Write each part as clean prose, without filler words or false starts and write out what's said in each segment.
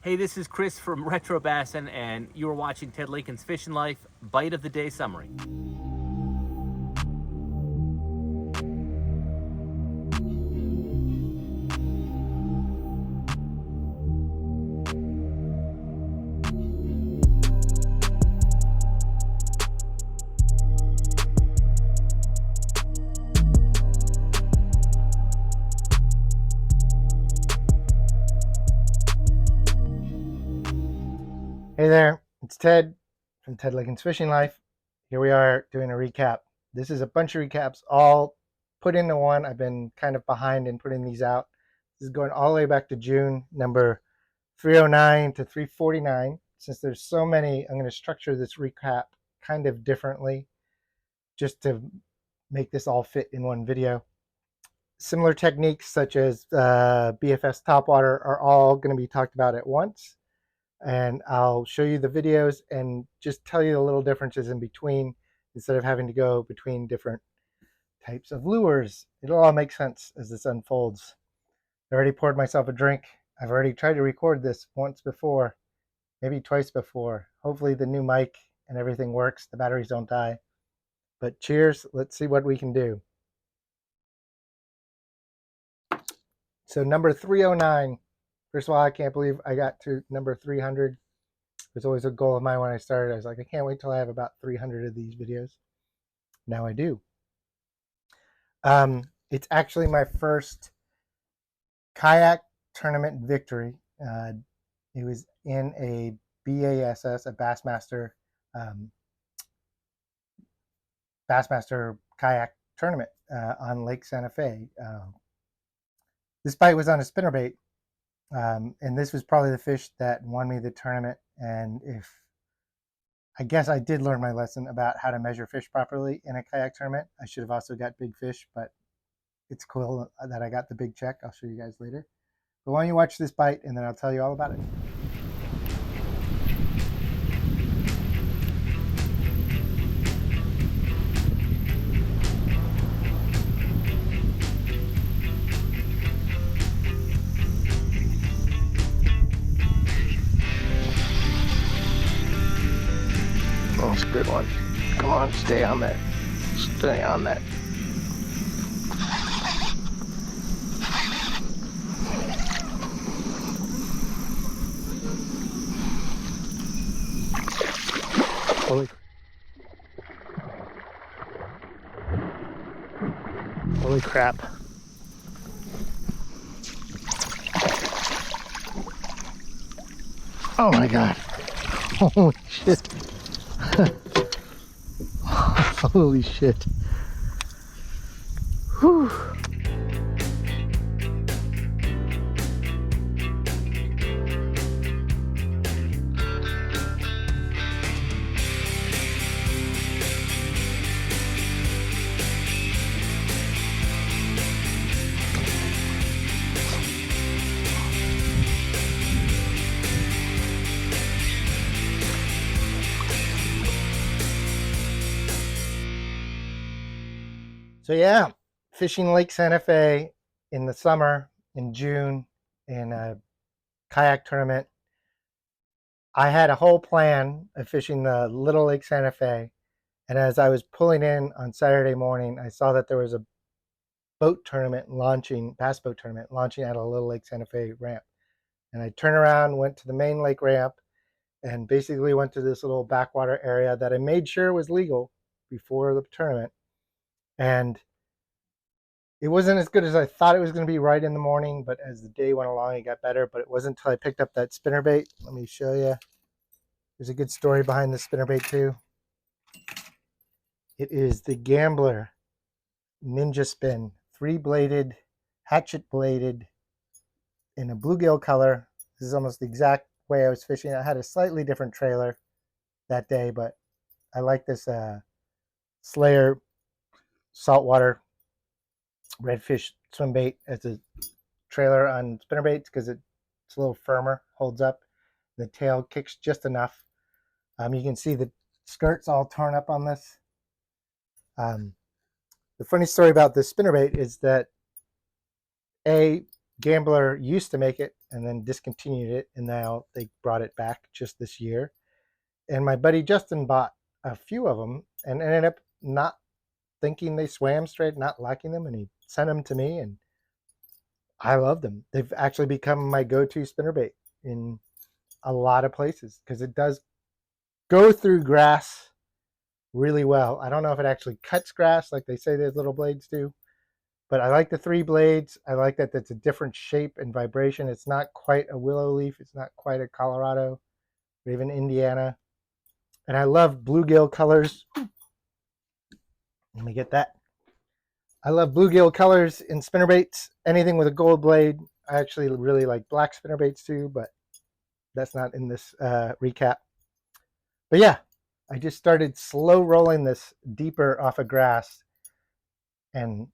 Hey, this is Chris from Retro Bassin, and you are watching Ted Lakin's Fishing Life Bite of the Day Summary. Hey there, it's Ted from Ted Lakin's Fishing Life. Here we are doing a recap. This is a bunch of recaps all put into one. I've been kind of behind in putting these out. This is going all the way back to June, number 309 to 349. Since there's so many, I'm going to structure this recap kind of differently just to make this all fit in one video. Similar techniques such as BFS topwater are all going to be talked about at once. And I'll show you the videos and just tell you the little differences in between instead of having to go between different types of lures. It'll all make sense as this unfolds. I already poured myself a drink. I've already tried to record this once before, maybe twice before. Hopefully the new mic and everything works, the batteries don't die. But cheers, let's see what we can do. So number 309. First of all, I can't believe I got to number 300. It was always a goal of mine when I started. I was like, I can't wait till I have about 300 of these videos. Now I do. It's actually my first kayak tournament victory. It was in a BASS, a Bassmaster kayak tournament on Lake Santa Fe. This bite was on a spinnerbait. And this was probably the fish that won me the tournament. And I guess I did learn my lesson about how to measure fish properly in a kayak tournament. I should have also got big fish, but it's cool that I got the big check. I'll show you guys later. But why don't you watch this bite and then I'll tell you all about it. Oh, it's a good one. Come on, stay on that. Stay on that. Holy crap. Oh my god. Holy shit. Holy shit. Whew. So yeah, fishing Lake Santa Fe in the summer, in June, in a kayak tournament. I had a whole plan of fishing the Little Lake Santa Fe. And as I was pulling in on Saturday morning, I saw that there was a boat tournament launching, bass boat tournament launching at a Little Lake Santa Fe ramp. And I turned around, went to the main lake ramp, and basically went to this little backwater area that I made sure was legal before the tournament. And it wasn't as good as I thought it was going to be right in the morning, but as the day went along, it got better. But it wasn't until I picked up that spinnerbait. Let me show you. There's a good story behind the spinnerbait too. It is the Gambler Ninja Spin, 3-bladed, hatchet bladed, in a bluegill color. This is almost the exact way I was fishing. I had a slightly different trailer that day, but I like this Slayer saltwater redfish swim bait as a trailer on spinnerbaits because it's a little firmer, holds up. The tail kicks just enough. You can see the skirt's all torn up on this. The funny story about this spinnerbait is that Gambler used to make it and then discontinued it, and now they brought it back just this year. And my buddy Justin bought a few of them and ended up not thinking they swam straight, not liking them, and he sent them to me, and I love them. They've actually become my go-to spinnerbait in a lot of places because it does go through grass really well. I don't know if it actually cuts grass like they say those little blades do, but I like the 3 blades. I like that it's a different shape and vibration. It's not quite a willow leaf. It's not quite a Colorado or even Indiana. And I love bluegill colors. Let me get that. I love bluegill colors in spinnerbaits. Anything with a gold blade. I actually really like black spinnerbaits too, but that's not in this recap. But yeah, I just started slow rolling this deeper off of grass, and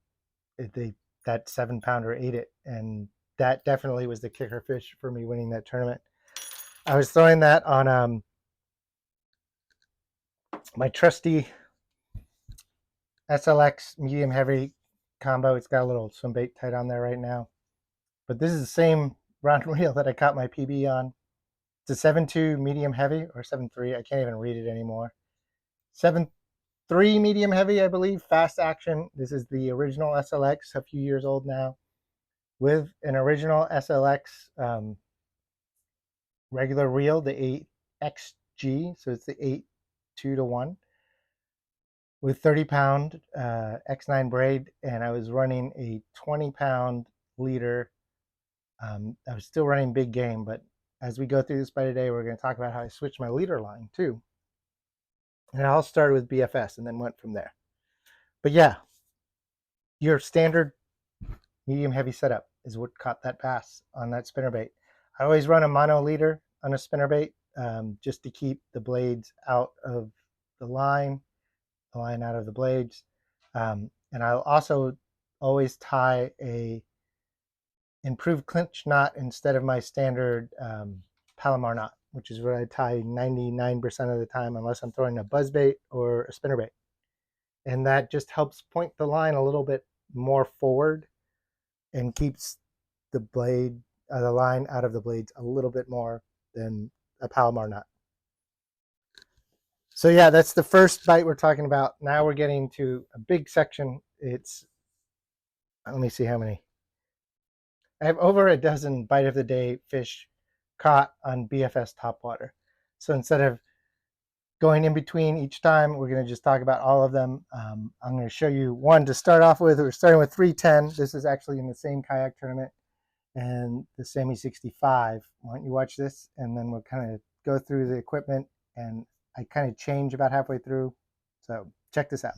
that 7-pounder ate it, and that definitely was the kicker fish for me winning that tournament. I was throwing that on my trusty SLX medium heavy combo. It's got a little swim bait tight on there right now, but this is the same round reel that I caught my PB on. It's a 7.2 medium heavy, or 7.3. I can't even read it anymore. 7.3 medium heavy, I believe, fast action. This is the original SLX, a few years old now, with an original SLX regular reel, the 8XG, so it's the 8 2-to-1 with 30-pound X9 braid, and I was running a 20-pound leader. I was still running big game, but as we go through this by today, we're going to talk about how I switched my leader line too. And it all started with BFS and then went from there. But yeah, your standard medium heavy setup is what caught that bass on that spinnerbait. I always run a mono leader on a spinnerbait just to keep the blades out of the line out of the blades. And I'll also always tie a improved clinch knot instead of my standard Palomar knot, which is what I tie 99% of the time unless I'm throwing a buzzbait or a spinnerbait. And that just helps point the line a little bit more forward and keeps the blade, the line out of the blades a little bit more than a Palomar knot. So yeah, that's the first bite we're talking about. Now we're getting to a big section. It's, let me see how many. I have over a dozen bite of the day fish caught on BFS topwater. So instead of going in between each time, we're going to just talk about all of them. I'm going to show you one to start off with. We're starting with 310. This is actually in the same kayak tournament and the Semi 65. Why don't you watch this, and then we'll kind of go through the equipment, and I kind of change about halfway through. So check this out.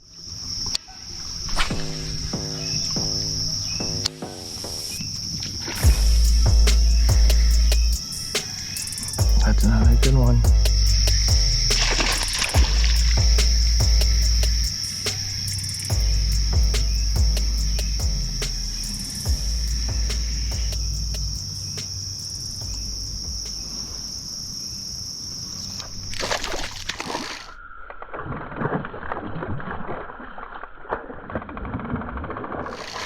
That's another good one.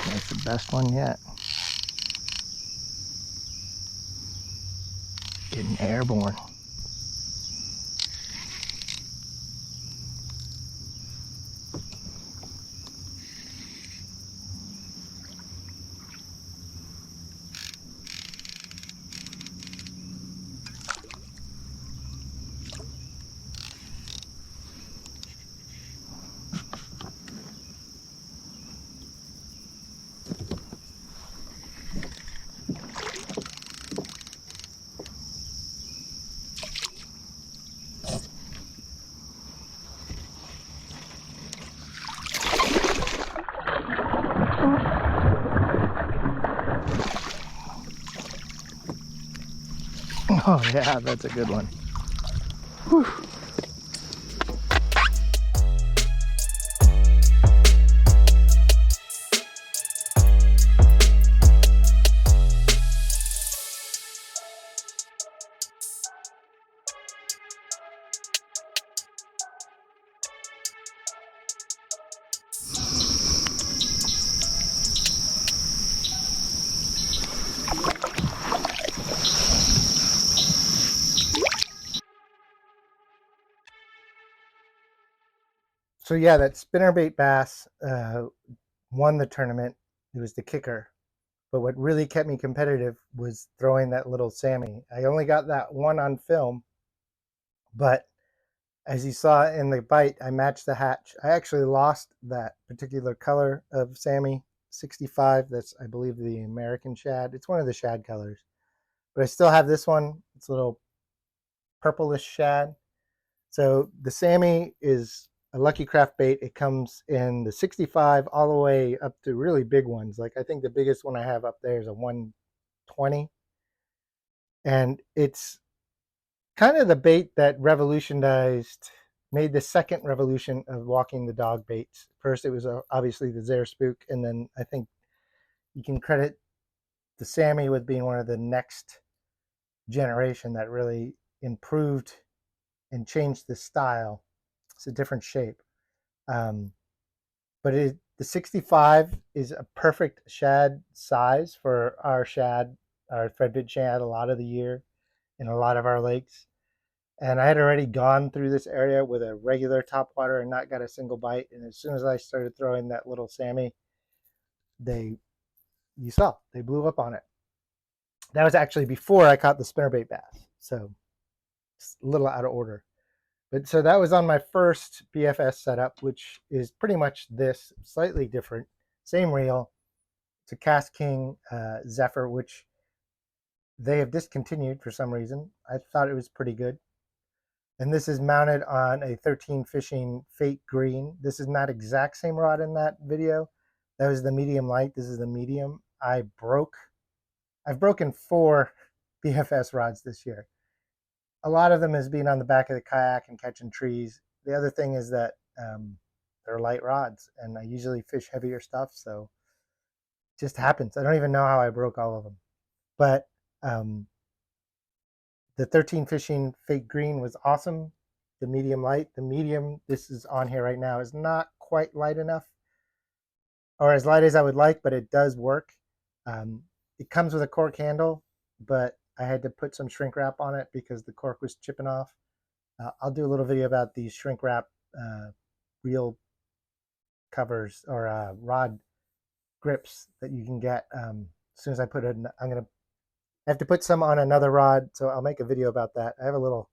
That's the best one yet. Getting airborne. Oh yeah, that's a good one. Whew. So yeah, that spinnerbait bass won the tournament. It was the kicker. But what really kept me competitive was throwing that little Sammy. I only got that one on film, but as you saw in the bite, I matched the hatch. I actually lost that particular color of Sammy 65. That's, I believe, the American shad. It's one of the shad colors. But I still have this one. It's a little purplish shad. So the Sammy is a Lucky Craft bait. It comes in the 65 all the way up to really big ones. Like I think the biggest one I have up there is a 120. And it's kind of the bait that revolutionized, made the second revolution of walking the dog baits. First, it was obviously the Zare Spook, and then I think you can credit the Sammy with being one of the next generation that really improved and changed the style. It's a different shape. But the 65 is a perfect shad size for our shad, our threadfin shad, a lot of the year in a lot of our lakes. And I had already gone through this area with a regular topwater and not got a single bite. And as soon as I started throwing that little Sammy, you saw, they blew up on it. That was actually before I caught the spinnerbait bass. So it's a little out of order. But so that was on my first BFS setup, which is pretty much this, slightly different. Same reel. It's a KastKing Zephyr, which they have discontinued for some reason. I thought it was pretty good. And this is mounted on a 13 Fishing Fate Green. This is not exact same rod in that video. That was the medium light. This is the medium. I've broken 4 BFS rods this year. A lot of them is being on the back of the kayak and catching trees. The other thing is that they're light rods, and I usually fish heavier stuff, so it just happens. I don't even know how I broke all of them. But the 13 Fishing Fate Green was awesome. The medium light. The medium, this is on here right now, is not quite light enough, or as light as I would like, but it does work. It comes with a cork handle, but I had to put some shrink wrap on it because the cork was chipping off. I'll do a little video about these shrink wrap reel covers or rod grips that you can get. As soon as I put it, I have to put some on another rod, so I'll make a video about that. I have a little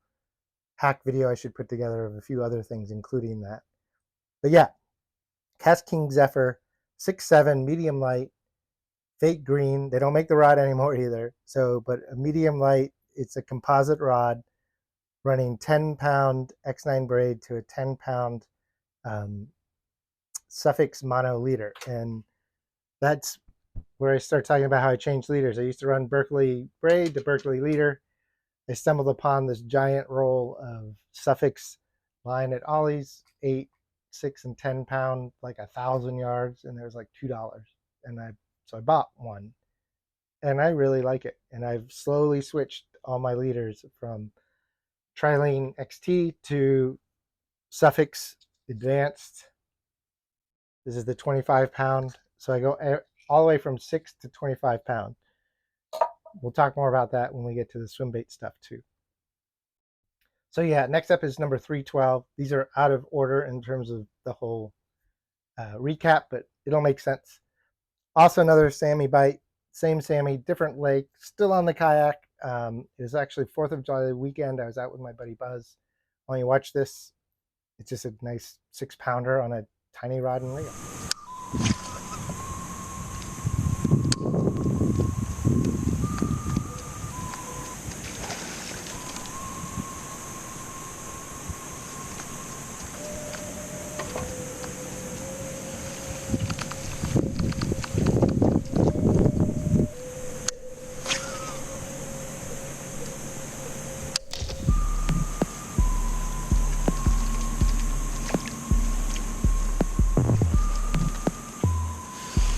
hack video I should put together of a few other things, including that. But yeah, KastKing Zephyr 6.7 medium light, Fate Green. They don't make the rod anymore either. So, but a medium light, it's a composite rod running 10-pound X9 braid to a 10-pound Suffix mono leader. And that's where I start talking about how I changed leaders. I used to run Berkley braid to Berkley leader. I stumbled upon this giant roll of Suffix line at Ollie's, 8, 6, and 10-pound, like 1,000 yards, and there was like $2. And so I bought one, and I really like it. And I've slowly switched all my leaders from Trilene XT to Suffix Advanced. This is the 25-pound. So I go all the way from 6 to 25 pound. We'll talk more about that when we get to the swim bait stuff too. So yeah, next up is number 312. These are out of order in terms of the whole recap, but it'll make sense. Also another Sammy bite, same Sammy, different lake, still on the kayak. It was actually 4th of July weekend. I was out with my buddy Buzz. When you watch this, it's just a nice 6-pounder on a tiny rod and reel.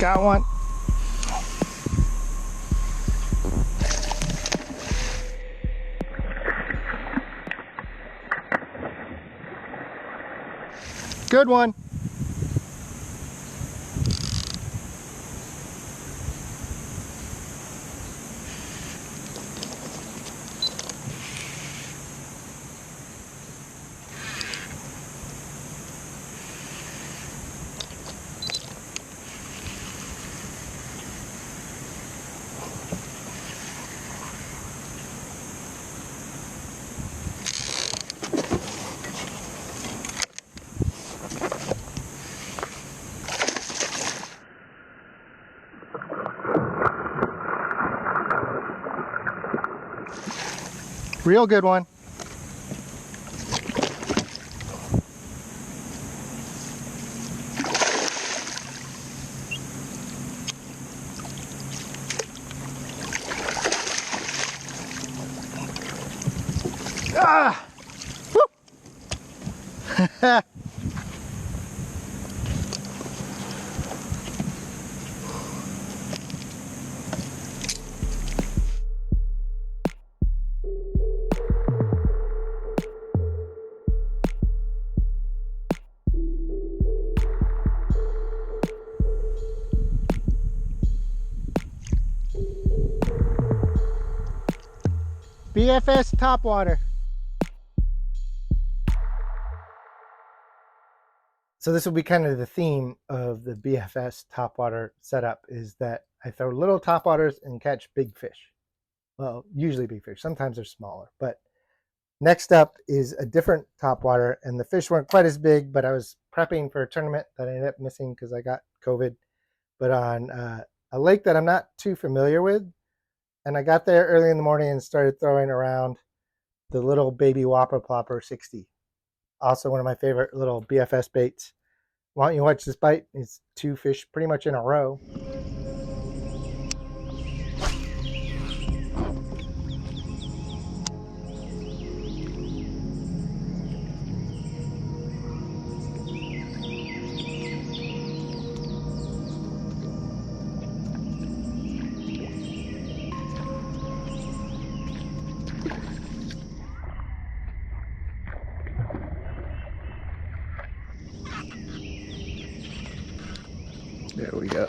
Got one. Good one. Real good one. Ah! Woo! BFS topwater. So this will be kind of the theme of the BFS topwater setup, is that I throw little topwaters and catch big fish. Well, usually big fish. Sometimes they're smaller. But next up is a different topwater, and the fish weren't quite as big, but I was prepping for a tournament that I ended up missing because I got COVID, but on a lake that I'm not too familiar with. And I got there early in the morning and started throwing around the little baby Whopper Plopper 60. Also one of my favorite little BFS baits. Why don't you watch this bite? It's two fish pretty much in a row. There we go.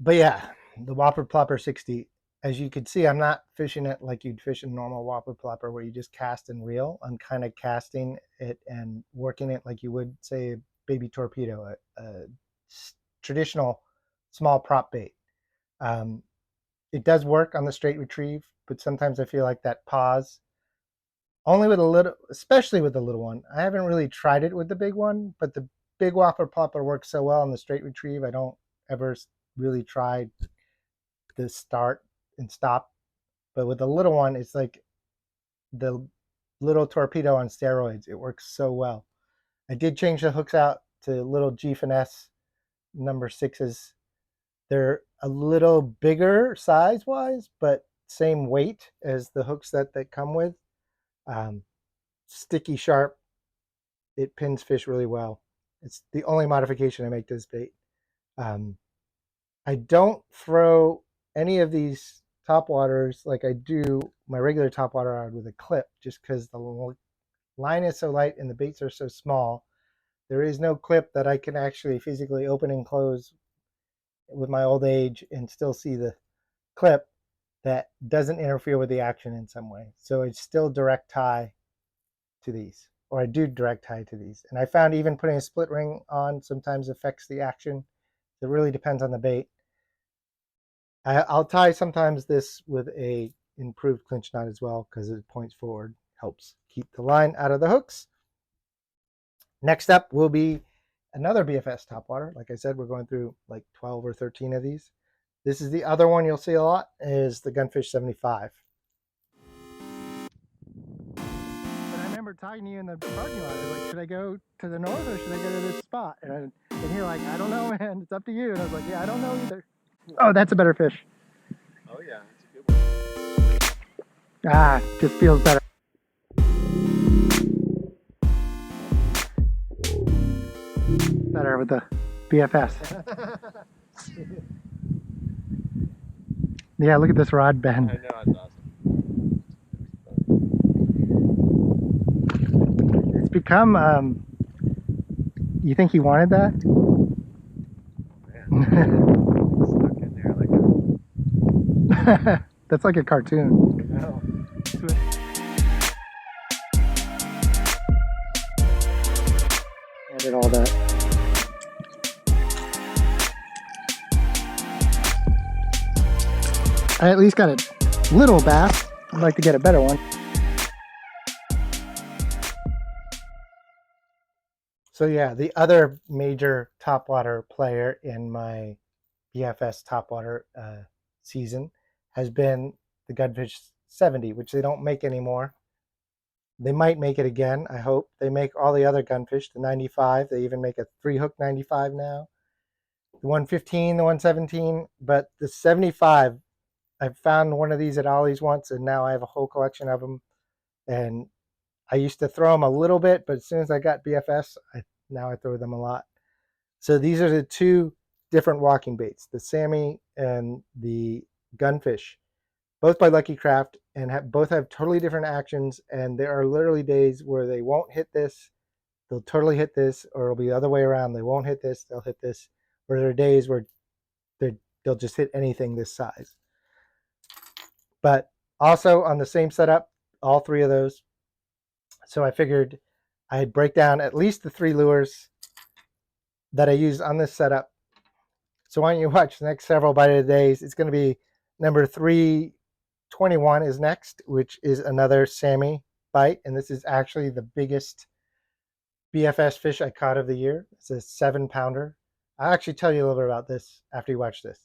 But yeah, the Whopper Plopper 60, as you can see, I'm not fishing it like you'd fish a normal Whopper Plopper where you just cast and reel. I'm kind of casting it and working it like you would, say, a baby torpedo, a traditional small prop bait. Um, it does work on the straight retrieve, but sometimes I feel like that pause, only with a little, especially with the little one. I haven't really tried it with the big one, but the big Whopper Plopper works so well on the straight retrieve. I don't ever really try the start and stop. But with the little one, it's like the little torpedo on steroids. It works so well. I did change the hooks out to little G Finesse number 6s. They're a little bigger size wise, but same weight as the hooks that they come with. Sticky sharp. It pins fish really well. It's the only modification I make to this bait. I don't throw any of these topwaters like I do my regular topwater rod with a clip, just because the line is so light and the baits are so small. There is no clip that I can actually physically open and close with my old age and still see the clip. that doesn't interfere with the action in some way. So it's still direct tie to these, or I do direct tie to these. And I found even putting a split ring on sometimes affects the action. It really depends on the bait. I'll tie sometimes this with a improved clinch knot as well because it points forward, helps keep the line out of the hooks. Next up will be another BFS topwater. Like I said, we're going through like 12 or 13 of these. This is the other one you'll see a lot, is the Gunfish 75. But I remember talking to you in the parking lot. I was like, should I go to the north or should I go to this spot? And you're like, I don't know, man. It's up to you. And I was like, yeah, I don't know either. Oh, that's a better fish. Oh yeah, that's a good one. Ah, just feels better. Better with the BFS. Yeah, look at this rod bend. I know, it's awesome. It's become, you think he wanted that? Man, stuck in there like a... That's like a cartoon. No. Edit all that. I at least got a little bass. I'd like to get a better one. So yeah, the other major topwater player in my BFS topwater season has been the Gunfish 70, which they don't make anymore. They might make it again, I hope. They make all the other Gunfish, the 95. They even make a 3-hook 95 now. The 115, the 117, but the 75, I found one of these at Ollie's once, and now I have a whole collection of them. And I used to throw them a little bit, but as soon as I got BFS, now I throw them a lot. So these are the two different walking baits, the Sammy and the Gunfish, both by Lucky Craft, and both have totally different actions. And there are literally days where they won't hit this, they'll totally hit this, or it'll be the other way around. They won't hit this, they'll hit this. Or there are days where they'll just hit anything this size. But also on the same setup, all three of those. So I figured I'd break down at least the 3 lures that I use on this setup. So why don't you watch the next several Bite of the Days. It's going to be number 321 is next, which is another Sammy bite. And this is actually the biggest BFS fish I caught of the year. It's a 7-pounder. I'll actually tell you a little bit about this after you watch this.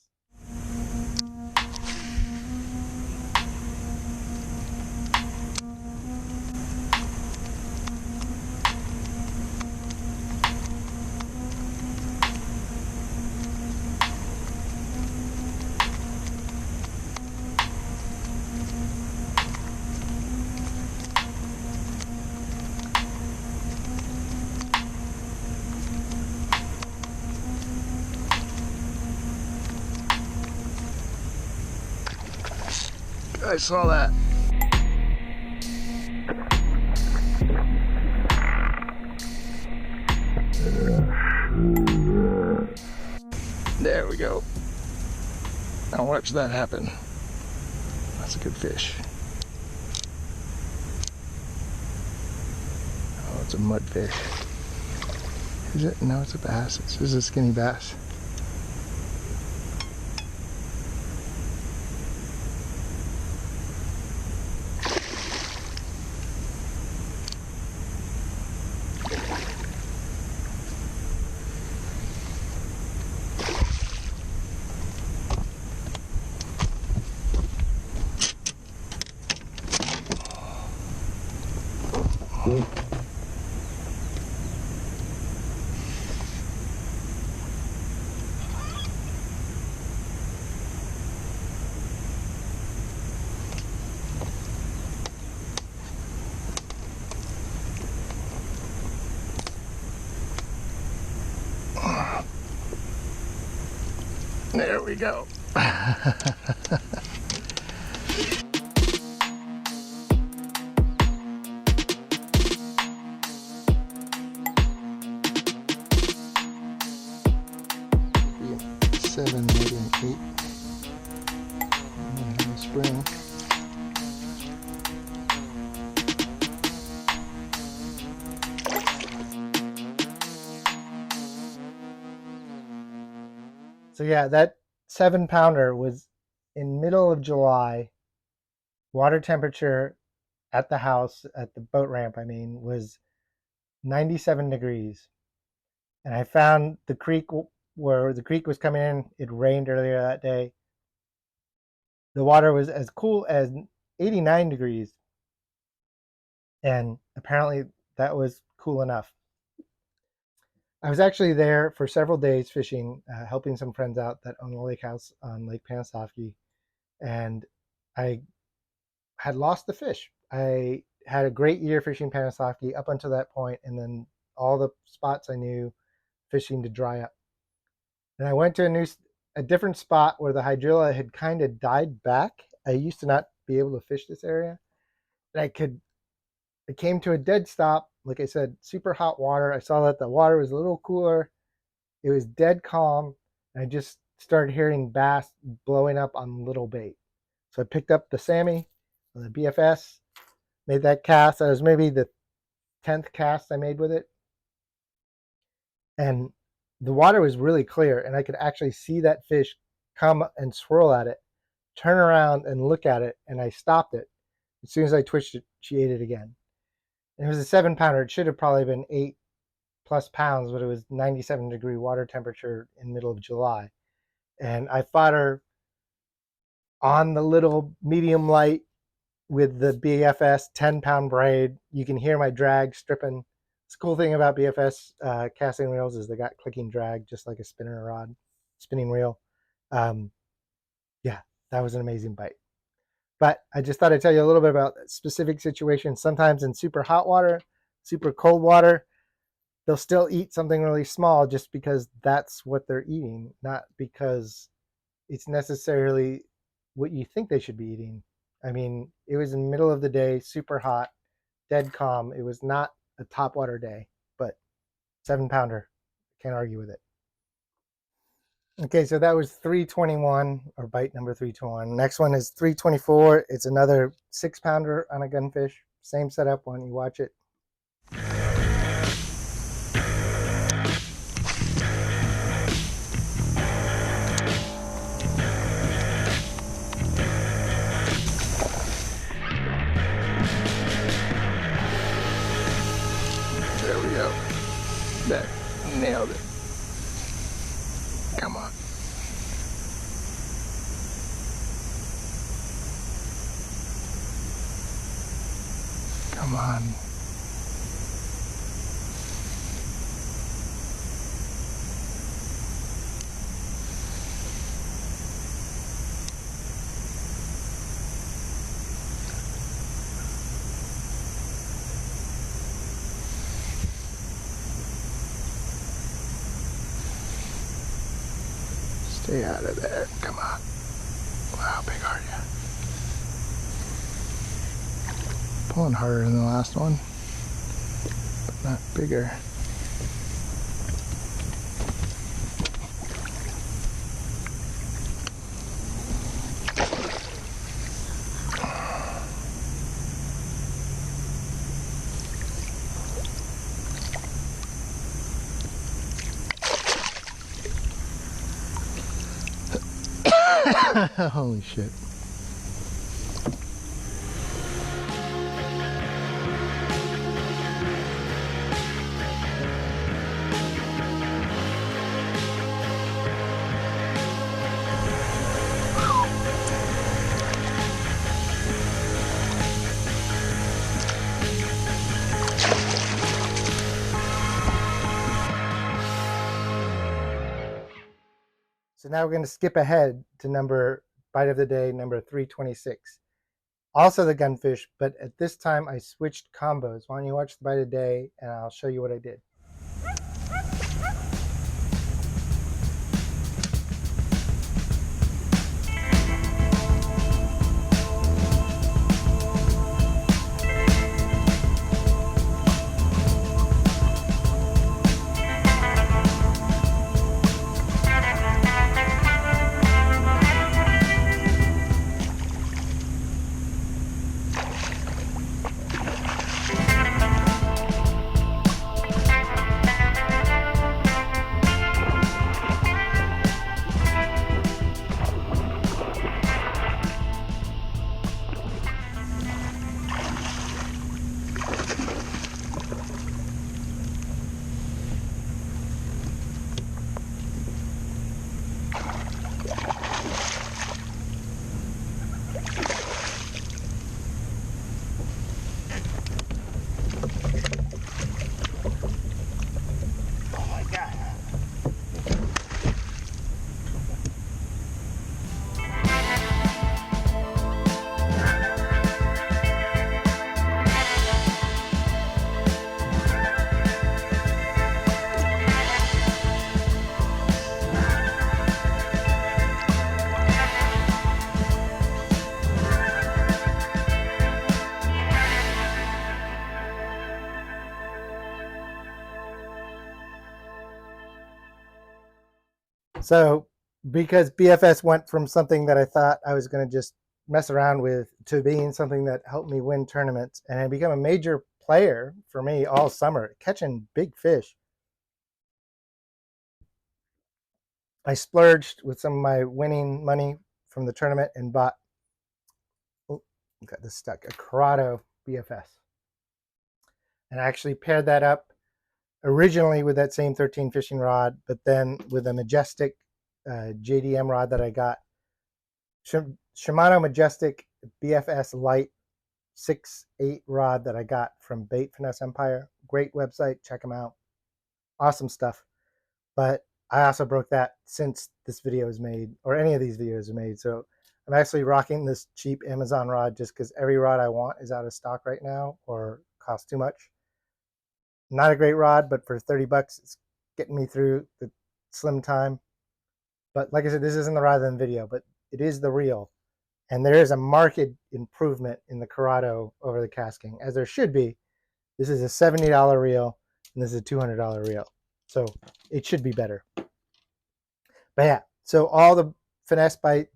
I saw that. There we go. Now watch that happen. That's a good fish. Oh, it's a mudfish. Is it? No, it's a bass. It's just a skinny bass. There we go. Seven, maybe an 8. Spring. So yeah, that 7-pounder was in middle of July. Water temperature at the house, at the boat ramp, I mean, was 97 degrees. And I found the creek where the creek was coming in. It rained earlier that day. The water was as cool as 89 degrees. And apparently that was cool enough. I was actually there for several days fishing, helping some friends out that own a lake house on Lake Panasoffkee. And I had lost the fish. I had a great year fishing Panasoffkee up until that point, and then all the spots I knew fishing to dry up. And I went to a different spot where the hydrilla had kind of died back. I used to not be able to fish this area. And I came to a dead stop. Like I said, super hot water. I saw that the water was a little cooler. It was dead calm. And I just started hearing bass blowing up on little bait. So I picked up the Sammy, the BFS, made that cast. That was maybe the 10th cast I made with it. And the water was really clear, and I could actually see that fish come and swirl at it, turn around and look at it, and I stopped it. As soon as I twitched it, she ate it again. And it was a 7-pounder. It should have probably been 8+ pounds, but it was 97-degree water temperature in the middle of July. And I fought her on the little medium light with the BFS 10-pound braid. You can hear my drag stripping. The cool thing about BFS casting reels is they got clicking drag, just like a spinning reel. Yeah, that was an amazing bite. But I just thought I'd tell you a little bit about specific situations. Sometimes in super hot water, super cold water, they'll still eat something really small just because that's what they're eating, not because it's necessarily what you think they should be eating. I mean, it was in the middle of the day, super hot, dead calm. It was not a topwater day, but 7-pounder. Can't argue with it. Okay, so that was 321, or bite number 321. Next one is 324. It's another 6-pounder on a gunfish. Same setup. Why don't you watch it? There we go. That nailed it. Come on. Come on. Stay out of there. Come on. How big are you? Pulling harder than the last one, but not bigger. Holy shit. So now we're going to skip ahead to bite of the day, number 326. Also the gunfish, but at this time I switched combos. Why don't you watch the bite of the day and I'll show you what I did. So because BFS went from something that I thought I was going to just mess around with to being something that helped me win tournaments and had become a major player for me all summer, catching big fish, I splurged with some of my winning money from the tournament and bought, oh, got this stuck, a Corrado BFS. And I actually paired that up originally with that same 13 fishing rod, but then with a Majestic JDM rod that I got. Shimano Majestic BFS Light 6/8 rod that I got from Bait Finesse Empire. Great website, check them out. Awesome stuff. But I also broke that since this video was made, or any of these videos are made. So I'm actually rocking this cheap Amazon rod just because every rod I want is out of stock right now or costs too much. Not a great rod, but for 30 bucks, it's getting me through the slim time. But like I said, this isn't the rod than video, but it is the reel. And there is a marked improvement in the Corrado over the casking, as there should be. This is a $70 reel, and this is a $200 reel. So it should be better. But yeah, so all the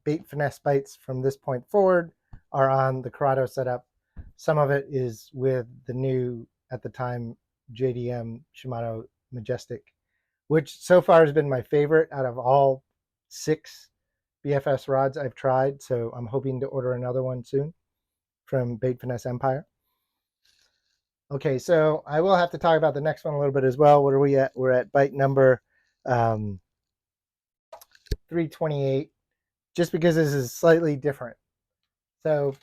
bait finesse bites from this point forward are on the Corrado setup. Some of it is with the new, at the time, JDM Shimano Majestic, which so far has been my favorite out of all 6 BFS rods I've tried. So I'm hoping to order another one soon from Bait Finesse Empire. Okay, so I will have to talk about the next one a little bit as well. What are we at? We're at bite number 328, just because this is slightly different. So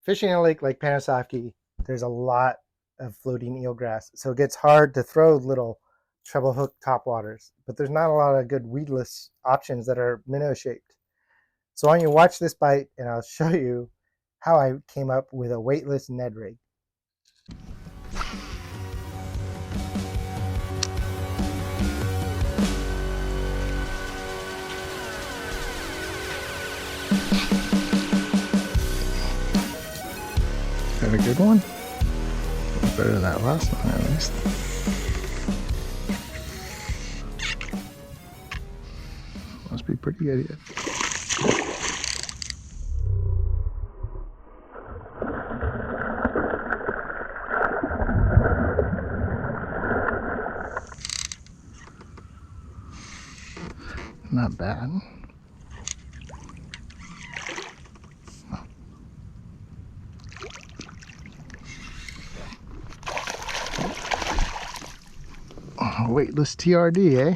fishing in a lake like Panosavki, there's a lot of floating eelgrass. So it gets hard to throw little treble hook topwaters, but there's not a lot of good weedless options that are minnow shaped. So why don't you watch this bite and I'll show you how I came up with a weightless Ned rig. Got a good one? Better than that last one, at least. Must be pretty good yet. Not bad. Weightless TRD, eh?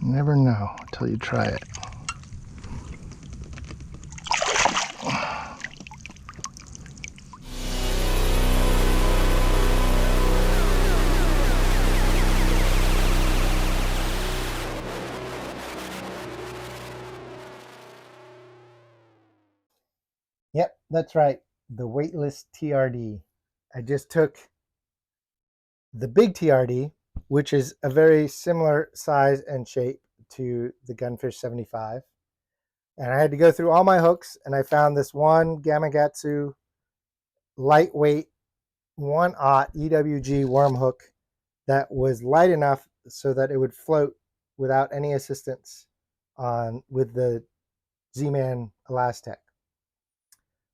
Never know until you try it. Yep, that's right. The weightless TRD. I just took the big TRD, which is a very similar size and shape to the Gunfish 75. And I had to go through all my hooks, and I found this one Gamakatsu lightweight 1/0 EWG worm hook that was light enough so that it would float without any assistance with the Z-Man Elastec.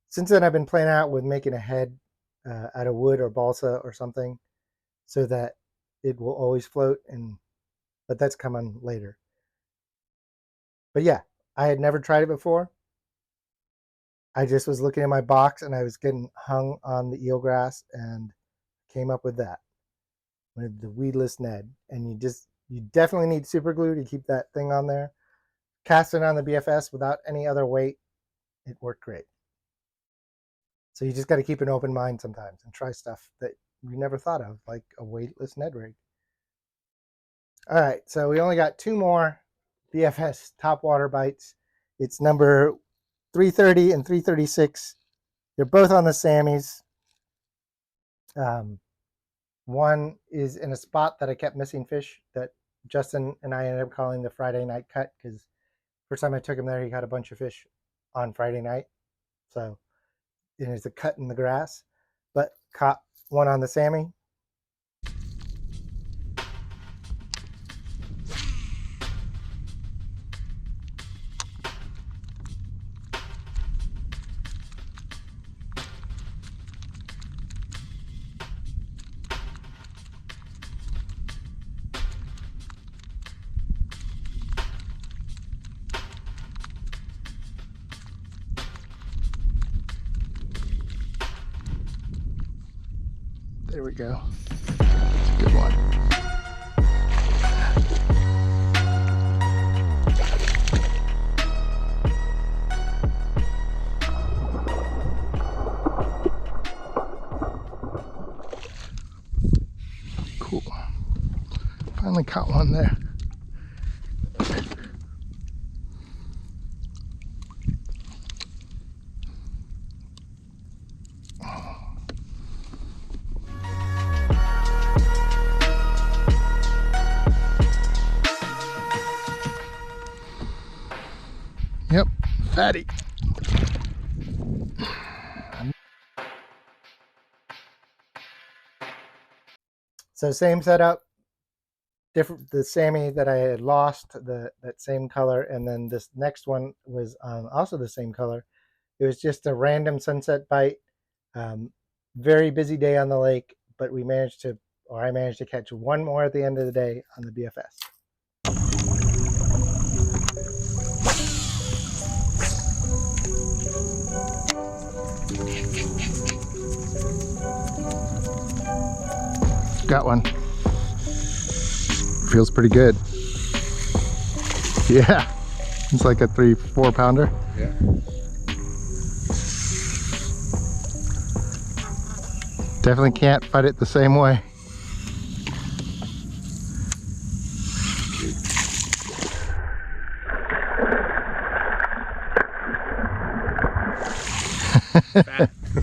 Since then, I've been playing out with making a head out of wood or balsa or something so that it will always float, but that's coming later. But yeah, I had never tried it before. I just was looking in my box and I was getting hung on the eelgrass and came up with that, with the weedless Ned. And you definitely need super glue to keep that thing on there. Casting on the BFS without any other weight, it worked great. So you just got to keep an open mind sometimes and try stuff that you never thought of, like a weightless Ned rig. All right, so we only got 2 more BFS topwater bites. It's number 330 and 336. They're both on the Sammys. One is in a spot that I kept missing fish that Justin and I ended up calling the Friday night cut, because first time I took him there, he caught a bunch of fish on Friday night. So there's a cut in the grass, but caught one on the Sammy. There we go. That's a good one. Cool. Finally caught one there. Yep, fatty. So same setup, different. The Sammy that I had lost, that same color, and then this next one was also the same color. It was just a random sunset bite. Very busy day on the lake, but I managed to catch one more at the end of the day on the BFS. Got one. Feels pretty good. Yeah. It's like a 3-4 pounder. Yeah. Definitely can't fight it the same way.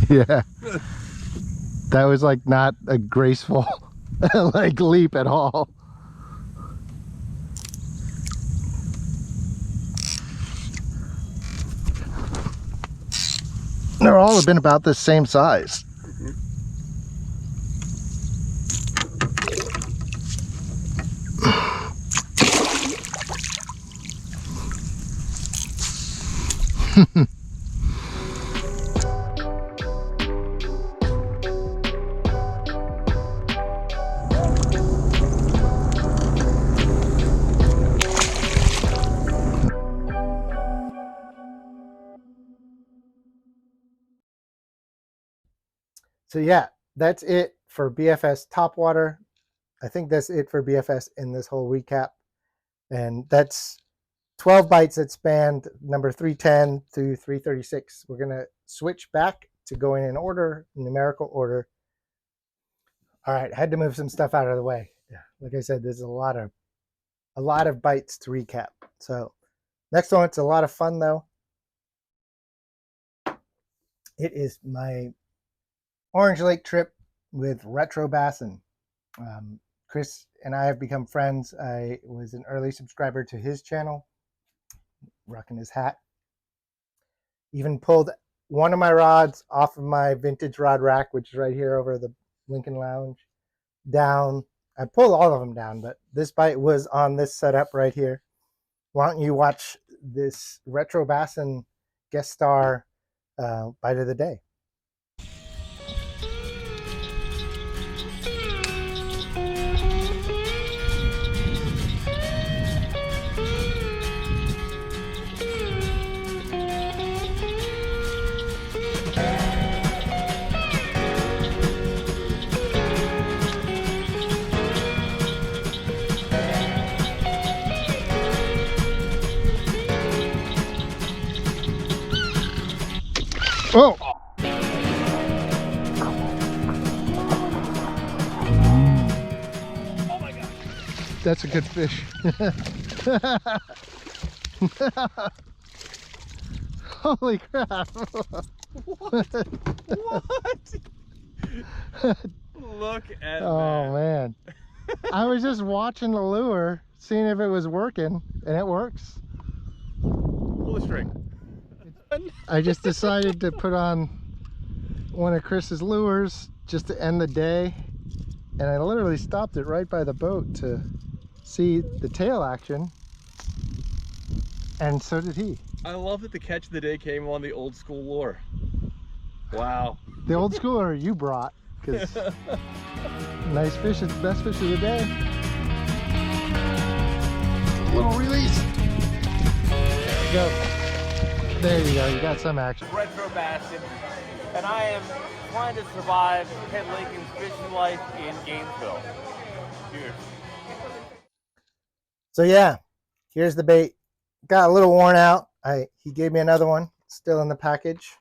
Yeah. That was like not a graceful like leap at all. They're all have been about the same size. So yeah, that's it for BFS topwater. I think that's it for BFS in this whole recap. And that's 12 bites that spanned number 310 through 336. We're going to switch back to going in order, numerical order. All right, I had to move some stuff out of the way. Like I said, there's a lot of bites to recap. So next one, it's a lot of fun though. It is my Orange Lake trip with Retro Bassin. Chris and I have become friends. I was an early subscriber to his channel, rocking his hat. Even pulled one of my rods off of my vintage rod rack, which is right here over the Lincoln Lounge, down. I pulled all of them down, but this bite was on this setup right here. Why don't you watch this Retro Bassin guest star bite of the day? Oh! Oh my god. That's a good fish. Holy crap. What? Look at Oh that. man. I was just watching the lure, seeing if it was working, and it works. Pull the string. I just decided to put on one of Chris's lures just to end the day, and I literally stopped it right by the boat to see the tail action, and so did he. I love that the catch of the day came on the old school lure. Wow. The old schooler you brought, because nice fish, it's the best fish of the day. Little release. There you go. There you go, you got some action. Retro Bassin, and I am trying to survive Ted Lincoln's fishing life in Gainesville. Cheers. So yeah, here's the bait. Got a little worn out. He gave me another one, still in the package.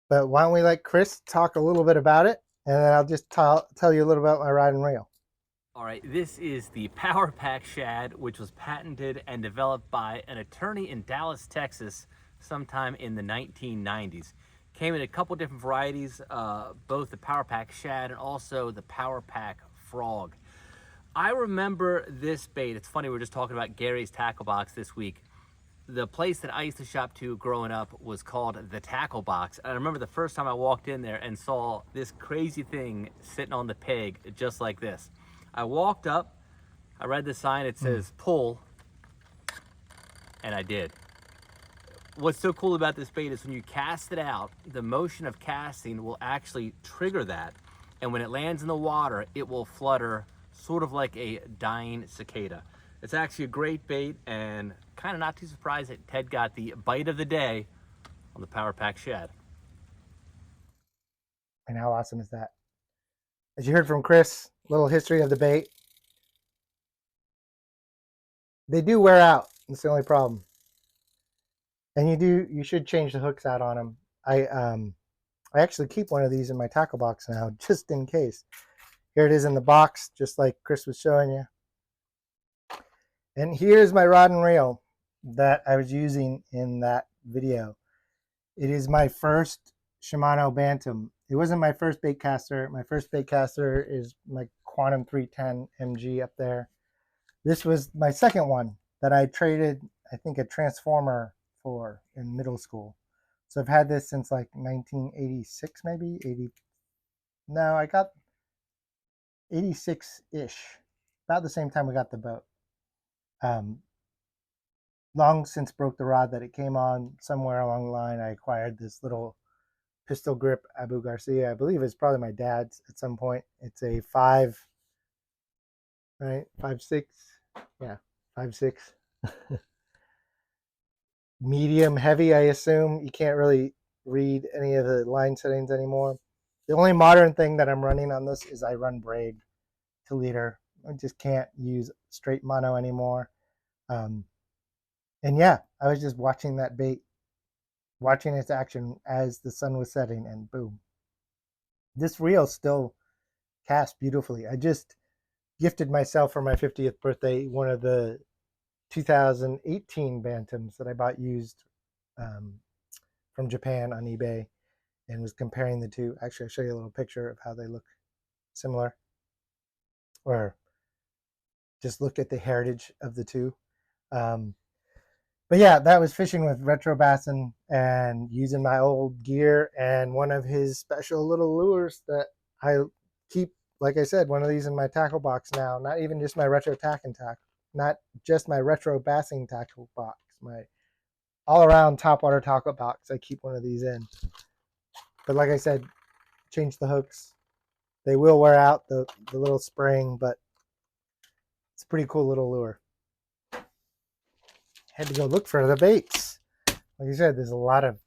But why don't we let Chris talk a little bit about it, and then I'll just tell you a little about my rod and reel. All right, this is the Power Pack Shad, which was patented and developed by an attorney in Dallas, Texas, sometime in the 1990s. Came in a couple different varieties, both the Power Pack Shad and also the Power Pack Frog. I remember this bait. It's funny, we were just talking about Gary's Tackle Box this week. The place that I used to shop to growing up was called the Tackle Box. I remember the first time I walked in there and saw this crazy thing sitting on the peg just like this. I walked up, I read the sign, it says pull, and I did. What's so cool about this bait is when you cast it out, the motion of casting will actually trigger that. And when it lands in the water, it will flutter sort of like a dying cicada. It's actually a great bait, and kind of not too surprised that Ted got the bite of the day on the Power Pack Shad. And how awesome is that? As you heard from Chris, little history of the bait. They do wear out. That's the only problem. And you should change the hooks out on them. I actually keep one of these in my tackle box now, just in case. Here it is in the box, just like Chris was showing you. And here's my rod and reel that I was using in that video. It is my first Shimano Bantam. It wasn't my first bait caster. My first bait caster is my Quantum 310 MG up there. This was my second one that I traded, I think, a Transformer for in middle school. So I've had this since like 1986, maybe 80. No, I got 86-ish, about the same time we got the boat. Long since broke the rod that it came on. Somewhere along the line, I acquired this little pistol grip Abu Garcia. I believe it's probably my dad's at some point. It's a 5'6", yeah, 5'6". Medium heavy, I assume. You can't really read any of the line settings anymore. The only modern thing that I'm running on this is I run braid to leader. I just can't use straight mono anymore. And yeah, I was just watching that bait, watching its action as the sun was setting, and boom. This reel still casts beautifully. I just gifted myself for my 50th birthday one of the 2018 Bantams that I bought used from Japan on eBay, and was comparing the two. Actually, I'll show you a little picture of how they look similar, or just look at the heritage of the two. But yeah, that was fishing with Retro Bassin and using my old gear and one of his special little lures that I keep, like I said, one of these in my tackle box now. Not even just my Retro Tack and Tack, not just my Retro Bassing tackle box, my all-around topwater tackle box. I keep one of these in. But like I said, change the hooks. They will wear out the little spring, but it's a pretty cool little lure. Had to go look for the baits. Like I said, there's a lot of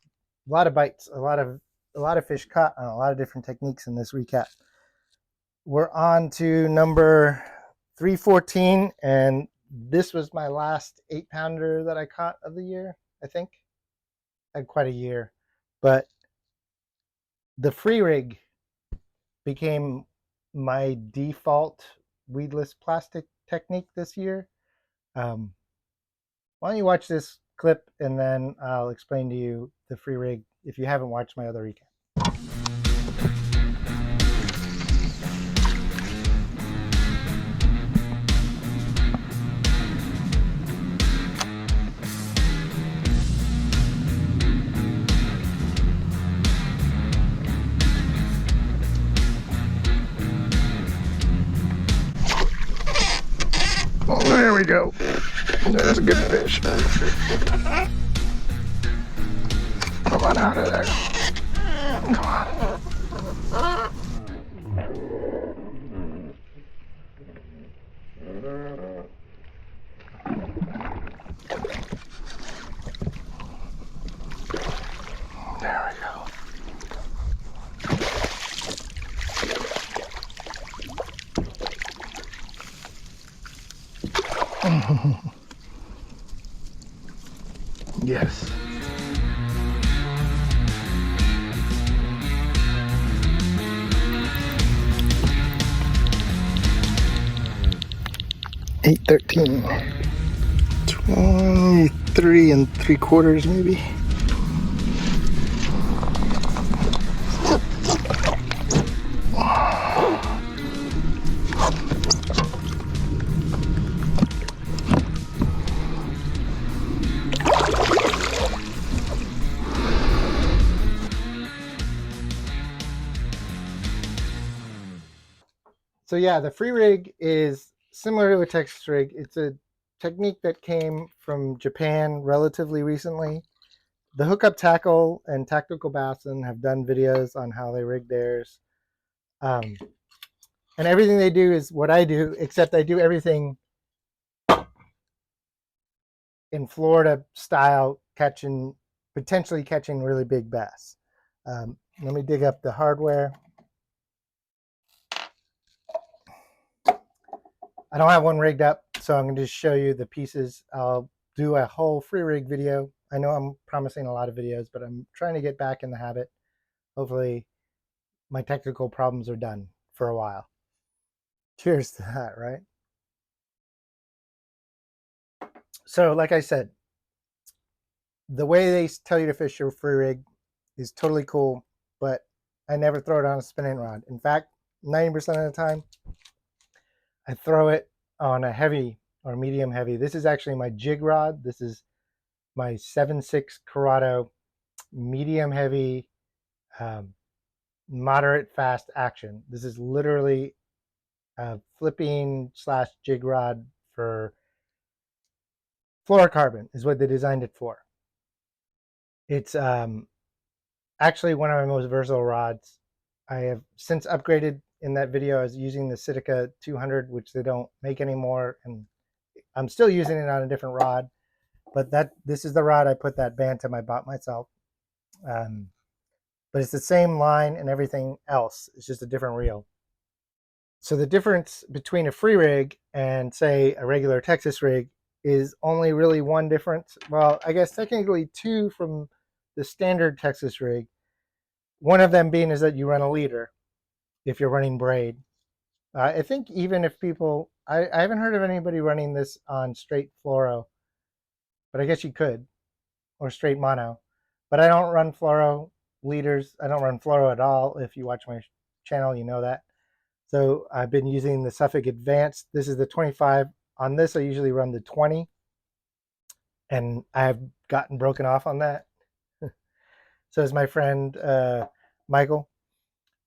bites, a lot of fish caught on a lot of different techniques in this recap. We're on to number 314, and this was my last 8-pounder that I caught of the year, I think. I had quite a year, but the free rig became my default weedless plastic technique this year. Why don't you watch this clip and then I'll explain to you the free rig if you haven't watched my other recap. Oh, there we go. That's a good fish. Come on out of there. Come on. There we go. Yes. $8.13. 23 3/4 maybe. So yeah, the free rig is similar to a Texas rig. It's a technique that came from Japan relatively recently. The Hookup Tackle and Tactical Bassin have done videos on how they rig theirs. And everything they do is what I do, except I do everything in Florida style, potentially catching really big bass. Let me dig up the hardware. I don't have one rigged up, so I'm going to just show you the pieces. I'll do a whole free rig video. I know I'm promising a lot of videos, but I'm trying to get back in the habit. Hopefully my technical problems are done for a while. Cheers to that, right? So like I said, the way they tell you to fish your free rig is totally cool, but I never throw it on a spinning rod. In fact, 90% of the time, I throw it on a heavy or medium heavy. This is actually my jig rod. This is my 7.6 Corrado medium heavy, moderate fast action. This is literally a flipping / jig rod for fluorocarbon is what they designed it for. It's actually one of my most versatile rods. I have since upgraded. In that video, I was using the Sitka 200, which they don't make anymore, and I'm still using it on a different rod. But this is the rod I put that Bantam I bought myself. But it's the same line and everything else. It's just a different reel. So the difference between a free rig and, say, a regular Texas rig is only really one difference. Well, I guess technically two from the standard Texas rig. One of them being is that you run a leader if you're running braid. I think even if people, I haven't heard of anybody running this on straight fluoro, but I guess you could, or straight mono. But I don't run fluoro leaders. I don't run fluoro at all. If you watch my channel, you know that. So I've been using the Suffolk Advanced. This is the 25. On this, I usually run the 20. And I've gotten broken off on that. So is my friend Michael.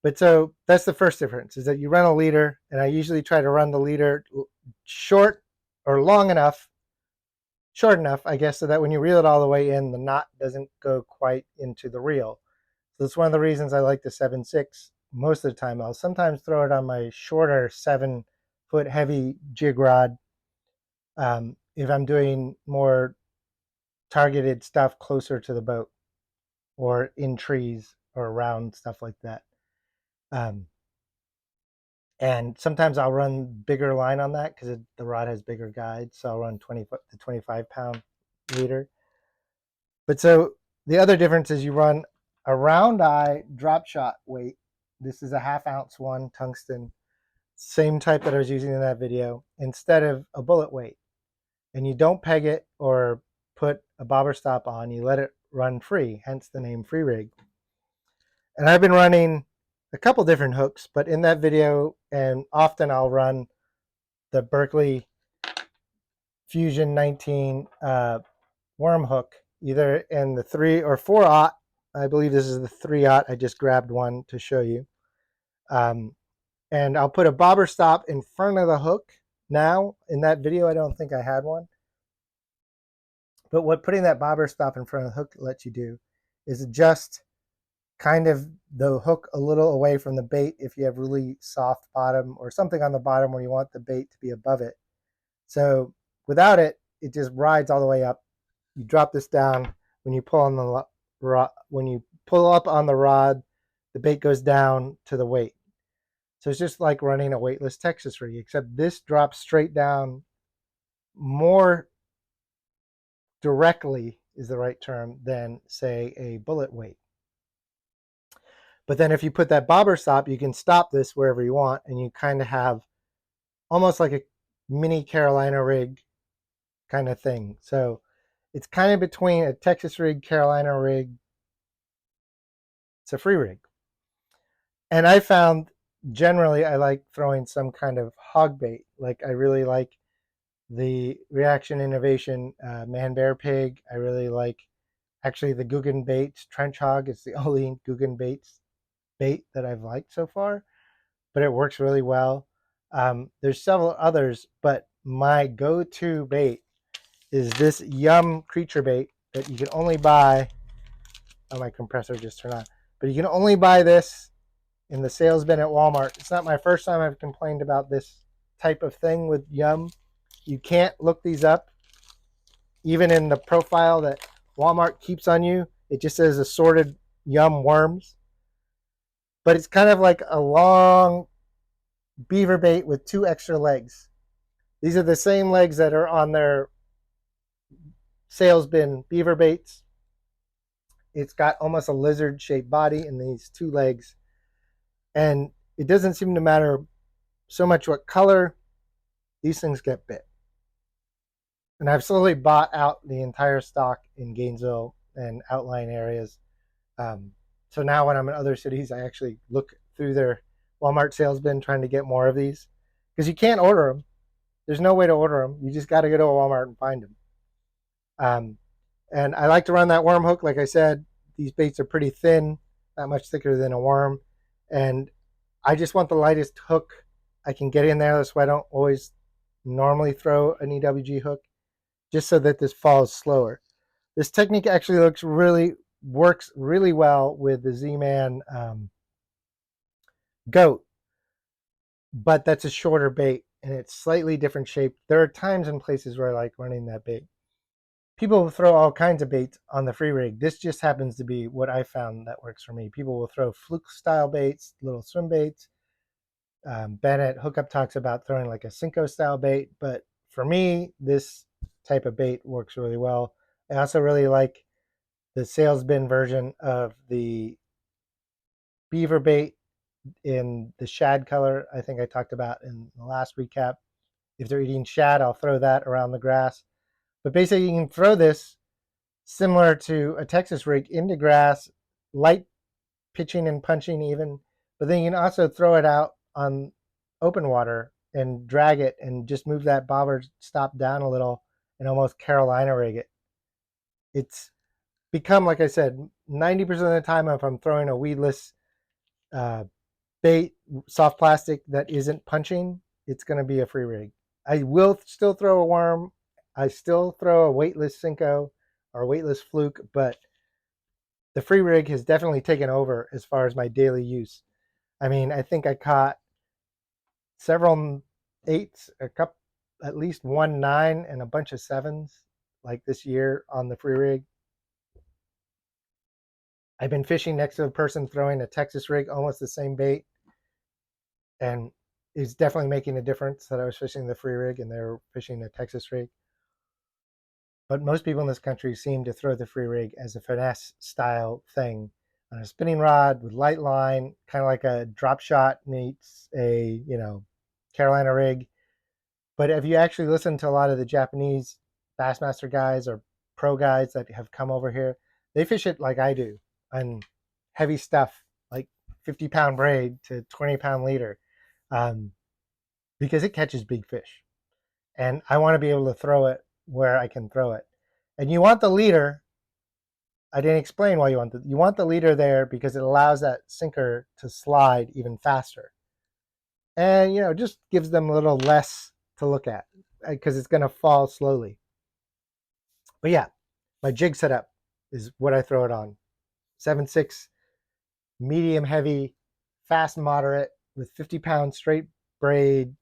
But so that's the first difference, is that you run a leader, and I usually try to run the leader short or long enough, short enough, I guess, so that when you reel it all the way in, the knot doesn't go quite into the reel. So that's one of the reasons I like the 7.6 most of the time. I'll sometimes throw it on my shorter 7-foot heavy jig rod if I'm doing more targeted stuff closer to the boat or in trees or around stuff like that. And sometimes I'll run bigger line on that because the rod has bigger guides. So I'll run the 25-pound leader. But so the other difference is you run a round eye drop shot weight. This is a 1/2 ounce one, tungsten, same type that I was using in that video, instead of a bullet weight. And you don't peg it or put a bobber stop on. You let it run free, hence the name free rig. And I've been running a couple different hooks, but in that video, and often I'll run the Berkley Fusion 19 worm hook, either in the 3 or 4/0. I believe this is the 3/0. I just grabbed one to show you. And I'll put a bobber stop in front of the hook. Now, in that video, I don't think I had one. But what putting that bobber stop in front of the hook lets you do is adjust kind of the hook a little away from the bait if you have really soft bottom or something on the bottom where you want the bait to be above it. So without it, it just rides all the way up. You drop this down. When you pull on the rod, when you pull up on the rod, the bait goes down to the weight. So it's just like running a weightless Texas rig, except this drops straight down more directly is the right term than, say, a bullet weight. But then if you put that bobber stop, you can stop this wherever you want, and you kind of have almost like a mini Carolina rig kind of thing. So it's kind of between a Texas rig, Carolina rig. It's a free rig. And I found generally I like throwing some kind of hog bait. Like I really like the Reaction Innovation Man Bear Pig. I really like actually the Guggen Baits Trench Hog. It's the only Guggen Baits bait that I've liked so far, but it works really well. There's several others, but my go-to bait is this Yum creature bait that you can only buy. Oh, my compressor just turned on. But you can only buy this in the sales bin at Walmart. It's not my first time I've complained about this type of thing with Yum. You can't look these up. Even in the profile that Walmart keeps on you, it just says assorted Yum worms. But it's kind of like a long beaver bait with 2 extra legs. These are the same legs that are on their sales bin beaver baits. It's got almost a lizard shaped body and these 2 legs. And it doesn't seem to matter so much what color, these things get bit. And I've slowly bought out the entire stock in Gainesville and outlying areas. So now when I'm in other cities, I actually look through their Walmart sales bin trying to get more of these. Because you can't order them. There's no way to order them. You just got to go to a Walmart and find them. And I like to run that worm hook. Like I said, these baits are pretty thin, not much thicker than a worm. And I just want the lightest hook I can get in there. That's why I don't always normally throw an EWG hook, just so that this falls slower. This technique actually works really well with the Z-Man Goat, but that's a shorter bait and it's slightly different shape. There are times and places where I like running that bait. People will throw all kinds of baits on the free rig. This just happens to be what I found that works for me. People will throw fluke style baits, little swim baits. Bennett Hookup talks about throwing like a Cinco style bait, but for me, this type of bait works really well. I also really like the sales bin version of the beaver bait in the shad color. I think I talked about in the last recap. If they're eating shad, I'll throw that around the grass. But basically, you can throw this similar to a Texas rig into grass, light pitching and punching even, but then you can also throw it out on open water and drag it and just move that bobber stop down a little and almost Carolina rig it. It's become, like I said, 90% of the time if I'm throwing a weedless bait, soft plastic that isn't punching, it's going to be a free rig. I will still throw a worm. I still throw a weightless Cinco or a weightless fluke, but the free rig has definitely taken over as far as my daily use. I mean, I think I caught several 8s, at least 1 9, and a bunch of 7s like this year on the free rig. I've been fishing next to a person throwing a Texas rig, almost the same bait, and it's definitely making a difference that I was fishing the free rig and they're fishing a Texas rig. But most people in this country seem to throw the free rig as a finesse style thing on a spinning rod with light line, kind of like a drop shot meets a, Carolina rig. But if you actually listen to a lot of the Japanese Bassmaster guys or pro guys that have come over here, they fish it like I do on heavy stuff, like 50-pound braid to 20-pound leader, because it catches big fish. And I want to be able to throw it where I can throw it. And you want the leader. I didn't explain why you want the leader there because it allows that sinker to slide even faster. And, just gives them a little less to look at because it's going to fall slowly. But yeah, my jig setup is what I throw it on. 7.6, medium heavy, fast moderate with 50-pound straight braid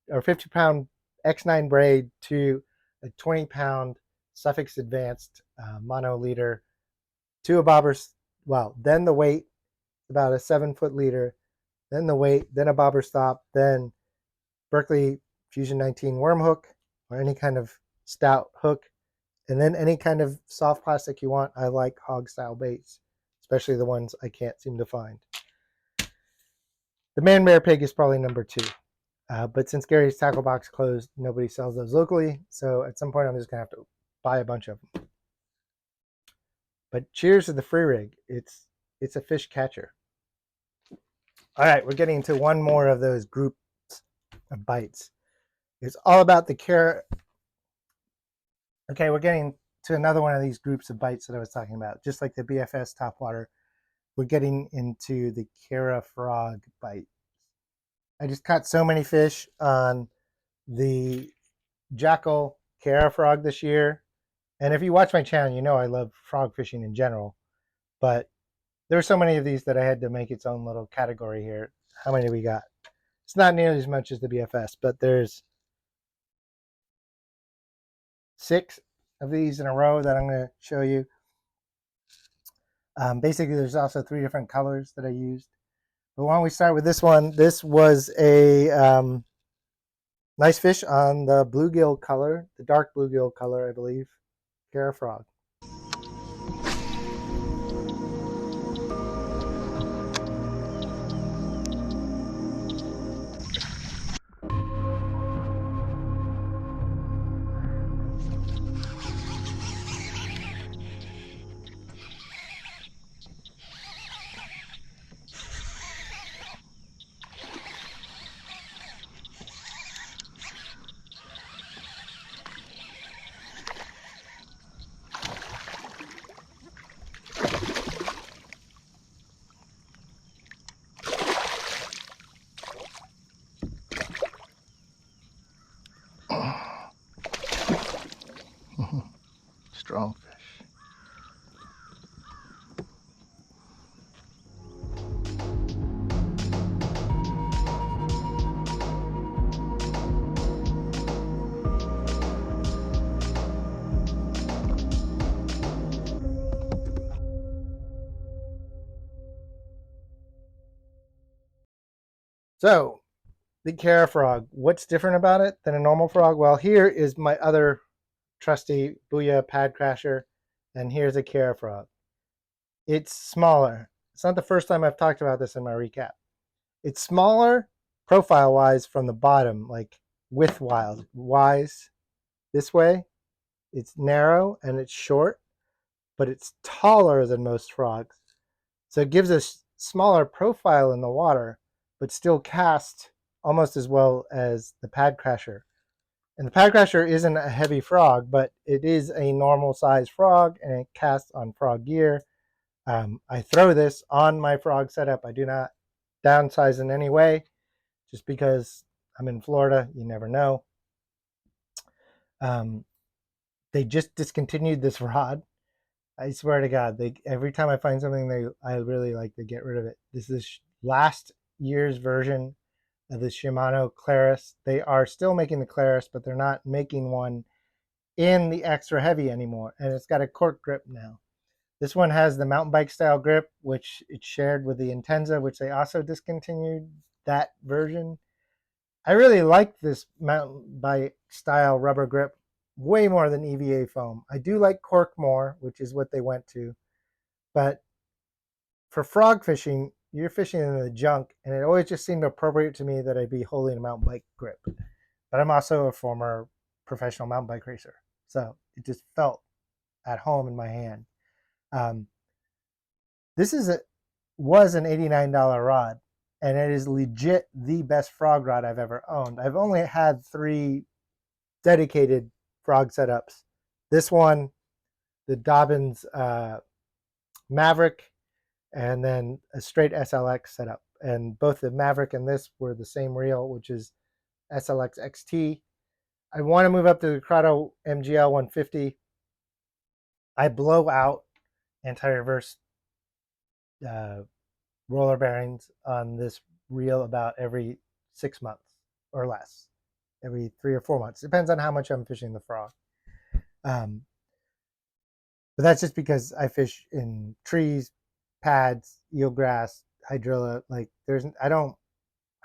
or 50-pound X9 braid to a 20-pound Suffix Advanced mono leader to a bobber. Well, then the weight, about a 7-foot leader, then the weight, then a bobber stop, then Berkley Fusion 19 worm hook or any kind of stout hook, and then any kind of soft plastic you want. I like hog style baits, especially the ones I can't seem to find. The Man Bear Pig is probably number 2. But since Gary's Tackle Box closed, nobody sells those locally. So at some point, I'm just going to have to buy a bunch of them. But cheers to the Free Rig. It's a fish catcher. All right, we're getting into one more of those groups of bites. It's all about the care. Okay, we're getting to another one of these groups of bites that I was talking about. Just like the BFS topwater, we're getting into the Kara frog bite. I just caught so many fish on the Jackal Kara frog this year. And if you watch my channel, you know I love frog fishing in general. But there were so many of these that I had to make its own little category here. How many do we got? It's not nearly as much as the BFS, but there's 6 of these in a row that I'm going to show you. Basically, there's also 3 different colors that I used. But why don't we start with this one? This was a nice fish on the bluegill color, the dark bluegill color, I believe. Kara frog. Strong fish. So, the Kara frog, what's different about it than a normal frog? Well, here is my other trusty Booyah Pad Crasher, and here's a Kara frog. It's smaller. It's not the first time I've talked about this in my recap. It's smaller profile-wise from the bottom, like width-wise this way. It's narrow and it's short, but it's taller than most frogs. So it gives us smaller profile in the water, but still cast almost as well as the Pad Crasher. And the Pad Crasher isn't a heavy frog, but it is a normal size frog, and it casts on frog gear. I throw this on my frog setup. I do not downsize in any way, just because I'm in Florida. You never know. They just discontinued this rod. I swear to God, every time I find something I really like, they get rid of it. This is last year's version of the Shimano Claris. They are still making the Claris, but they're not making one in the extra heavy anymore, and it's got a cork grip now. This one has the mountain bike style grip, which it shared with the Intenza, which they also discontinued that version. I really like this mountain bike style rubber grip way more than EVA foam. I do like cork more, which is what they went to. But for frog fishing, you're fishing in the junk, and it always just seemed appropriate to me that I'd be holding a mountain bike grip. But I'm also a former professional mountain bike racer, so it just felt at home in my hand. This was an $89 rod, and it is legit the best frog rod I've ever owned. I've only had 3 dedicated frog setups. This one, the Dobyns Maverick, and then a straight SLX setup. And both the Maverick and this were the same reel, which is SLX XT. I want to move up to the Crotto MGL 150. I blow out anti-reverse roller bearings on this reel about every 6 months or less, every 3 or 4 months. Depends on how much I'm fishing the frog. But that's just because I fish in trees, pads, eelgrass, hydrilla. Like I don't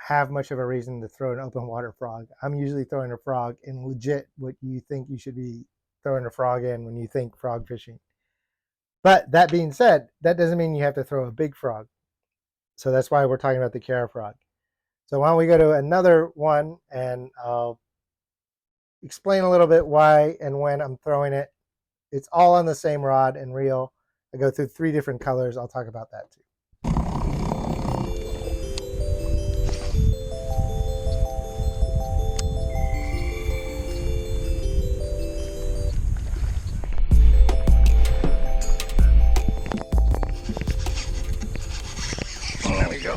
have much of a reason to throw an open water frog. I'm usually throwing a frog in legit what you think you should be throwing a frog in when you think frog fishing. But that being said, that doesn't mean you have to throw a big frog. So that's why we're talking about the Kiara frog. So why don't we go to another one, and I'll explain a little bit why and when I'm throwing it. It's all on the same rod and reel. I go through 3 different colors. I'll talk about that too. There we go.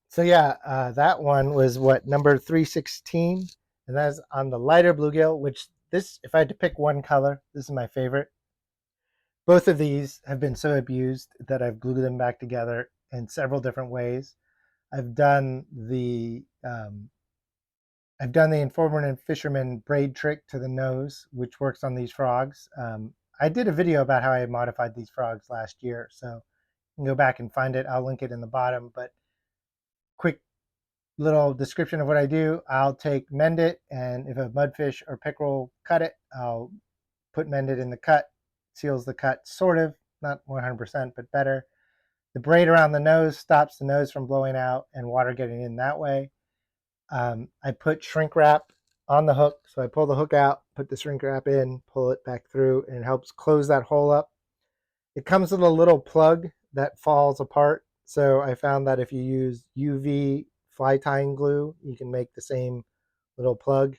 So yeah, that one was what, number 316, and that's on the lighter bluegill, which this, if I had to pick one color, this is my favorite. Both of these have been so abused that I've glued them back together in several different ways. I've done the informant and fisherman braid trick to the nose, which works on these frogs. I did a video about how I modified these frogs last year, so you can go back and find it. I'll link it in the bottom, but quick little description of what I do. I'll take mend it, and if a mudfish or pickerel cut it, I'll put mend it in the cut. Seals the cut, sort of, not 100%, but better. The braid around the nose stops the nose from blowing out and water getting in that way. I put shrink wrap on the hook, so I pull the hook out, put the shrink wrap in, pull it back through, and it helps close that hole up. It comes with a little plug that falls apart. So I found that if you use UV fly tying glue, you can make the same little plug.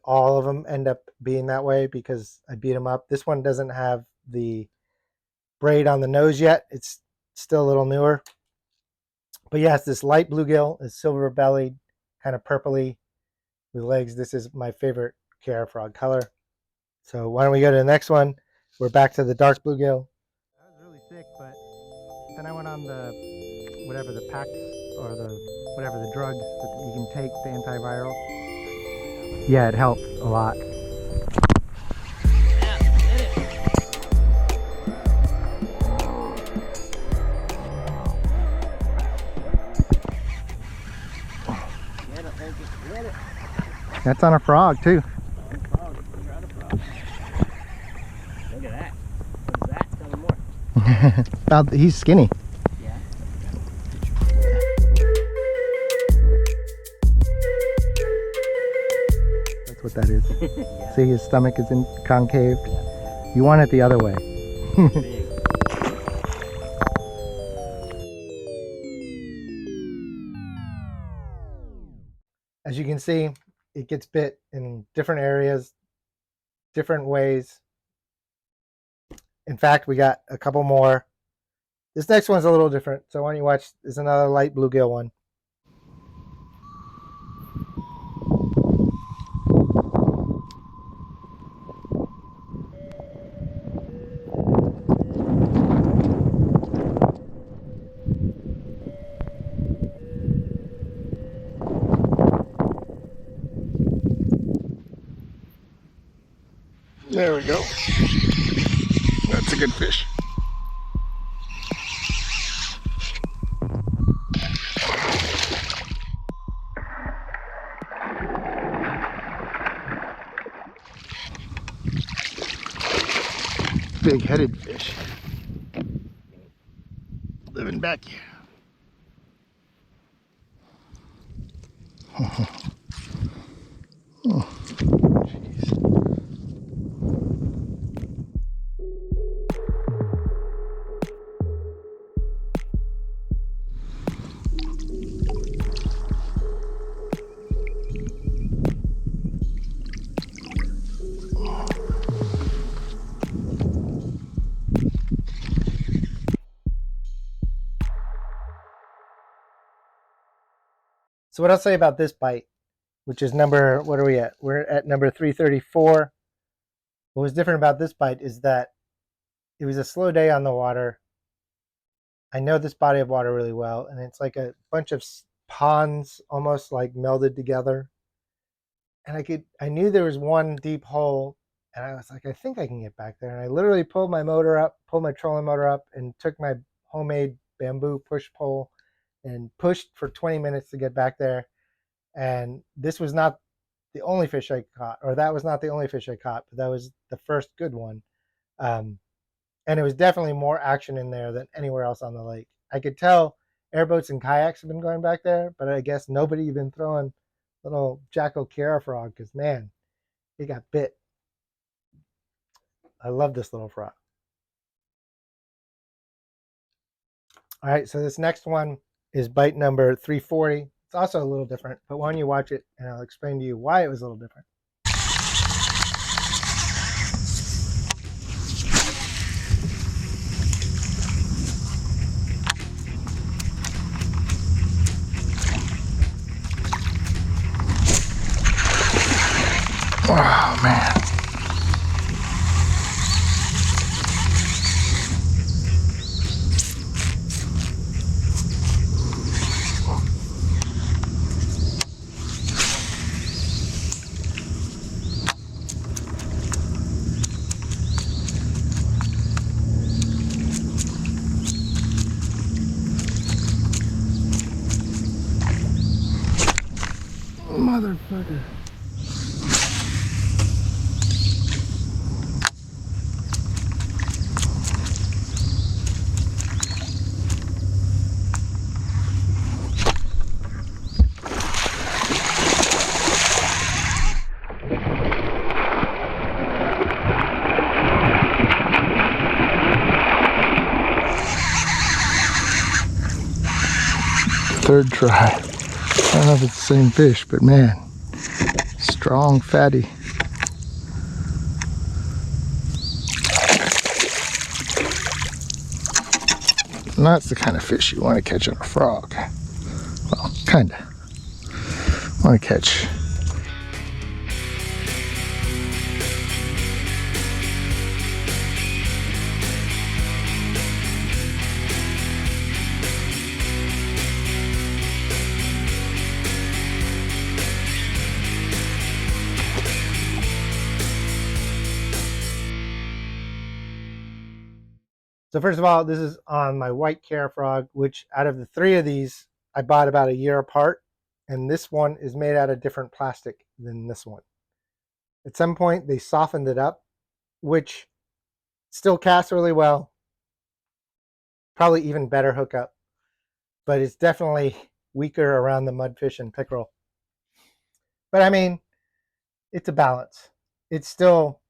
All of them end up being that way because I beat them up. This one doesn't have the braid on the nose yet. It's still a little newer. But yes, this light bluegill is silver bellied, kind of purpley with legs. This is my favorite Kiara frog color. So why don't we go to the next one? We're back to the dark bluegill. That was really sick, but then I went on the Pax or the drugs that you can take, the antiviral. Yeah, it helped a lot. That's on a frog too. Look at that. What's that? Tell me more. He's skinny. Yeah. That's what that is. Yeah. See, his stomach is concave. Yeah. You want it the other way. Big. As you can see, it gets bit in different areas, different ways. In fact, we got a couple more. This next one's a little different, so why don't you watch? There's another light bluegill one. There we go. That's a good fish. Big-headed fish. Living back here. Oh, jeez. So what I'll say about this bite, which is number, what are we at? We're at number 334. What was different about this bite is that it was a slow day on the water. I know this body of water really well, and it's like a bunch of ponds almost like melded together. And I knew there was one deep hole, and I was like, I think I can get back there. And I literally pulled my trolling motor up, and took my homemade bamboo push pole and pushed for 20 minutes to get back there. And this was not the only fish I caught, or that was not the only fish I caught, but that was the first good one. And it was definitely more action in there than anywhere else on the lake. I could tell airboats and kayaks have been going back there, but I guess nobody been throwing little Jacko Kiera frog, because man, he got bit. I love this little frog. All right, so this next one is bite number 340. It's also a little different, but why don't you watch it and I'll explain to you why it was a little different. Oh, man. Motherfucker. Third try. I don't know if it's the same fish, but man, strong, fatty. And that's the kind of fish you want to catch on a frog. Well, kind of. Want to catch. So first of all, this is on my white Kiera frog, which out of the three of these, I bought about a year apart. And this one is made out of different plastic than this one. At some point, they softened it up, which still casts really well. Probably even better hookup. But it's definitely weaker around the mudfish and pickerel. But I mean, it's a balance. I'm still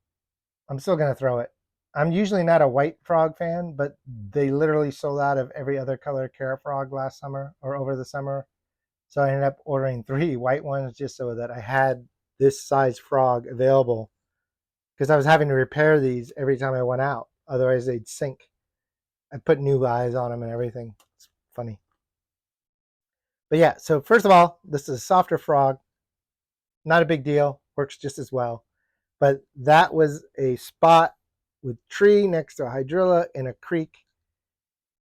going to throw it. I'm usually not a white frog fan, but they literally sold out of every other color Kiera frog last summer or over the summer. So I ended up ordering 3 white ones just so that I had this size frog available, because I was having to repair these every time I went out. Otherwise they'd sink. I put new eyes on them and everything. It's funny. But yeah, so first of all, this is a softer frog. Not a big deal. Works just as well. But that was a spot with tree next to a hydrilla in a creek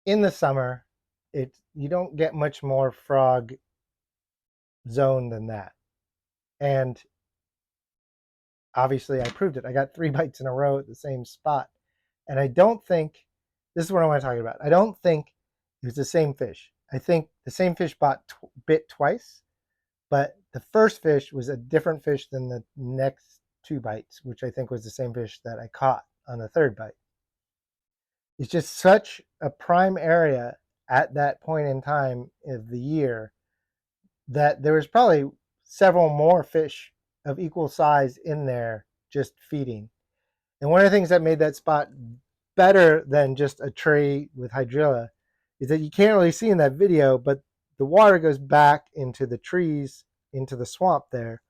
in the summer. You don't get much more frog zone than that. And obviously I proved it. I got 3 bites in a row at the same spot. And I don't think, this is what I want to talk about. I don't think it was the same fish. I think the same fish bit twice, but the first fish was a different fish than the next 2 bites, which I think was the same fish that I caught on the 3rd bite. It's just such a prime area at that point in time of the year that there was probably several more fish of equal size in there just feeding. And one of the things that made that spot better than just a tree with hydrilla is that you can't really see in that video, but the water goes back into the trees, into the swamp there.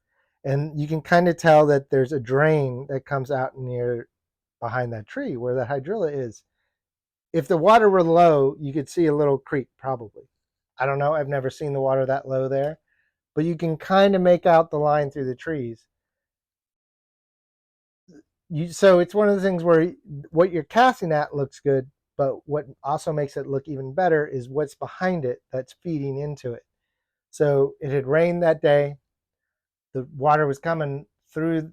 And you can kind of tell that there's a drain that comes out near behind that tree where the hydrilla is. If the water were low, you could see a little creek probably. I don't know. I've never seen the water that low there. but you can kind of make out the line through the trees. So it's one of the things where what you're casting at looks good, but what also makes it look even better is what's behind it that's feeding into it. So it had rained that day. The water was coming through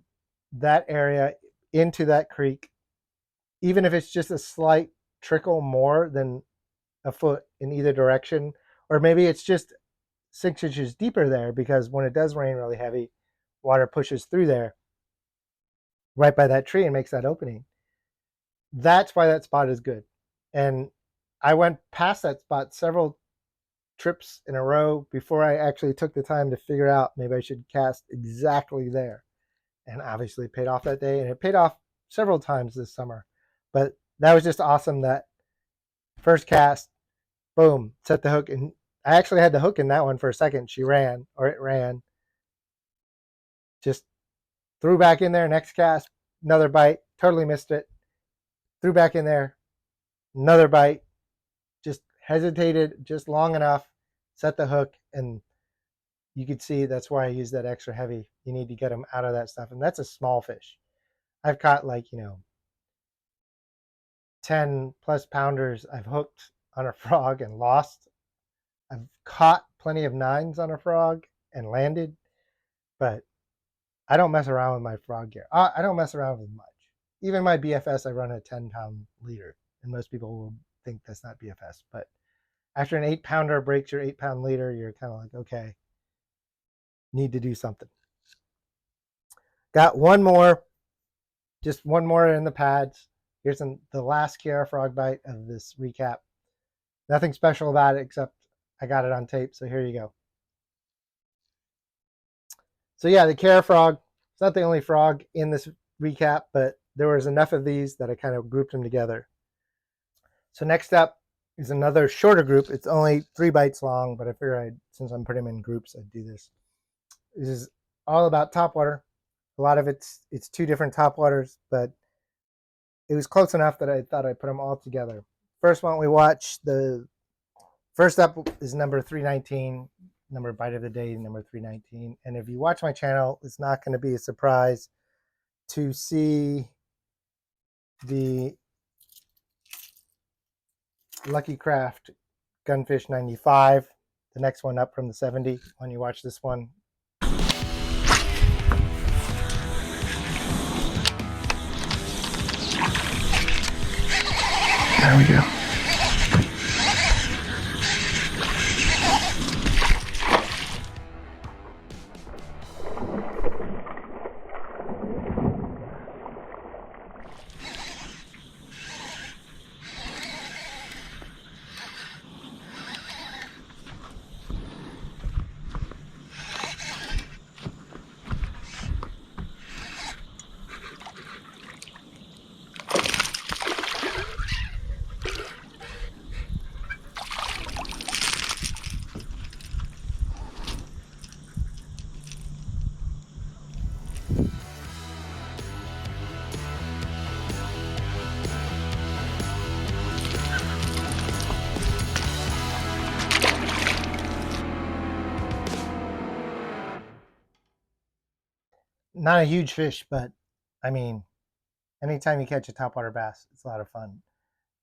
that area into that creek. Even if it's just a slight trickle more than a foot in either direction, or maybe it's just 6 inches deeper there, because when it does rain really heavy, water pushes through there right by that tree and makes that opening. That's why that spot is good. And I went past that spot several trips in a row before I actually took the time to figure out maybe I should cast exactly there. And obviously it paid off that day, and it paid off several times this summer. But that was just awesome. That first cast, boom, set the hook. And I actually had the hook in that one for a second. It ran, just threw back in there. Next cast, another bite, totally missed it. Threw back in there, another bite, just hesitated just long enough, set the hook, and you could see that's why I use that extra heavy. You need to get them out of that stuff. And that's a small fish. I've caught 10 plus pounders I've hooked on a frog and lost. I've caught plenty of 9s on a frog and landed, but I don't mess around with my frog gear. I don't mess around with much. Even my BFS, I run a 10-pound leader, and most people will think that's not BFS. But after an 8-pounder breaks your 8-pound leader, you're kind of like, okay, need to do something. Got one more, just one more in the pads. Here's the last Kiara frog bite of this recap. Nothing special about it except I got it on tape, so here you go. So yeah, the Kiara frog, it's not the only frog in this recap, but there was enough of these that I kind of grouped them together. So next up is another shorter group. It's only 3 bites long, but I figure since I'm putting them in groups, I'd do this. This is all about topwater. A lot of it's 2 different topwaters, but it was close enough that I thought I'd put them all together. First one we watched, the first up is number 319, number bite of the day, number 319. And if you watch my channel, it's not going to be a surprise to see the Lucky Craft Gunfish 95, the next one up from the 70 when you watch this one. There we go. Not a huge fish, but I mean, anytime you catch a topwater bass, it's a lot of fun.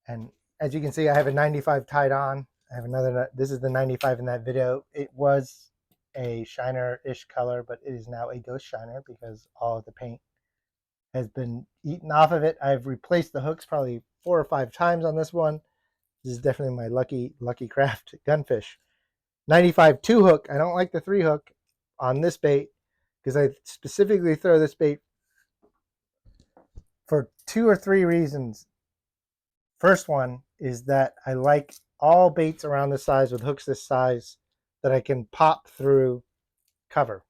And as you can see, I have a 95 tied on. I have another, this is the 95 in that video. It was a shiner-ish color, but it is now a ghost shiner because all of the paint has been eaten off of it. I've replaced the hooks probably 4 or 5 times on this one. This is definitely my Lucky Craft gunfish. 95 2 hook. I don't like the 3 hook on this bait because I specifically throw this bait for 2 or 3 reasons. First one is that I like all baits around this size with hooks this size that I can pop through cover.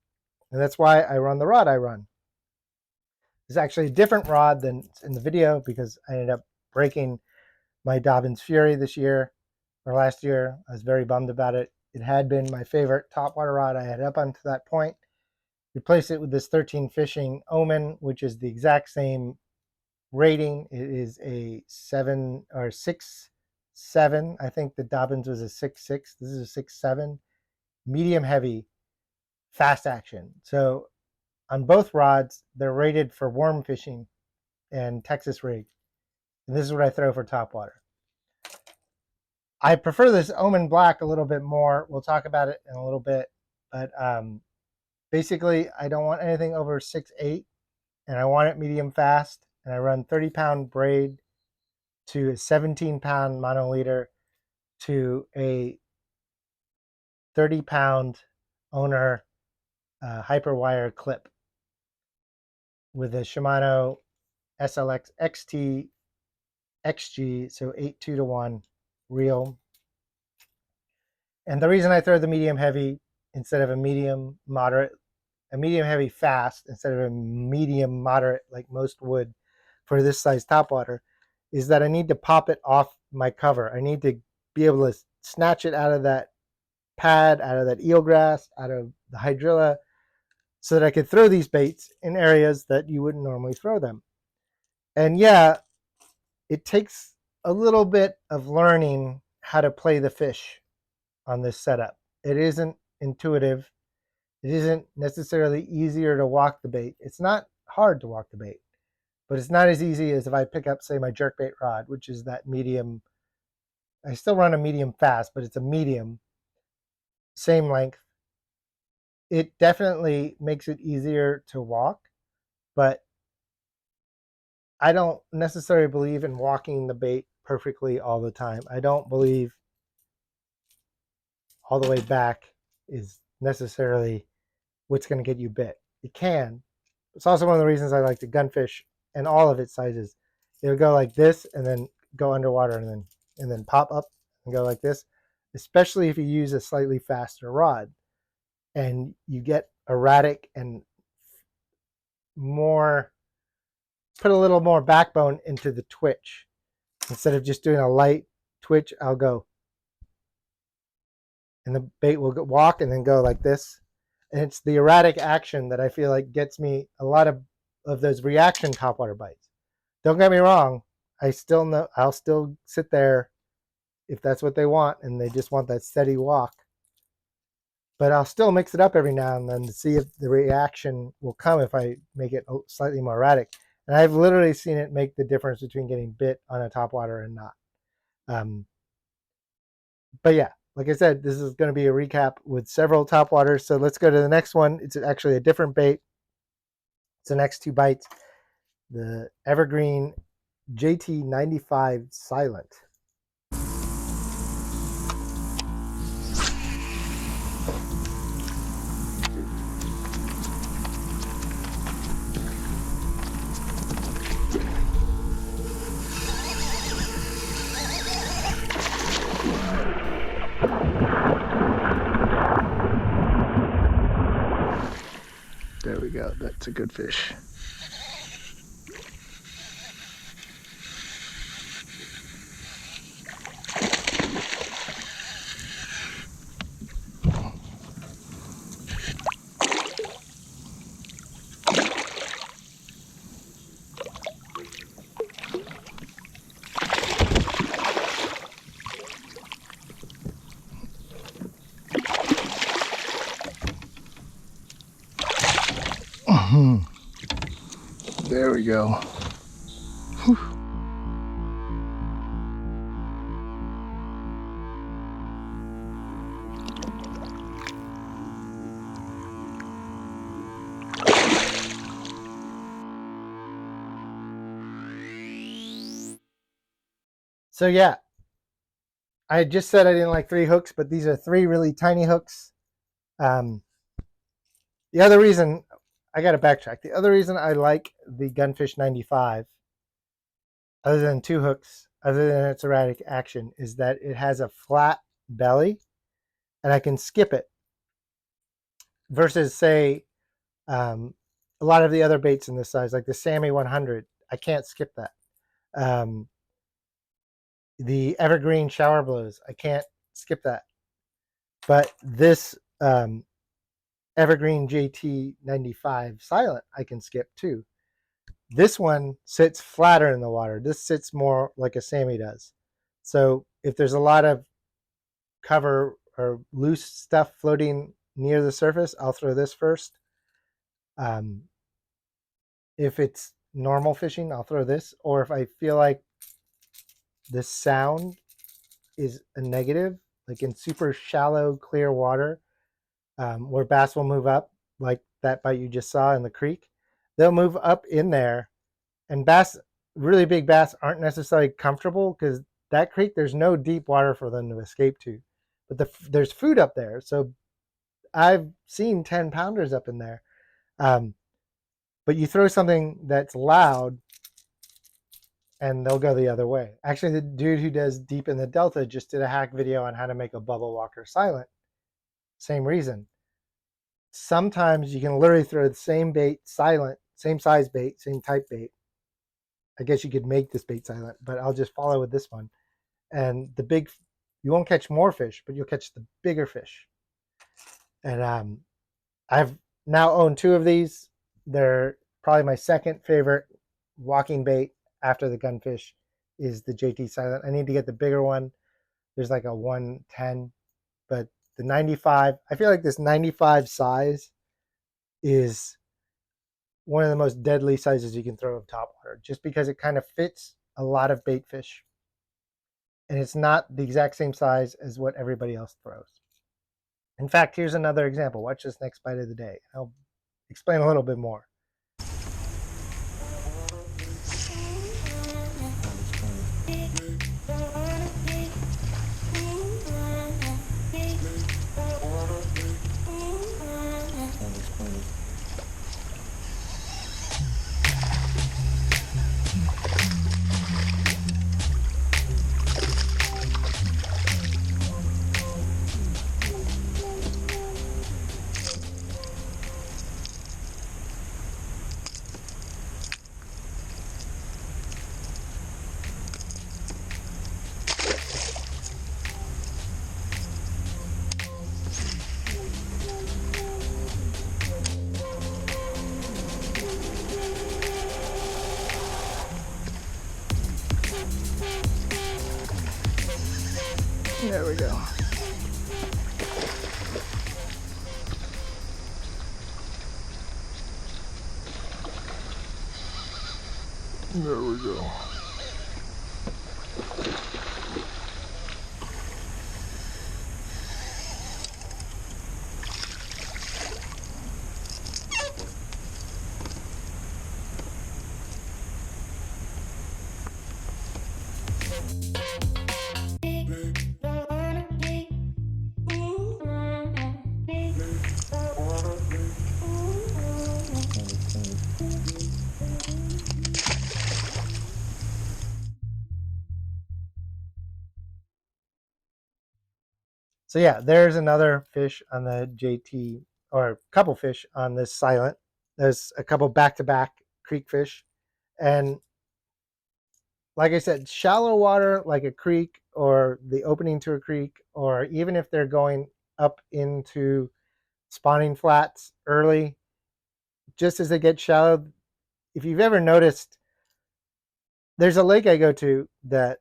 And that's why I run the rod I run. It's actually a different rod than in the video because I ended up breaking my Dobyns Fury this year or last year. I was very bummed about it. It had been my favorite topwater rod I had up until that point. Replaced it with this 13 Fishing Omen, which is the exact same rating. It is a 7 or 6.7. I think the Dobyns was a 6.6. This is a 6.7. Medium heavy fast action. So on both rods, they're rated for worm fishing and Texas rig. And this is what I throw for topwater. I prefer this Omen Black a little bit more. We'll talk about it in a little bit. But basically, I don't want anything over 6'8", and I want it medium fast. And I run 30-pound braid to a 17-pound monoliter to a 30-pound owner hyperwire clip with a Shimano SLX XT XG, so 8:2-1 reel. And the reason I throw the medium heavy instead of a medium moderate, a medium heavy fast instead of a medium moderate like most would for this size topwater, is that I need to pop it off my cover. I need to be able to snatch it out of that pad, out of that eelgrass, out of the hydrilla, so that I could throw these baits in areas that you wouldn't normally throw them. And yeah, it takes a little bit of learning how to play the fish on this setup. It isn't intuitive. It isn't necessarily easier to walk the bait. It's not hard to walk the bait, but it's not as easy as if I pick up, say, my jerkbait rod, which is that medium. I still run a medium fast, but it's a medium, same length. It definitely makes it easier to walk, but I don't necessarily believe in walking the bait perfectly all the time. I don't believe all the way back is necessarily what's going to get you bit. It can. It's also one of the reasons I like to gunfish and all of its sizes. It'll go like this and then go underwater and then pop up and go like this, especially if you use a slightly faster rod and you get erratic and more, put a little more backbone into the twitch. Instead of just doing a light twitch, I'll go, and the bait will walk and then go like this. And it's the erratic action that I feel like gets me a lot of those reaction topwater bites. Don't get me wrong, I'll still sit there if that's what they want and they just want that steady walk. But I'll still mix it up every now and then to see if the reaction will come if I make it slightly more erratic. And I've literally seen it make the difference between getting bit on a topwater and not. But yeah, like I said, this is going to be a recap with several topwaters. So let's go to the next one. It's actually a different bait. It's the next two bites. The Evergreen JT95 Silent. There we go. That's a good fish. There we go. Whew. So yeah, I just said I didn't like 3 hooks, but these are 3 really tiny hooks. The other reason, I got to backtrack. The other reason I like the Gunfish 95, other than 2 hooks, other than its erratic action, is that it has a flat belly and I can skip it. Versus, say, a lot of the other baits in this size, like the Sammy 100, I can't skip that. The Evergreen Shower Blows, I can't skip that. But this Evergreen JT95 Silent, I can skip too. This one sits flatter in the water. This sits more like a Sammy does. So if there's a lot of cover or loose stuff floating near the surface, I'll throw this first. If it's normal fishing, I'll throw this. Or if I feel like the sound is a negative, like in super shallow, clear water, where bass will move up, like that bite you just saw in the creek, they'll move up in there. And bass, really big bass, aren't necessarily comfortable because that creek, there's no deep water for them to escape to. But there's food up there. So I've seen 10-pounders up in there. But you throw something that's loud and they'll go the other way. Actually, the dude who does Deep in the Delta just did a hack video on how to make a bubble walker silent. Same reason. Sometimes you can literally throw the same bait silent, same size bait, same type bait. I guess you could make this bait silent, but I'll just follow with this one. And you won't catch more fish, but you'll catch the bigger fish. And I've now owned 2 of these. They're probably my second favorite walking bait after the gunfish is the JT Silent. I need to get the bigger one. There's like a 110, but the 95, I feel like this 95 size is one of the most deadly sizes you can throw of topwater, just because it kind of fits a lot of bait fish. And it's not the exact same size as what everybody else throws. In fact, here's another example. Watch this next bite of the day. I'll explain a little bit more. There we go. There we go. So yeah, there's another fish on the JT, or a couple fish on this silent. There's a couple back-to-back creek fish. And like I said, shallow water like a creek or the opening to a creek, or even if they're going up into spawning flats early, just as they get shallow, if you've ever noticed, there's a lake I go to that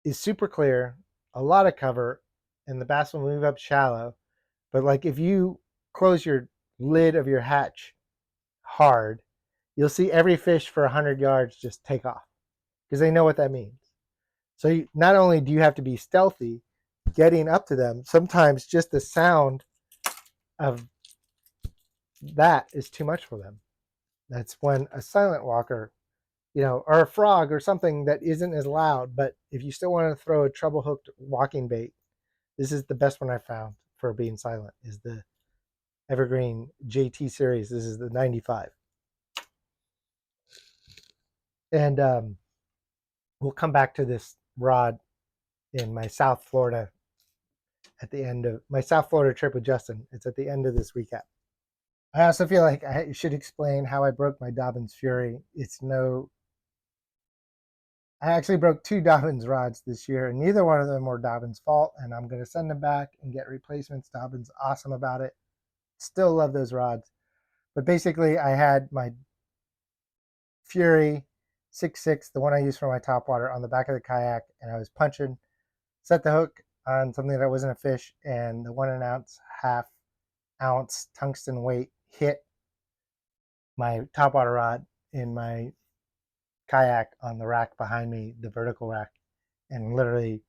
is super clear, a lot of cover, and the bass will move up shallow. But like if you close your lid of your hatch hard, you'll see every fish for 100 yards just take off because they know what that means. So not only do you have to be stealthy getting up to them, sometimes just the sound of that is too much for them. That's when a silent walker, or a frog or something that isn't as loud, but if you still want to throw a treble hooked walking bait, this is the best one I found for being silent, is the Evergreen JT series. This is the 95. And we'll come back to this rod in my South Florida at the end of my South Florida trip with Justin. It's at the end of this recap. I also feel like I should explain how I broke my Dobyns Fury. I actually broke 2 Dobyns rods this year, and neither one of them were Dobyns' fault, and I'm going to send them back and get replacements. Dobyns awesome about it. Still love those rods. But basically, I had my Fury 6.6, the one I use for my topwater, on the back of the kayak, and I was punching, set the hook on something that wasn't a fish, and the 1.5 ounce tungsten weight hit my topwater rod in my kayak on the rack behind me, the vertical rack, and literally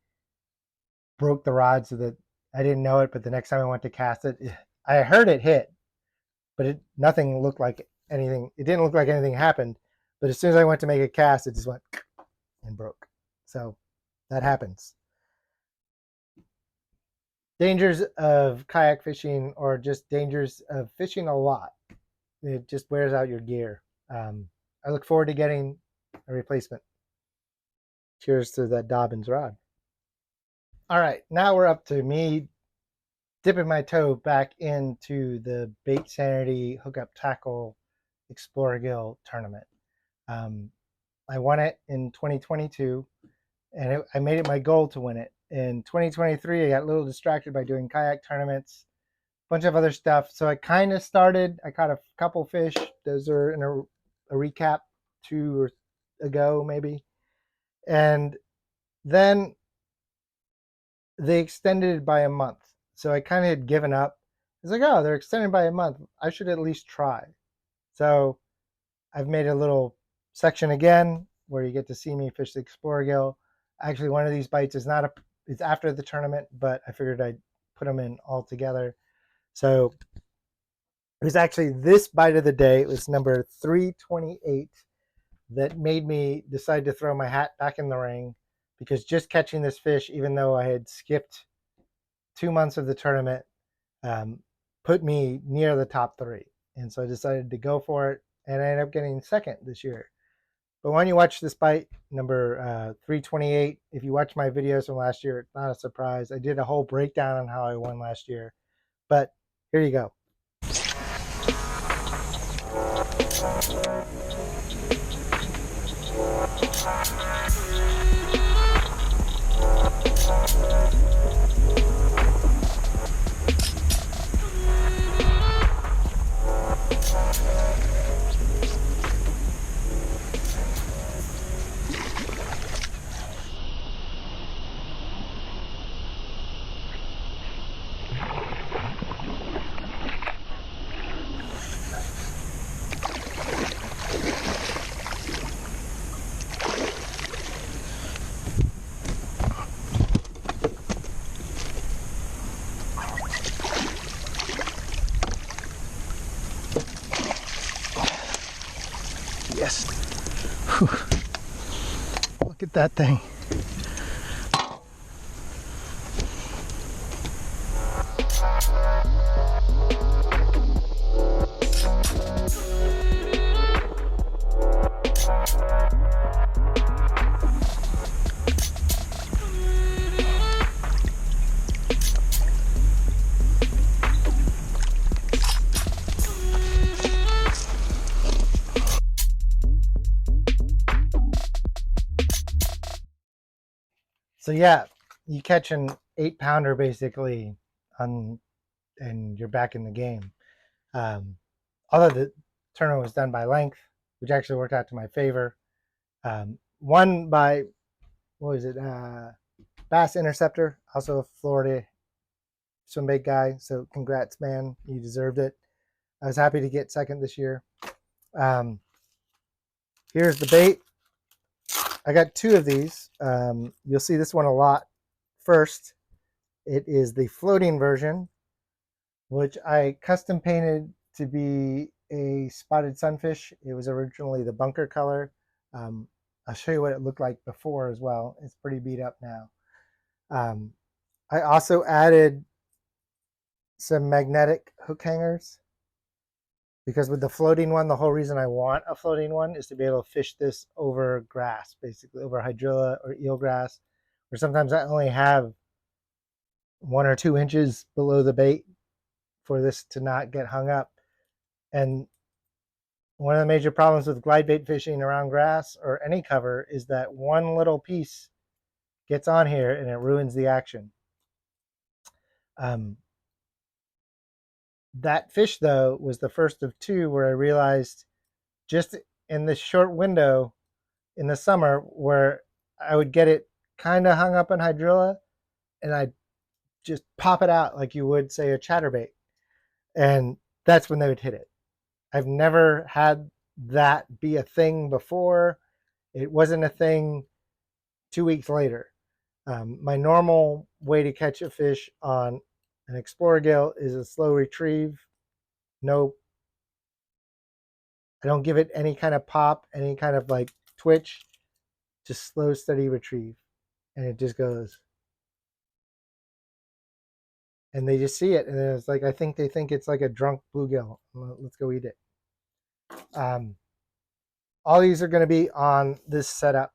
broke the rod so that I didn't know it, but the next time I went to cast it, I heard it hit, but nothing looked like anything. It didn't look like anything happened, but as soon as I went to make a cast, it just went and broke. So that happens. Dangers of kayak fishing, or just dangers of fishing a lot. It just wears out your gear. I look forward to getting a replacement. Cheers to that Dobbins rod. All right, now we're up to me dipping my toe back into the Bait Sanity Hookup Tackle Exploragill tournament. I won it in 2022, and I made it my goal to win it. In 2023, I got a little distracted by doing kayak tournaments, a bunch of other stuff. So I kind of started. I caught a couple fish. Those are in a recap 2 or ago, maybe. And then they extended it by a month. So I kind of had given up. It's like, oh, they're extended by a month. I should at least try. So I've made a little section again where you get to see me fish the Exploragill. Actually, one of these bites is it's after the tournament, but I figured I'd put them in all together. So it was actually this bite of the day. It was number 328 that made me decide to throw my hat back in the ring, because just catching this fish, even though I had skipped 2 months of the tournament, put me near the top 3. And so I decided to go for it, and I ended up getting second this year. But when you watch this bite, number 328, if you watch my videos from last year, it's not a surprise. I did a whole breakdown on how I won last year. But here you go. Yes. Whew. Look at that thing. So yeah, you catch an 8-pounder basically and you're back in the game. Although the tournament was done by length, which actually worked out to my favor. Won by, what was it, Bass Interceptor, also a Florida swim bait guy. So congrats, man, you deserved it. I was happy to get second this year. Here's the bait. I got 2 of these. You'll see this one a lot first. It is the floating version, which I custom painted to be a spotted sunfish. It was originally the bunker color. I'll show you what it looked like before as well. It's pretty beat up now. I also added some magnetic hook hangers, because with the floating one, the whole reason I want a floating one is to be able to fish this over grass, basically over hydrilla or eelgrass, where sometimes I only have 1 or 2 inches below the bait for this to not get hung up. And one of the major problems with glide bait fishing around grass or any cover is that one little piece gets on here and it ruins the action. That fish, though, was the first of 2 where I realized, just in this short window in the summer, where I would get it kind of hung up in hydrilla, and I'd just pop it out like you would, say, a chatterbait. And that's when they would hit it. I've never had that be a thing before. It wasn't a thing 2 weeks later. My normal way to catch a fish on an Explorer gill is a slow retrieve. No, I don't give it any kind of pop, any kind of like twitch, just slow, steady retrieve. And it just goes. And they just see it. And then it's like, I think they think it's like a drunk bluegill. Let's go eat it. All these are going to be on this setup,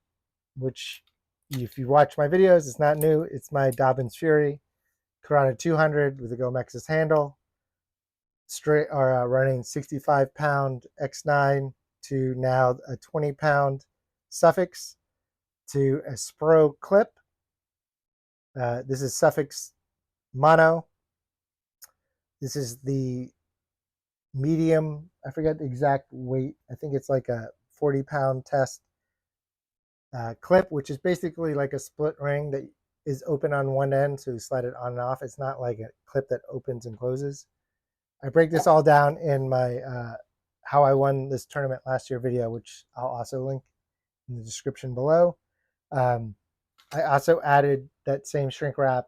which if you watch my videos, it's not new. It's my Dobyns Fury Corona 200 with a Gomexus handle, straight or running 65-pound X9 to now a 20-pound Suffix to a Spro clip. This is Suffix mono. This is the medium. I forget the exact weight. I think it's like a 40-pound test clip, which is basically like a split ring that is open on one end, so you slide it on and off. It's not like a clip that opens and closes. I break this all down in my how I won this tournament last year video, which I'll also link in the description below. I also added that same shrink wrap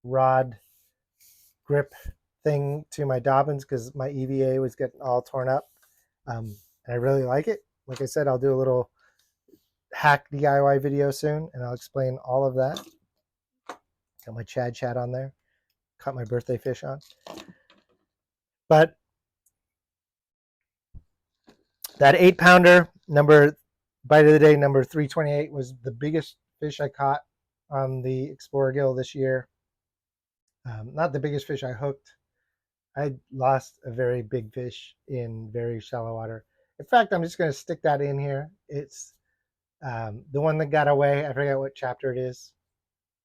rod grip thing to my Dobyns because my EVA was getting all torn up. And I really like it. Like I said, I'll do a little hack DIY video soon, and I'll explain all of that. Got my Chad Chat on there. Caught my birthday fish on. But that 8-pounder, bite of the day, number 328, was the biggest fish I caught on the Explorer gill this year. Not the biggest fish I hooked. I lost a very big fish in very shallow water. In fact, I'm just going to stick that in here. It's the one that got away. I forget what chapter it is.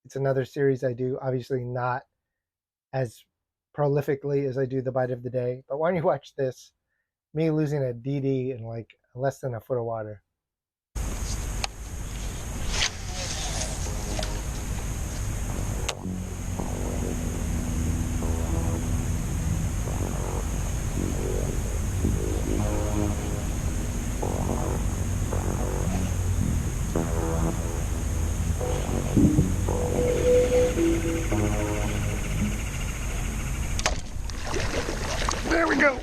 It's another series I do. Obviously not as prolifically as I do the bite of the day. But when you watch this, me losing a DD in like less than a foot of water. There we go.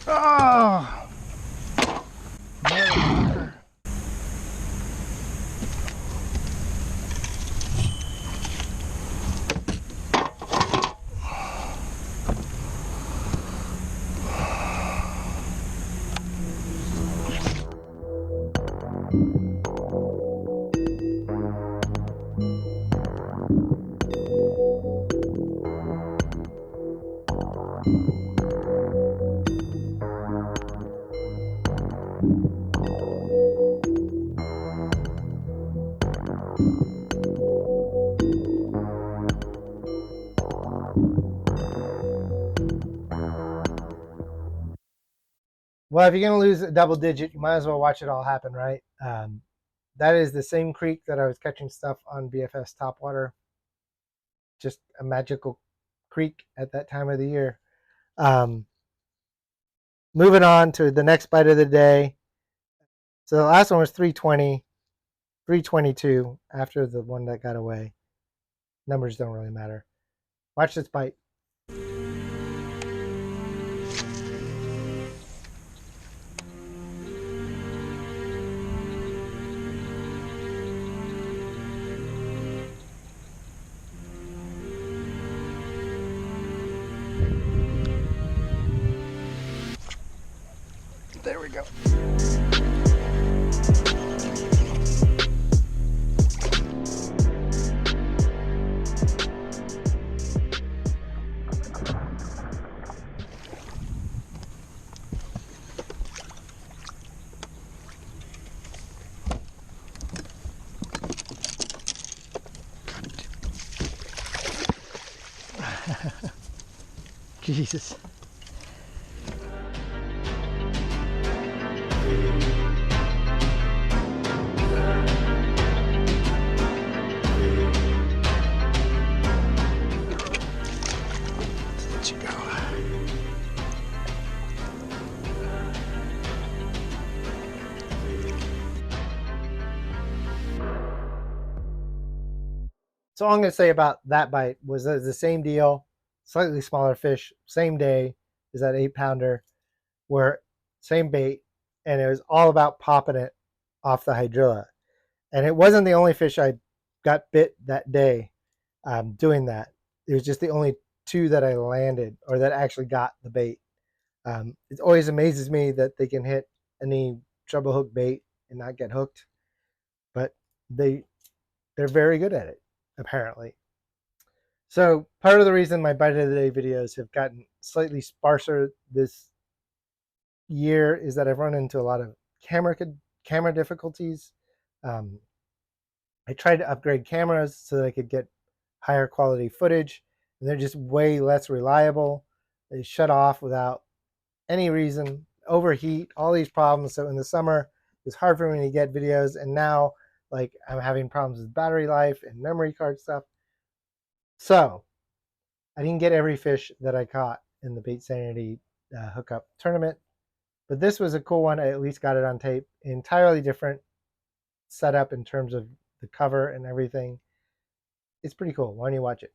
Oh. Well, if you're going to lose a double digit, you might as well watch it all happen, right? That is the same creek that I was catching stuff on BFS Topwater. Just a magical creek at that time of the year. Moving on to the next bite of the day. So the last one was 320, 322 after the one that got away. Numbers don't really matter. Watch this bite. There we go. Jesus. Let you go. So all I'm going to say about that bite was that it's the same deal, slightly smaller fish, same day as that 8-pounder, where same bait, and it was all about popping it off the hydrilla. And it wasn't the only fish I got bit that day doing that. It was just the only 2 that I landed or that actually got the bait. It always amazes me that they can hit any treble hook bait and not get hooked, but they're very good at it, apparently. So part of the reason my bite of the day videos have gotten slightly sparser this year is that I've run into a lot of camera difficulties. I tried to upgrade cameras so that I could get higher quality footage, and they're just way less reliable. They shut off without any reason, overheat, all these problems. So in the summer, it's hard for me to get videos, and now like I'm having problems with battery life and memory card stuff. So I didn't get every fish that I caught in the Baitsanity hookup tournament, but this was a cool one. I at least got it on tape. Entirely different setup in terms of the cover and everything. It's pretty cool. Why don't you watch it?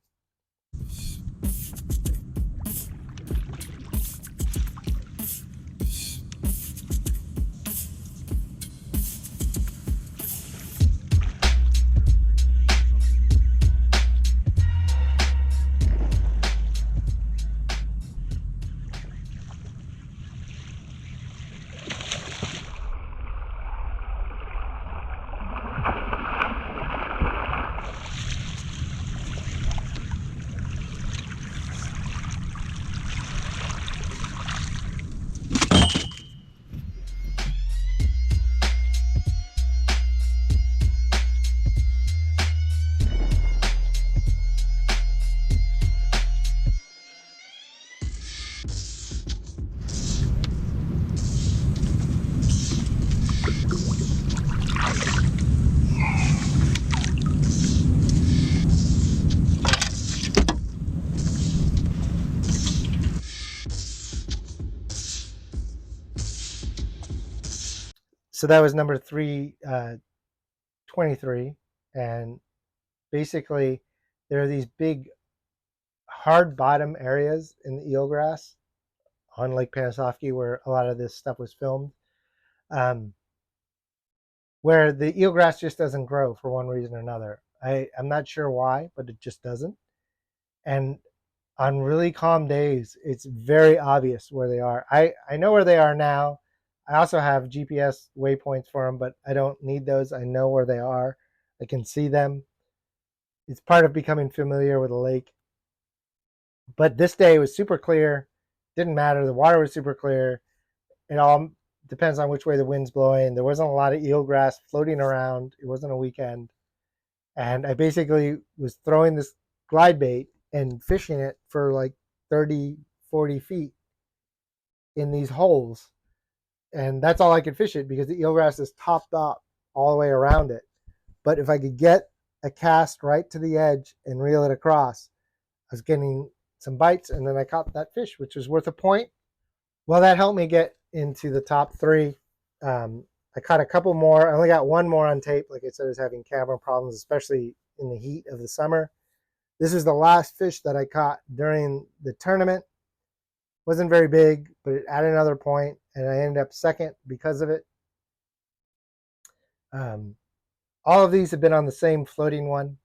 So that was number 323, and basically there are these big hard bottom areas in the eelgrass on Lake Panasoffkee where a lot of this stuff was filmed, where the eelgrass just doesn't grow for one reason or another. I'm not sure why, but it just doesn't. And on really calm days, it's very obvious where they are. I know where they are now. I also have GPS waypoints for them, but I don't need those. I know where they are. I can see them. It's part of becoming familiar with the lake. But this day was super clear. Didn't matter. The water was super clear. It all depends on which way the wind's blowing. There wasn't a lot of eelgrass floating around. It wasn't a weekend. And I basically was throwing this glide bait and fishing it for like 30, 40 feet in these holes. And that's all I could fish it because the eelgrass is topped up all the way around it. But if I could get a cast right to the edge and reel it across, I was getting some bites, and then I caught that fish, which was worth a point. Well, that helped me get into the top 3. I caught a couple more. I only got one more on tape. Like I said, I was having camera problems, especially in the heat of the summer. This is the last fish that I caught during the tournament. Wasn't very big, but it added another point, and I ended up second because of it. All of these have been on the same floating one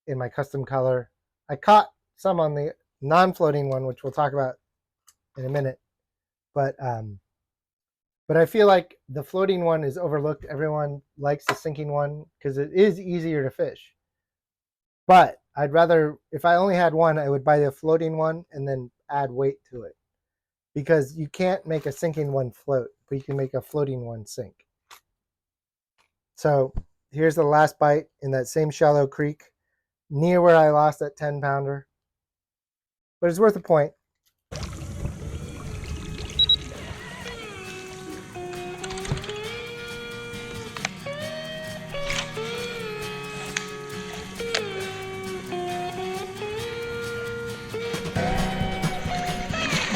in my custom color. I caught some on the non-floating one, which we'll talk about in a minute. But I feel like the floating one is overlooked. Everyone likes the sinking one because it is easier to fish. But I'd rather, if I only had one, I would buy the floating one and then add weight to it. Because you can't make a sinking one float, but you can make a floating one sink. So here's the last bite in that same shallow creek, near where I lost that 10-pounder. But it's worth a point.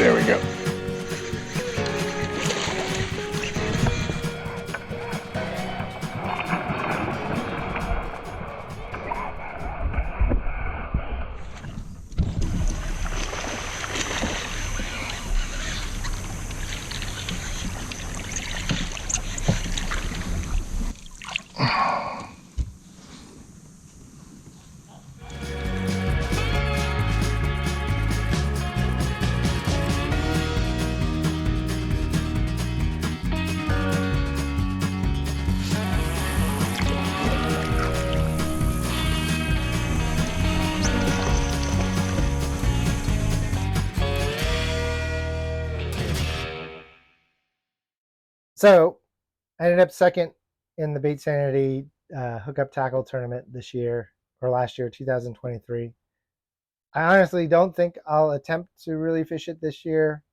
There we go. So I ended up second in the Bait Sanity hookup tackle tournament this year, or last year, 2023. I honestly don't think I'll attempt to really fish it this year.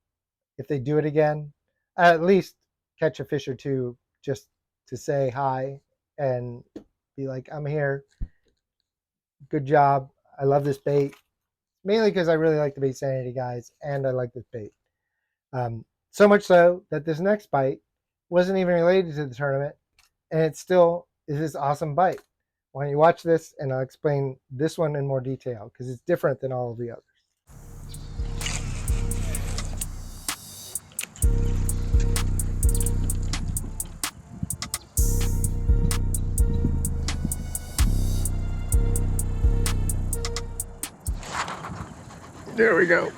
If they do it again, at least catch a fish or two just to say hi and be like, I'm here. Good job. I love this bait. Mainly because I really like the Bait Sanity guys and I like this bait. So much so that this next bite wasn't even related to the tournament, and it still is this awesome bite. Why don't you watch this and I'll explain this one in more detail because it's different than all of the others. There we go.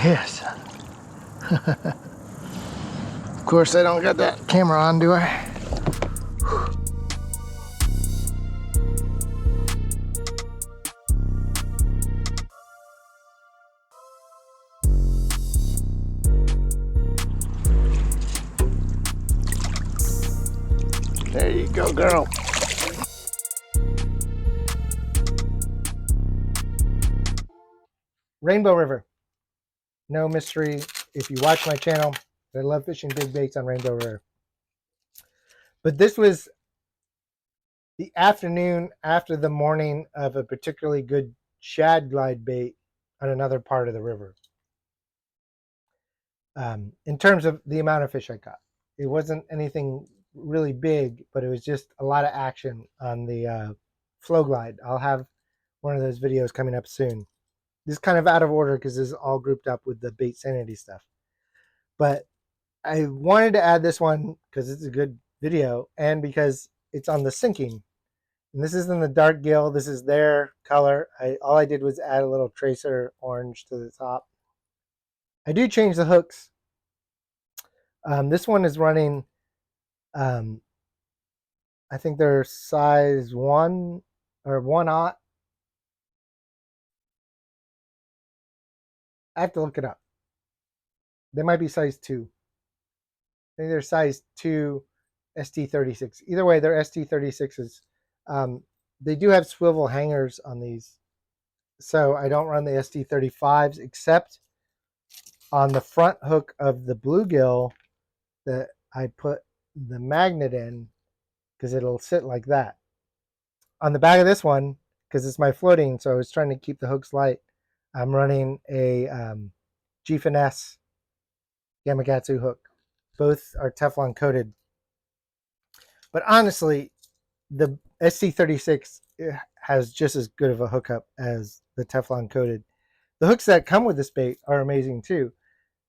Yes. Of course, I don't got that camera on, do I? There you go, girl. Rainbow River. No mystery. If you watch my channel, I love fishing big baits on Rainbow River. But this was the afternoon after the morning of a particularly good shad glide bait on another part of the river. In terms of the amount of fish I caught, it wasn't anything really big, but it was just a lot of action on the flow glide. I'll have one of those videos coming up soon. This is kind of out of order because this is all grouped up with the Bait Sanity stuff. But I wanted to add this one because it's a good video and because it's on the sinking. And this is in the dark gill. This is their color. All I did was add a little tracer orange to the top. I do change the hooks. This one is running, I think they're size 1 or 1/0. I have to look it up. They might be size 2. I think they're size 2 ST36. Either way, they're ST36s. They do have swivel hangers on these. So I don't run the ST35s except on the front hook of the bluegill that I put the magnet in because it'll sit like that. On the back of this one, because it's my floating, so I was trying to keep the hooks light, I'm running a G-Finesse Gamakatsu hook. Both are Teflon coated. But honestly, the ST36 has just as good of a hookup as the Teflon coated. The hooks that come with this bait are amazing too.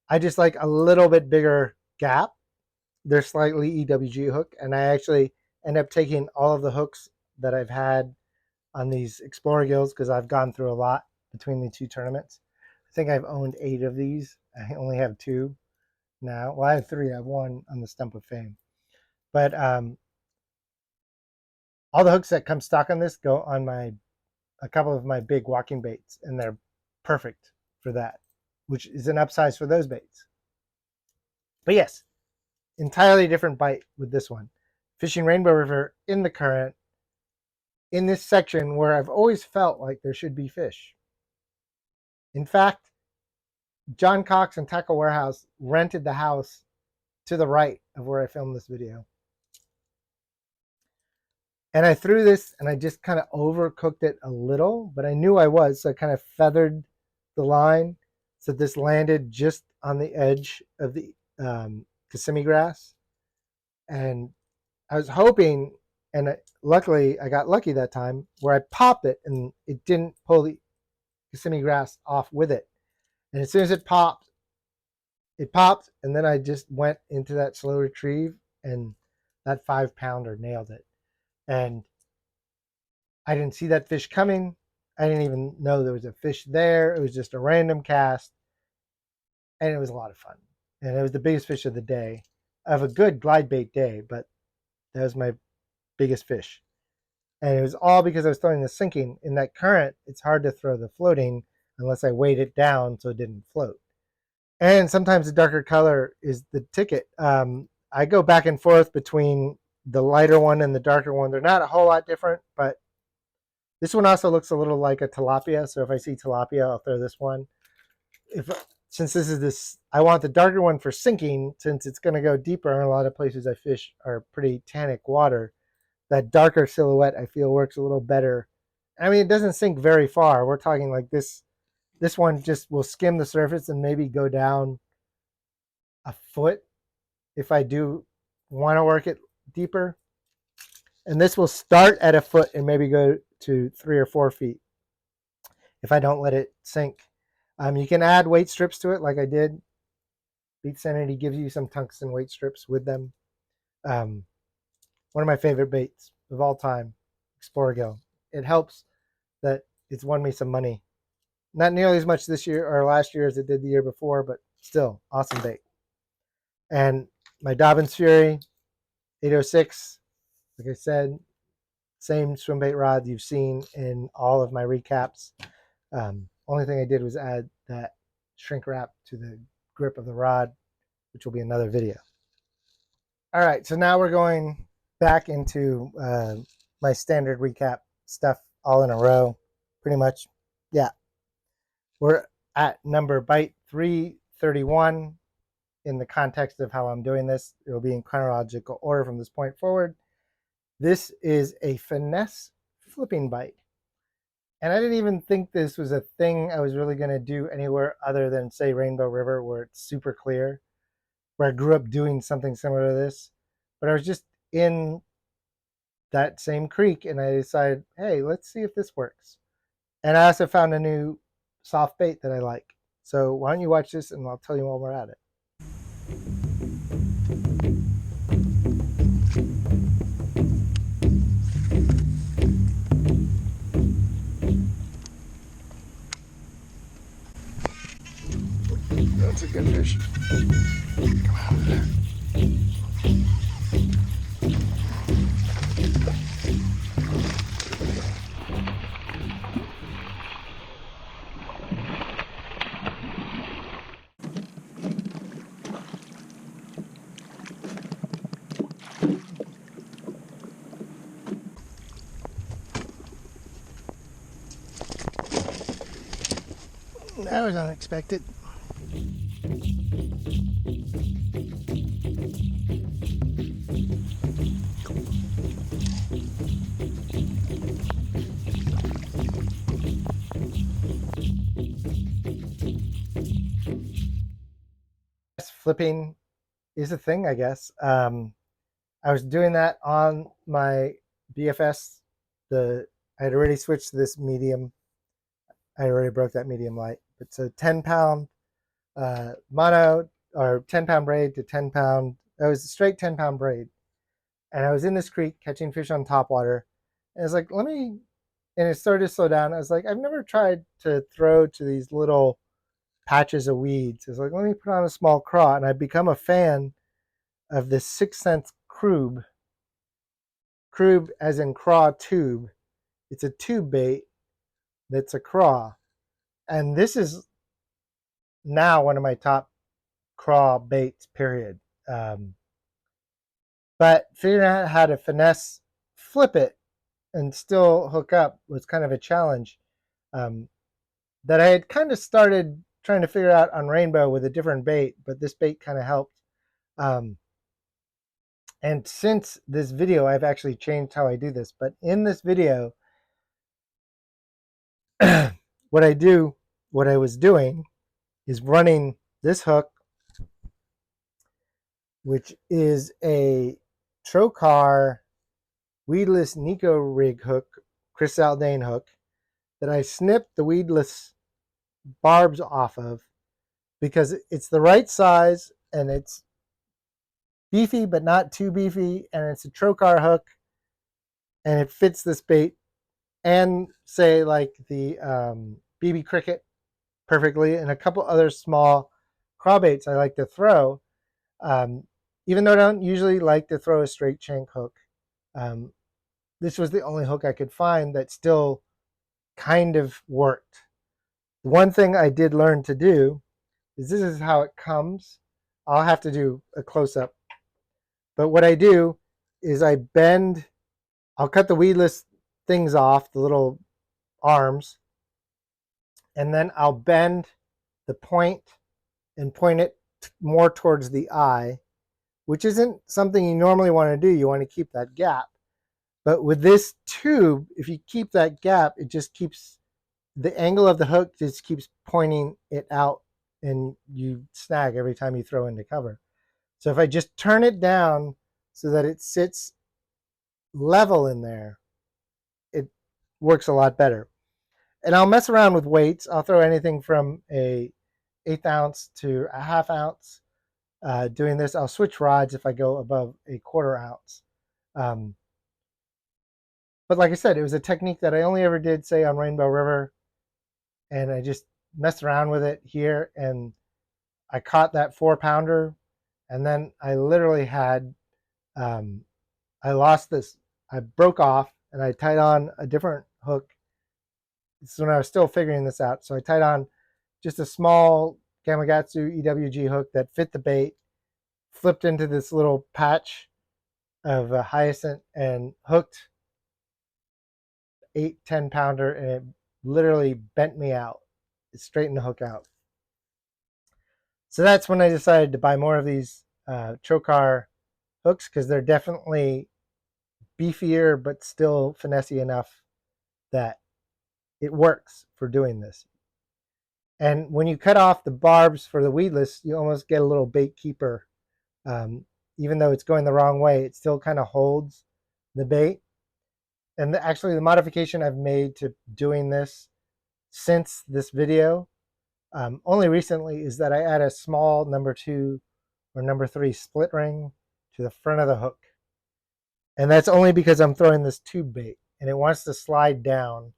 I just like a little bit bigger gap. They're slightly EWG hook, and I actually end up taking all of the hooks that I've had on these Explorer gills because I've gone through a lot between the two tournaments. I think I've owned 8 of these. I only have 2 now. Well, I have 3. I have 1 on the Stump of Fame. But all the hooks that come stock on this go on a couple of my big walking baits, and they're perfect for that, which is an upsize for those baits. But yes, entirely different bite with this one. Fishing Rainbow River in the current, in this section where I've always felt like there should be fish. In fact, John Cox and Tackle Warehouse rented the house to the right of where I filmed this video. And I threw this and I just kind of overcooked it a little, but I knew I was, so I kind of feathered the line so this landed just on the edge of the Kissimmee grass. And I was hoping, and luckily I got lucky that time, where I popped it and it didn't pull the Kissimmee grass off with it. And as soon as it popped, and then I just went into that slow retrieve, and that 5-pounder nailed it. And I didn't see that fish coming. I didn't even know there was a fish there. It was just a random cast, and it was a lot of fun. And it was the biggest fish of the day, of a good glide bait day, but that was my biggest fish. And it was all because I was throwing the sinking. In that current, it's hard to throw the floating unless I weight it down so it didn't float. And sometimes the darker color is the ticket. I go back and forth between the lighter one and the darker one. They're not a whole lot different, but this one also looks a little like a tilapia. So if I see tilapia, I'll throw this one. Since this is this, I want the darker one for sinking, since it's going to go deeper, and a lot of places I fish are pretty tannic water. That darker silhouette I feel works a little better. I mean, it doesn't sink very far. We're talking like this. This one just will skim the surface and maybe go down a foot if I do want to work it deeper. And this will start at a foot and maybe go to 3 or 4 feet if I don't let it sink. You can add weight strips to it like I did. Beat Sanity gives you some tungsten weight strips with them. One of my favorite baits of all time, Exploragill. It helps that it's won me some money. Not nearly as much this year or last year as it did the year before, but still awesome bait. And my Dobyns Fury 806, like I said, same swim bait rod you've seen in all of my recaps. Only thing I did was add that shrink wrap to the grip of the rod, which will be another video. All right, so now we're going back into my standard recap stuff all in a row, pretty much. Yeah. We're at number bite 331 in the context of how I'm doing this. It will be in chronological order from this point forward. This is a finesse flipping bite. And I didn't even think this was a thing I was really going to do anywhere other than, say, Rainbow River, where it's super clear, where I grew up doing something similar to this. But I was just in that same creek, and I decided, hey, let's see if this works. And I also found a new soft bait that I like. So why don't you watch this, and I'll tell you while we're at it. That's a good fish. Come out of there. That was unexpected. Flipping is a thing, I guess. I was doing that on my BFS. I had already switched to this medium. I already broke that medium light. It's a 10-pound mono, or 10-pound braid to 10-pound. It was a straight 10-pound braid. And I was in this creek catching fish on topwater. And I was like, and it started to slow down. I was like, I've never tried to throw to these little patches of weeds. I was like, let me put on a small craw. And I've become a fan of this 6th Sense Crube. Crube as in craw tube. It's a tube bait that's a craw. And this is now one of my top craw baits, period. But figuring out how to finesse flip it and still hook up was kind of a challenge that I had kind of started trying to figure out on Rainbow with a different bait, but this bait kind of helped. And since this video, I've actually changed how I do this. But in this video, what I was doing is running this hook, which is a Trocar weedless Nico rig hook, Chris Zaldain hook, that I snipped the weedless barbs off of because it's the right size and it's beefy but not too beefy, and it's a Trocar hook and it fits this bait and say like the BB Cricket perfectly, and a couple other small crawbaits I like to throw, even though I don't usually like to throw a straight shank hook. This was the only hook I could find that still kind of worked. The one thing I did learn to do is this is how it comes. I'll have to do a close-up. But what I do is I'll cut the weedless things off, the little arms, and then I'll bend the point and point it more towards the eye, which isn't something you normally want to do. You want to keep that gap. But with this tube, if you keep that gap, it just keeps the angle of the hook just keeps pointing it out, and you snag every time you throw into cover. So if I just turn it down so that it sits level in there, it works a lot better. And I'll mess around with weights. I'll throw anything from a 1/8 ounce to a 1/2 ounce. Doing this, I'll switch rods if I go above a 1/4 ounce. But like I said, it was a technique that I only ever did, say, on Rainbow River, and I just messed around with it here, and I caught that 4-pounder, and then I literally had, I lost this. I broke off, and I tied on a different hook. This is when I was still figuring this out. So I tied on just a small Gamakatsu EWG hook that fit the bait, flipped into this little patch of a hyacinth, and hooked 8-10 pounder, and it literally bent me out. It straightened the hook out. So that's when I decided to buy more of these Trocar hooks, because they're definitely beefier but still finessey enough that it works for doing this. And when you cut off the barbs for the weedless, you almost get a little bait keeper. Even though it's going the wrong way, it still kind of holds the bait. And actually the modification I've made to doing this since this video, only recently, is that I add a small number 2 or number 3 split ring to the front of the hook. And that's only because I'm throwing this tube bait, and it wants to slide down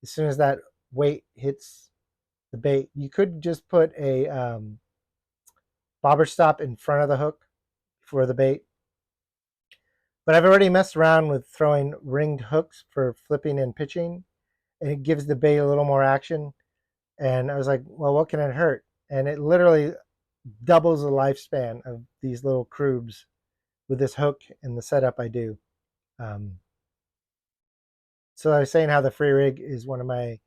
as soon as that weight hits the bait. You could just put a bobber stop in front of the hook for the bait. But I've already messed around with throwing ringed hooks for flipping and pitching, and it gives the bait a little more action. And I was like, well, what can it hurt? And it literally doubles the lifespan of these little crubs with this hook and the setup I do. So I was saying how the Free Rig is one of my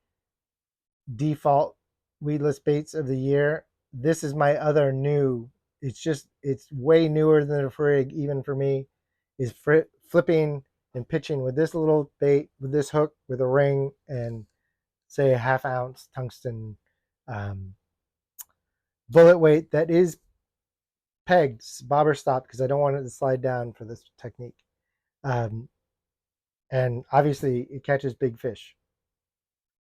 default weedless baits of the year. This is my other new, it's way newer than the Free Rig, even for me, is flipping and pitching with this little bait, with this hook, with a ring, and say a 1/2 ounce tungsten bullet weight that is pegged, bobber stop, because I don't want it to slide down for this technique. And obviously it catches big fish.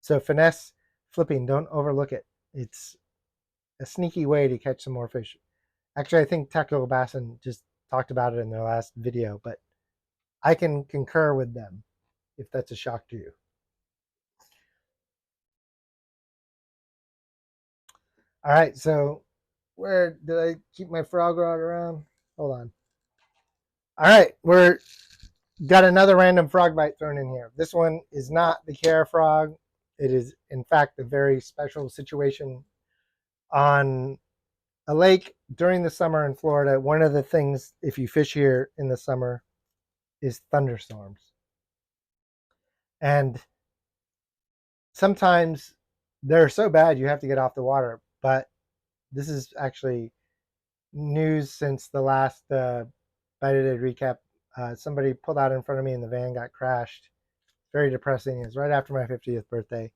So finesse flipping, don't overlook it. It's a sneaky way to catch some more fish. Actually, I think Tactical Bassin just talked about it in their last video, but I can concur with them if that's a shock to you. All right, so where did I keep my frog rod around? Hold on. All right, we're got another random frog bite thrown in here. This one is not the Kiara frog. It is, in fact, a very special situation on a lake during the summer in Florida. One of the things, if you fish here in the summer, is thunderstorms. And sometimes they're so bad you have to get off the water. But this is actually news since the last Bite It recap. Somebody pulled out in front of me and the van got crashed. Very depressing. It was right after my 50th birthday.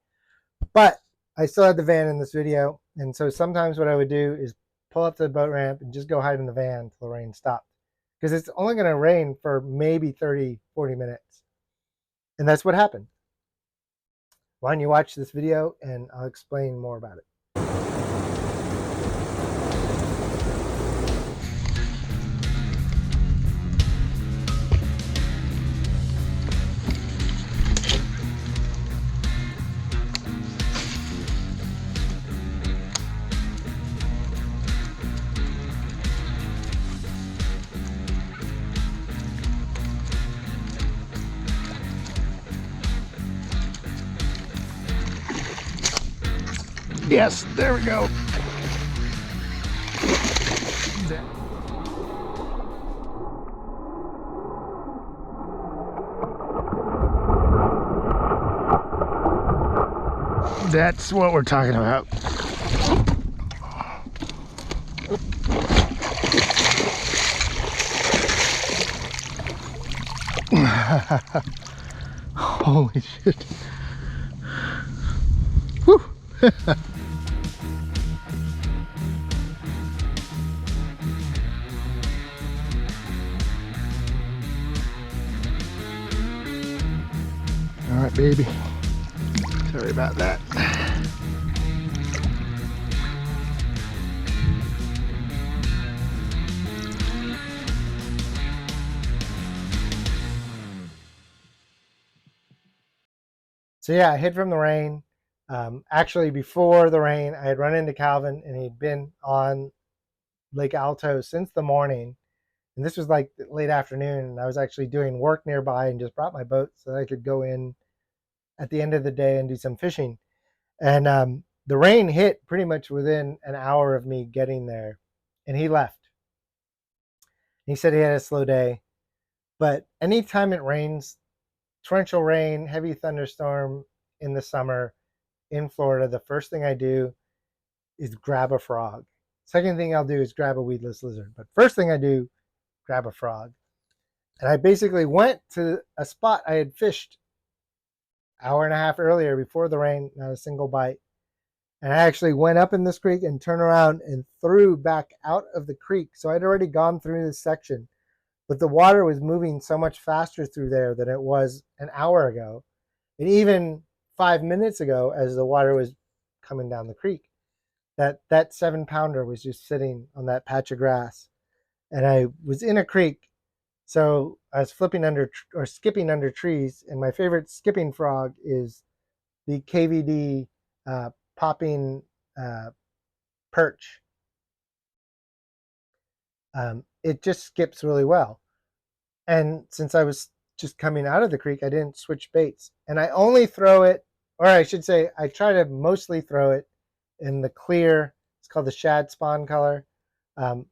But I still had the van in this video. And so sometimes what I would do is pull up to the boat ramp and just go hide in the van until the rain stopped. Because it's only going to rain for maybe 30, 40 minutes. And that's what happened. Why don't you watch this video and I'll explain more about it. Yes, there we go. That's what we're talking about. Holy shit. Whew. All right, baby. Sorry about that. So yeah, I hid from the rain. Actually, before the rain, I had run into Calvin and he'd been on Lake Alto since the morning. And this was like late afternoon. And I was actually doing work nearby and just brought my boat so that I could go in at the end of the day and do some fishing. And the rain hit pretty much within an hour of me getting there. And he left. He said he had a slow day. But anytime it rains, torrential rain, heavy thunderstorm in the summer in Florida, the first thing I do is grab a frog. Second thing I'll do is grab a weedless lizard. But first thing I do, grab a frog. And I basically went to a spot I had fished hour and a half earlier before the rain, not a single bite. And I actually went up in this creek and turned around and threw back out of the creek. So I'd already gone through this section, but the water was moving so much faster through there than it was an hour ago. And even 5 minutes ago, as the water was coming down the creek, that 7-pounder was just sitting on that patch of grass. And I was in a creek, so I was flipping under or skipping under trees. And my favorite skipping frog is the KVD popping perch. It just skips really well. And since I was just coming out of the creek, I didn't switch baits. And I only throw it, or I should say, I try to mostly throw it in the clear, it's called the shad spawn color,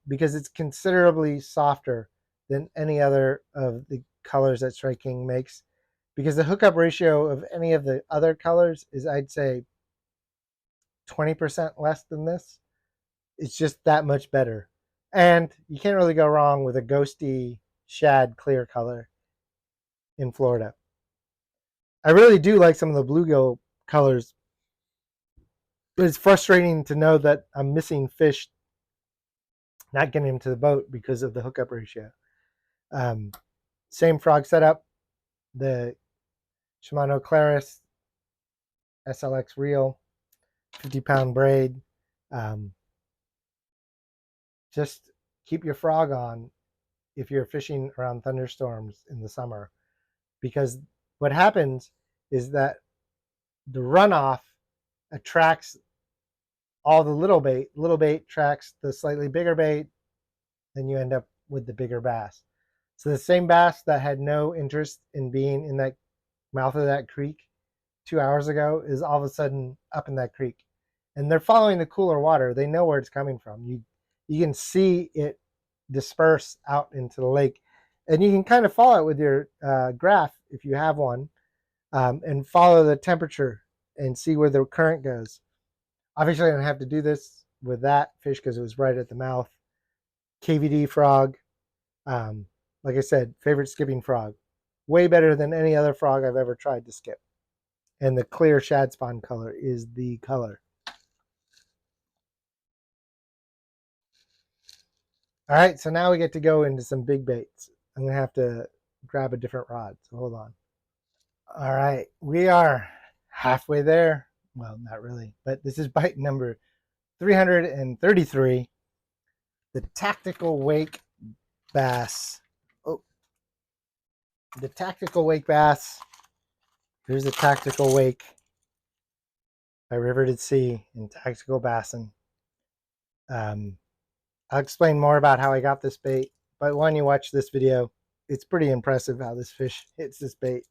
because it's considerably softer than any other of the colors that Strike King makes. Because the hookup ratio of any of the other colors is, I'd say, 20% less than this. It's just that much better. And you can't really go wrong with a ghosty shad clear color in Florida. I really do like some of the bluegill colors, but it's frustrating to know that I'm missing fish not getting them to the boat because of the hookup ratio. Same frog setup, the Shimano Claris SLX reel, 50-pound braid. Just keep your frog on if you're fishing around thunderstorms in the summer, because what happens is that the runoff attracts all the little bait. Little bait tracks the slightly bigger bait, then you end up with the bigger bass. So the same bass that had no interest in being in that mouth of that creek 2 hours ago is all of a sudden up in that creek. And they're following the cooler water. They know where it's coming from. You can see it disperse out into the lake. And you can kind of follow it with your graph if you have one. and follow the temperature and see where the current goes. Obviously, I didn't have to do this with that fish because it was right at the mouth. KVD frog, like I said, favorite skipping frog. Way better than any other frog I've ever tried to skip. And the clear shad spawn color is the color. All right, so now we get to go into some big baits. I'm going to have to grab a different rod, so hold on. All right, we are halfway there. Well, not really, but this is bite number 333. The Tactical Wake Bass. Oh, the Tactical Wake Bass. Here's the Tactical Wake by Riveted Sea and Tactical Bassin. I'll explain more about how I got this bait, but when you watch this video, it's pretty impressive how this fish hits this bait.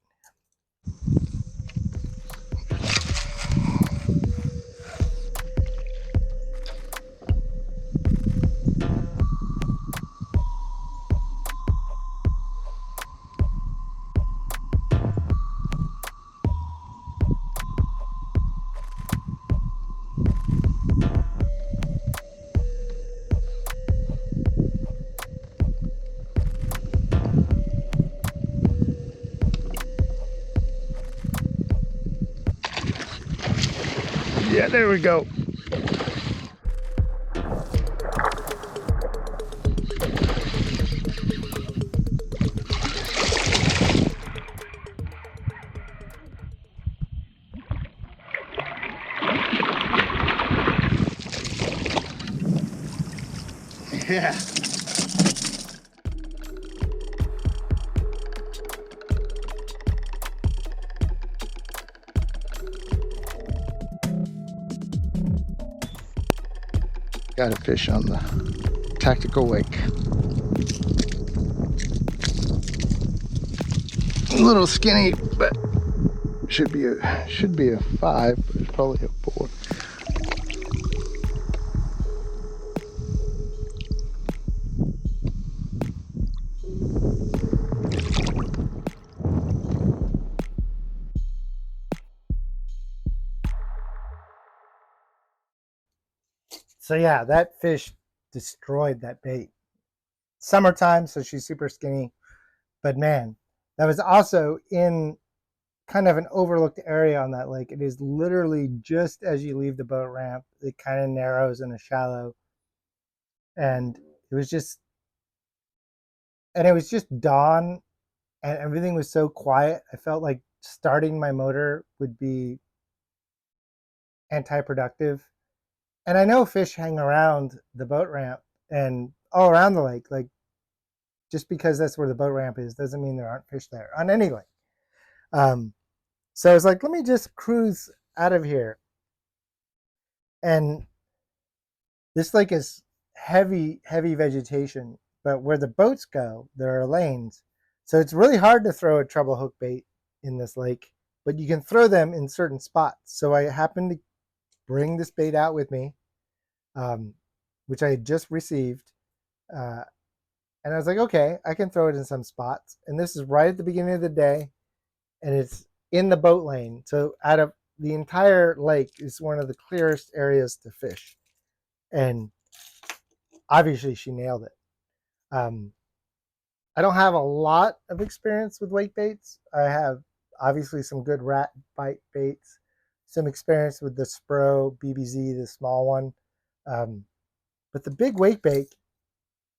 Yeah, there we go. Yeah. Got a fish on the Tactical Wake. A little skinny, but should be a 5, but it's probably a 4. So yeah, that fish destroyed that bait. Summertime, so she's super skinny, but man, that was also in kind of an overlooked area on that lake. It is literally just as you leave the boat ramp, it kind of narrows in a shallow, and it was just dawn, and everything was so quiet. I felt like starting my motor would be anti-productive. And I know fish hang around the boat ramp and all around the lake. Like, just because that's where the boat ramp is doesn't mean there aren't fish there on any lake. So I was like, let me just cruise out of here. And this lake is heavy vegetation, but where the boats go, there are lanes. So it's really hard to throw a treble hook bait in this lake, but you can throw them in certain spots. So I happened to bring this bait out with me, which I had just received. And I was like, okay, I can throw it in some spots. And this is right at the beginning of the day, and it's in the boat lane. So out of the entire lake is one of the clearest areas to fish. And obviously she nailed it. I don't have a lot of experience with wake baits. I have obviously some good rat bite baits, some experience with the Spro BBZ, the small one. But the big wake bait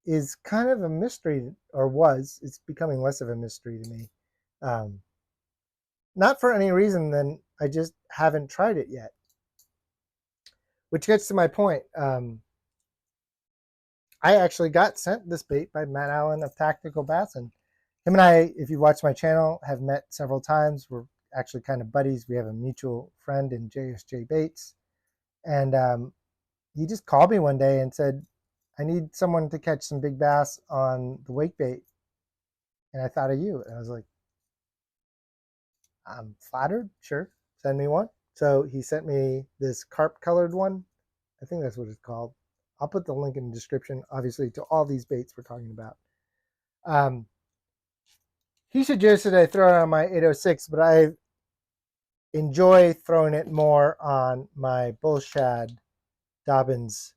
is kind of a mystery, or was. It's becoming less of a mystery to me. Not for any reason than I just haven't tried it yet. Which gets to my point. I actually got sent this bait by Matt Allen of Tactical Bassin. Him and I, if you watch my channel, have met several times. We're actually kind of buddies. We have a mutual friend in JSJ Baits. And he just called me one day and said, I need someone to catch some big bass on the wake bait. And I thought of you. And I was like, I'm flattered. Sure. Send me one. So he sent me this carp colored one. I think that's what it's called. I'll put the link in the description, obviously, to all these baits we're talking about. He suggested I throw it on my 806, but enjoy throwing it more on my bull shad Dobbins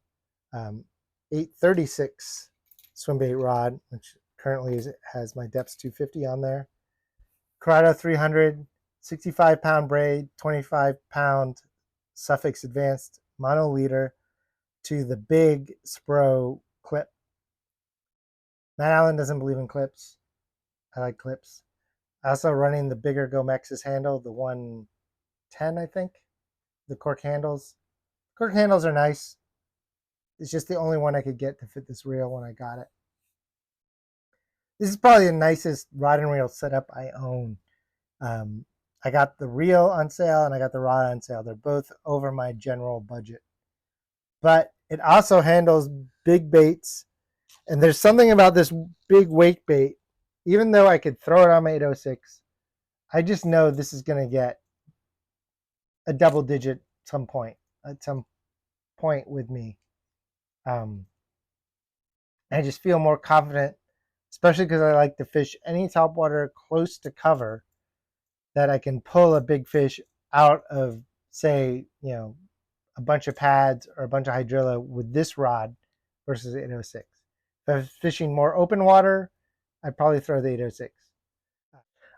836 swim bait rod, which currently has my depths 250 on there. Corrado 300, 65-pound braid, 25-pound Suffix Advanced mono leader to the big Spro clip. Matt Allen doesn't believe in clips. I like clips. Also running the bigger Gomex's handle, the 110, I think. The cork handles. Cork handles are nice. It's just the only one I could get to fit this reel when I got it. This is probably the nicest rod and reel setup I own. I got the reel on sale and I got the rod on sale. They're both over my general budget. But it also handles big baits. And there's something about this big wake bait. Even though I could throw it on my 806, I just know this is going to get a double digit at some point with me. I just feel more confident, especially because I like to fish any topwater close to cover, that I can pull a big fish out of, say, a bunch of pads or a bunch of hydrilla with this rod versus the 806. If I was fishing more open water, I'd probably throw the 806.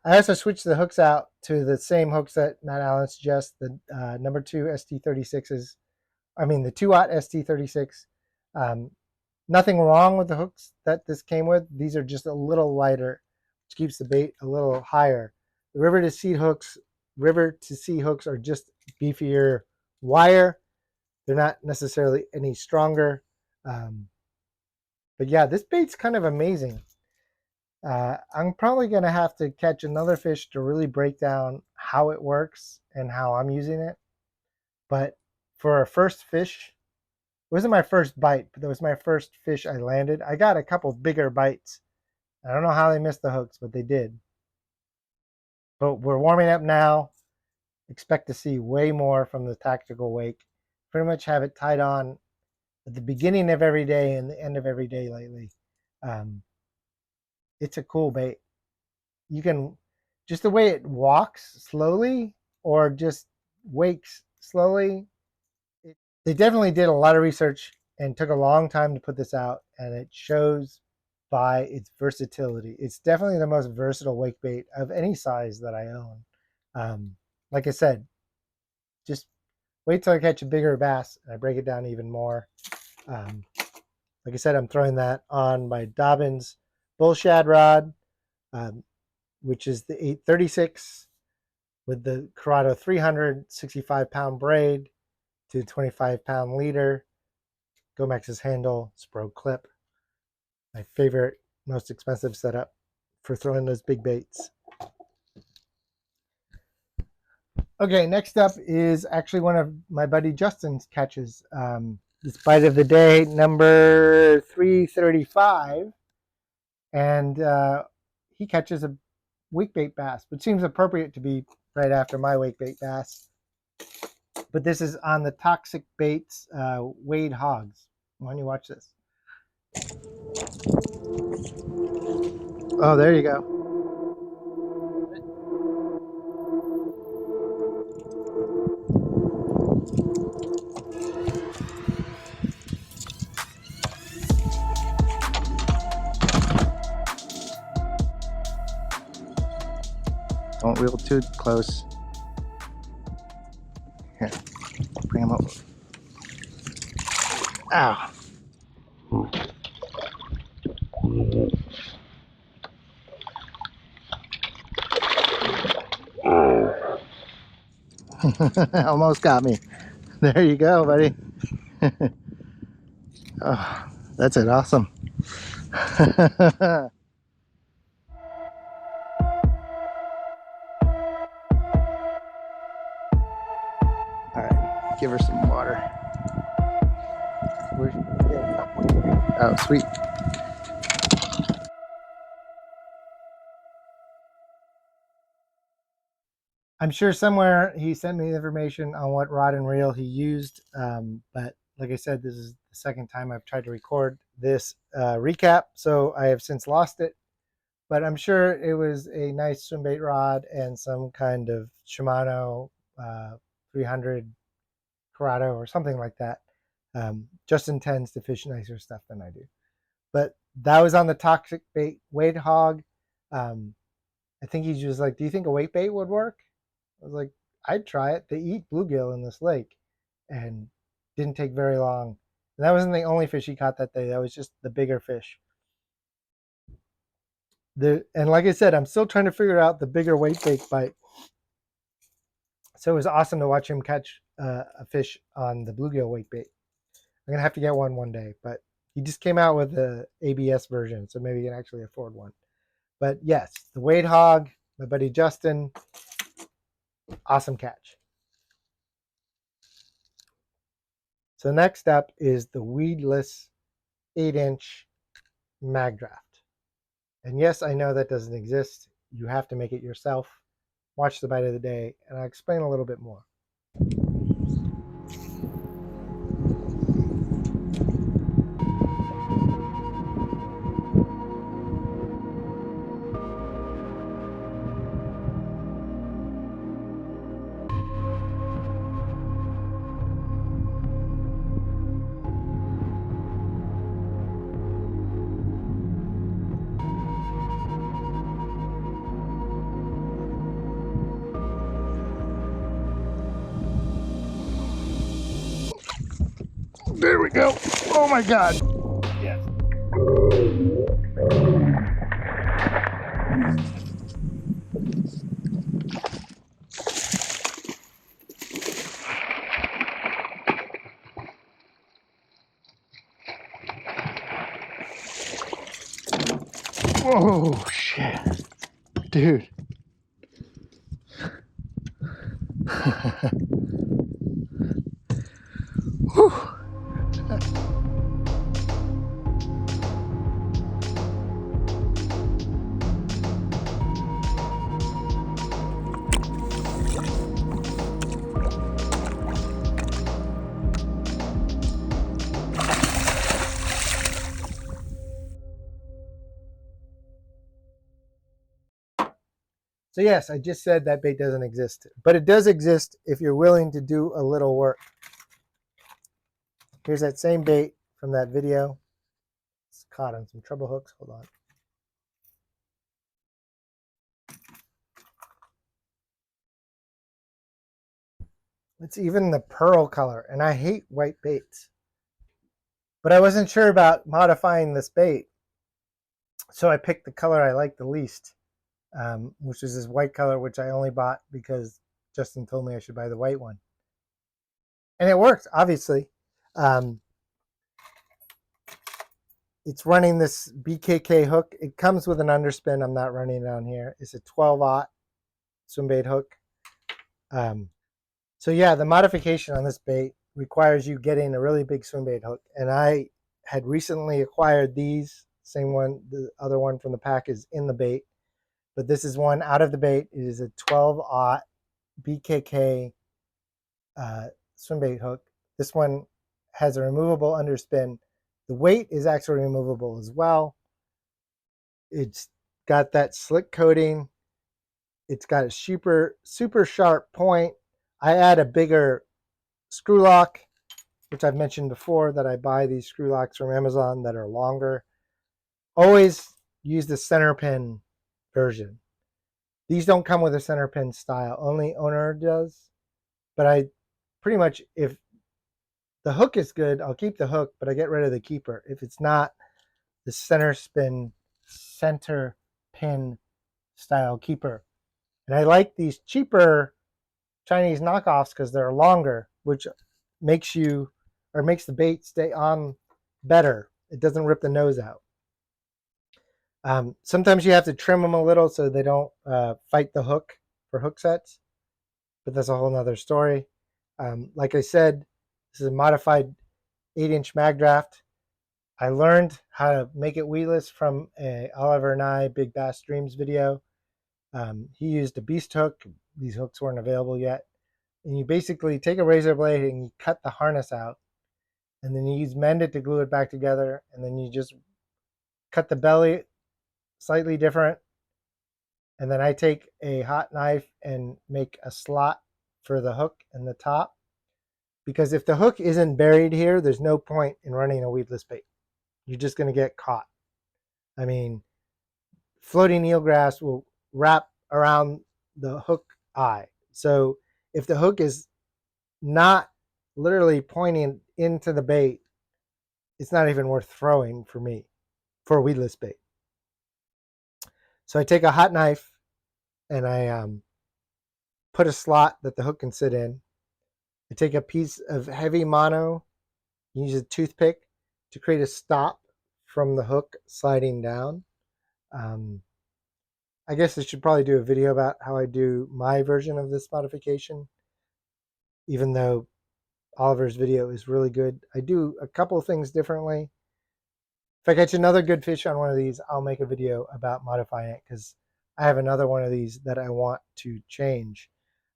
I also switched the hooks out to the same hooks that Matt Allen suggests, the number 2 ST36s. I mean, the 2-aught ST36. Nothing wrong with the hooks that this came with. These are just a little lighter, which keeps the bait a little higher. The river to sea hooks are just beefier wire. They're not necessarily any stronger. But yeah, this bait's kind of amazing. I'm probably going to have to catch another fish to really break down how it works and how I'm using it. But for a first fish, it wasn't my first bite, but that was my first fish I landed. I got a couple bigger bites. I don't know how they missed the hooks, but they did. But we're warming up now. Expect to see way more from the tactical wake. Pretty much have it tied on at the beginning of every day and the end of every day lately. It's a cool bait. You can, just the way it walks slowly or just wakes slowly. They definitely did a lot of research and took a long time to put this out, and it shows by its versatility. It's definitely the most versatile wake bait of any size that I own. Like I said, just wait till I catch a bigger bass and I break it down even more. Like I said, I'm throwing that on my Dobbins bull shad rod, which is the 836 with the Corrado 300 65-pound braid to 25-pound leader, Gomex's handle, Spro clip. My favorite, most expensive setup for throwing those big baits. Okay, next up is actually one of my buddy Justin's catches. This bite of the day, number 335. And he catches a wakebait bass, which seems appropriate to be right after my wakebait bass. But this is on the Toxic Baits Wade Hogs. Why don't you watch this? Oh, there you go. Don't reel too close. Here, bring him over. Ow. Almost got me. There you go, buddy. Oh, that's it. Awesome. All right, give her some water. Oh, sweet. I'm sure somewhere he sent me information on what rod and reel he used, but like I said, this is the second time I've tried to record this recap, so I have since lost it. But I'm sure it was a nice swim bait rod and some kind of Shimano 300 Corrado or something like that. Justin tends to fish nicer stuff than I do. But that was on the toxic bait weight hog. I think he's just like, do you think a weight bait would work? I was like, I'd try it. They eat bluegill in this lake, and didn't take very long. And that wasn't the only fish he caught that day. That was just the bigger fish. And like I said, I'm still trying to figure out the bigger weight bait bite. So it was awesome to watch him catch a fish on the bluegill weight bait. I'm gonna have to get one day, but he just came out with the ABS version, so maybe you can actually afford one. But yes, the Wade Hog, my buddy Justin, awesome catch. So next up is the weedless 8-inch mag draft. And yes, I know that doesn't exist. You have to make it yourself. Watch the bite of the day, and I'll explain a little bit more. There we go. Oh my God. Yes. Whoa, shit. Dude. Whew. So yes, I just said that bait doesn't exist, but it does exist if you're willing to do a little work. Here's that same bait from that video. It's caught on some treble hooks. Hold on. It's even the pearl color, and I hate white baits. But I wasn't sure about modifying this bait, so I picked the color I like the least, which is this white color, which I only bought because Justin told me I should buy the white one. And it worked, obviously. It's running this BKK hook. It comes with an underspin. I'm not running it on here. It's a 12-aught swim bait hook. So yeah, the modification on this bait requires you getting a really big swim bait hook. And I had recently acquired these. Same one, the other one from the pack is in the bait. But this is one out of the bait. It is a 12-aught BKK swim bait hook. This one has a removable underspin. The weight is actually removable as well. It's got that slick coating. It's got a super sharp point. I add a bigger screw lock, which I've mentioned before that I buy these screw locks from Amazon that are longer. Always use the center pin version. These don't come with a center pin style. Only Owner does. But I pretty much, if the hook is good, I'll keep the hook, but I get rid of the keeper. If it's not the center pin style keeper. And I like these cheaper Chinese knockoffs because they're longer, which makes the bait stay on better. It doesn't rip the nose out. Sometimes you have to trim them a little so they don't fight the hook for hook sets, but that's a whole nother story. Like I said, this is a modified 8-inch mag draft. I learned how to make it weedless from a Oliver and I Big Bass Dreams video. He used a beast hook. These hooks weren't available yet. And you basically take a razor blade and you cut the harness out. And then you use Mend It to glue it back together. And then you just cut the belly slightly different. And then I take a hot knife and make a slot for the hook and the top, because if the hook isn't buried here, there's no point in running a weedless bait. You're just going to get caught. I mean, floating eelgrass will wrap around the hook eye. So if the hook is not literally pointing into the bait, it's not even worth throwing for me for a weedless bait. So I take a hot knife and I put a slot that the hook can sit in. I take a piece of heavy mono, use a toothpick to create a stop from the hook sliding down. I guess I should probably do a video about how I do my version of this modification, even though Oliver's video is really good. I do a couple of things differently. If I catch another good fish on one of these, I'll make a video about modifying it, because I have another one of these that I want to change.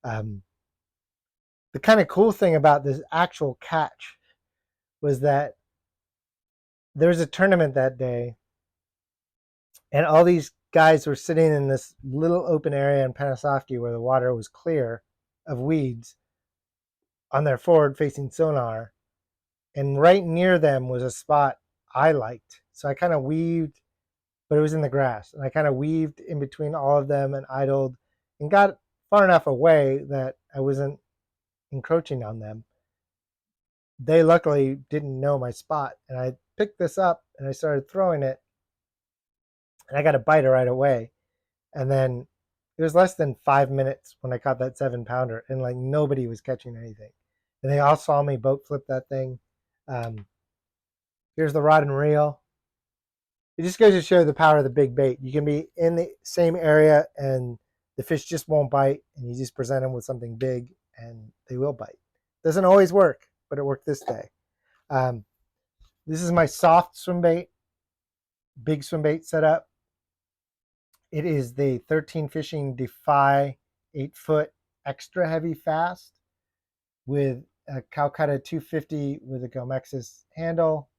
The kind of cool thing about this actual catch was that there was a tournament that day, and all these guys were sitting in this little open area in Penasofsky where the water was clear of weeds on their forward-facing sonar, and right near them was a spot I liked. So I kind of weaved, but it was in the grass, and I kind of weaved in between all of them and idled and got far enough away that I wasn't encroaching on them. They luckily didn't know my spot, and I picked this up and I started throwing it, and I got a biter right away. And then it was less than 5 minutes when I caught that 7-pounder, and like nobody was catching anything. And they all saw me boat flip that thing. Here's the rod and reel. It just goes to show the power of the big bait. You can be in the same area and the fish just won't bite, and you just present them with something big and they will bite. Doesn't always work, but it worked this day. This is my soft swim bait, big swim bait setup. It is the 13 Fishing Defy 8-foot extra heavy fast with a Calcutta 250 with a Gomexus handle,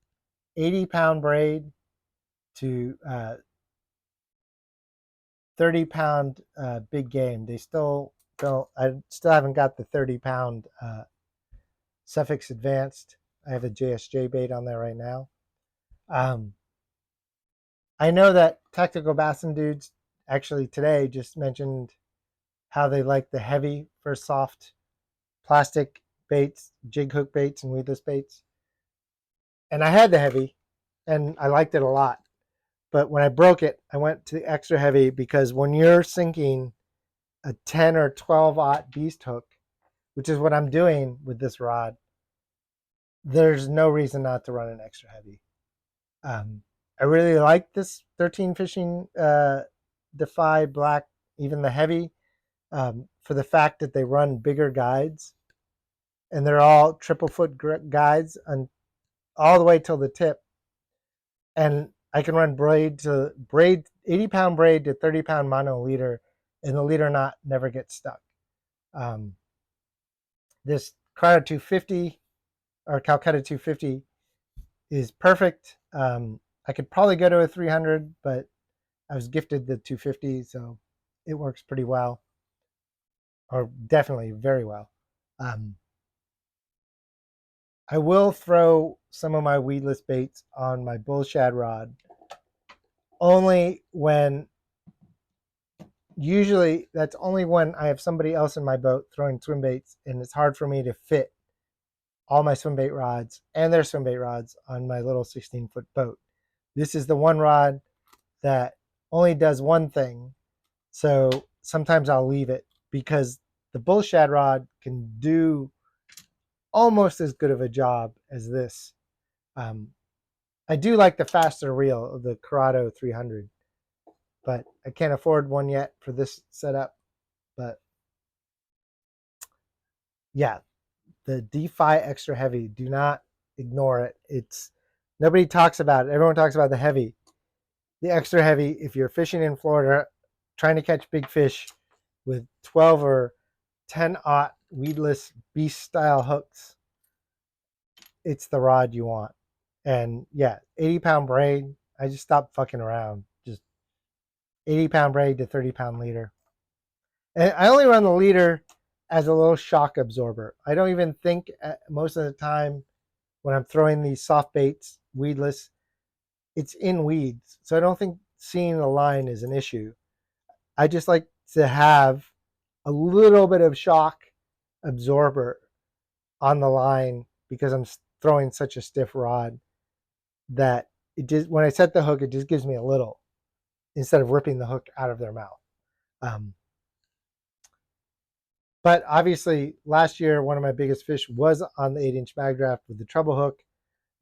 80-pound braid to 30-pound big game. They still don't. I still haven't got the 30-pound Suffix Advanced. I have a JSJ bait on there right now. I know that Tactical Bassin Dudes actually today just mentioned how they like the heavy for soft plastic baits, jig hook baits, and weedless baits. And I had the heavy, and I liked it a lot. But when I broke it, I went to the extra heavy, because when you're sinking a 10 or 12-aught beast hook, which is what I'm doing with this rod, there's no reason not to run an extra heavy. I really like this 13 Fishing Defy Black, even the heavy, for the fact that they run bigger guides, and they're all triple foot guides and all the way till the tip. And I can run 80-pound braid to 30-pound mono leader, and the leader knot never gets stuck. This Cryo 250 or Calcutta 250 is perfect. I could probably go to a 300, but I was gifted the 250, so it works pretty well, or definitely very well. I will throw some of my weedless baits on my bull shad rod, only when, usually that's only when I have somebody else in my boat throwing swim baits, and it's hard for me to fit all my swim bait rods and their swim bait rods on my little 16-foot boat. This is the one rod that only does one thing, so sometimes I'll leave it, because the bull shad rod can do almost as good of a job as this. I do like the faster reel of the Corrado 300, but I can't afford one yet for this setup. But yeah, the Defy Extra Heavy, do not ignore it. It's, nobody talks about it. Everyone talks about the heavy. The extra heavy, if you're fishing in Florida, trying to catch big fish with 12 or 10-aught weedless beast style hooks, it's the rod you want. And yeah, 80-pound braid. I just stopped fucking around. Just 80-pound braid to 30-pound leader. And I only run the leader as a little shock absorber. I don't even think most of the time when I'm throwing these soft baits, weedless, it's in weeds. So I don't think seeing the line is an issue. I just like to have a little bit of shock absorber on the line because I'm throwing such a stiff rod that it just, when I set the hook, it just gives me a little instead of ripping the hook out of their mouth. But obviously, last year, one of my biggest fish was on the 8-inch mag draft with the treble hook.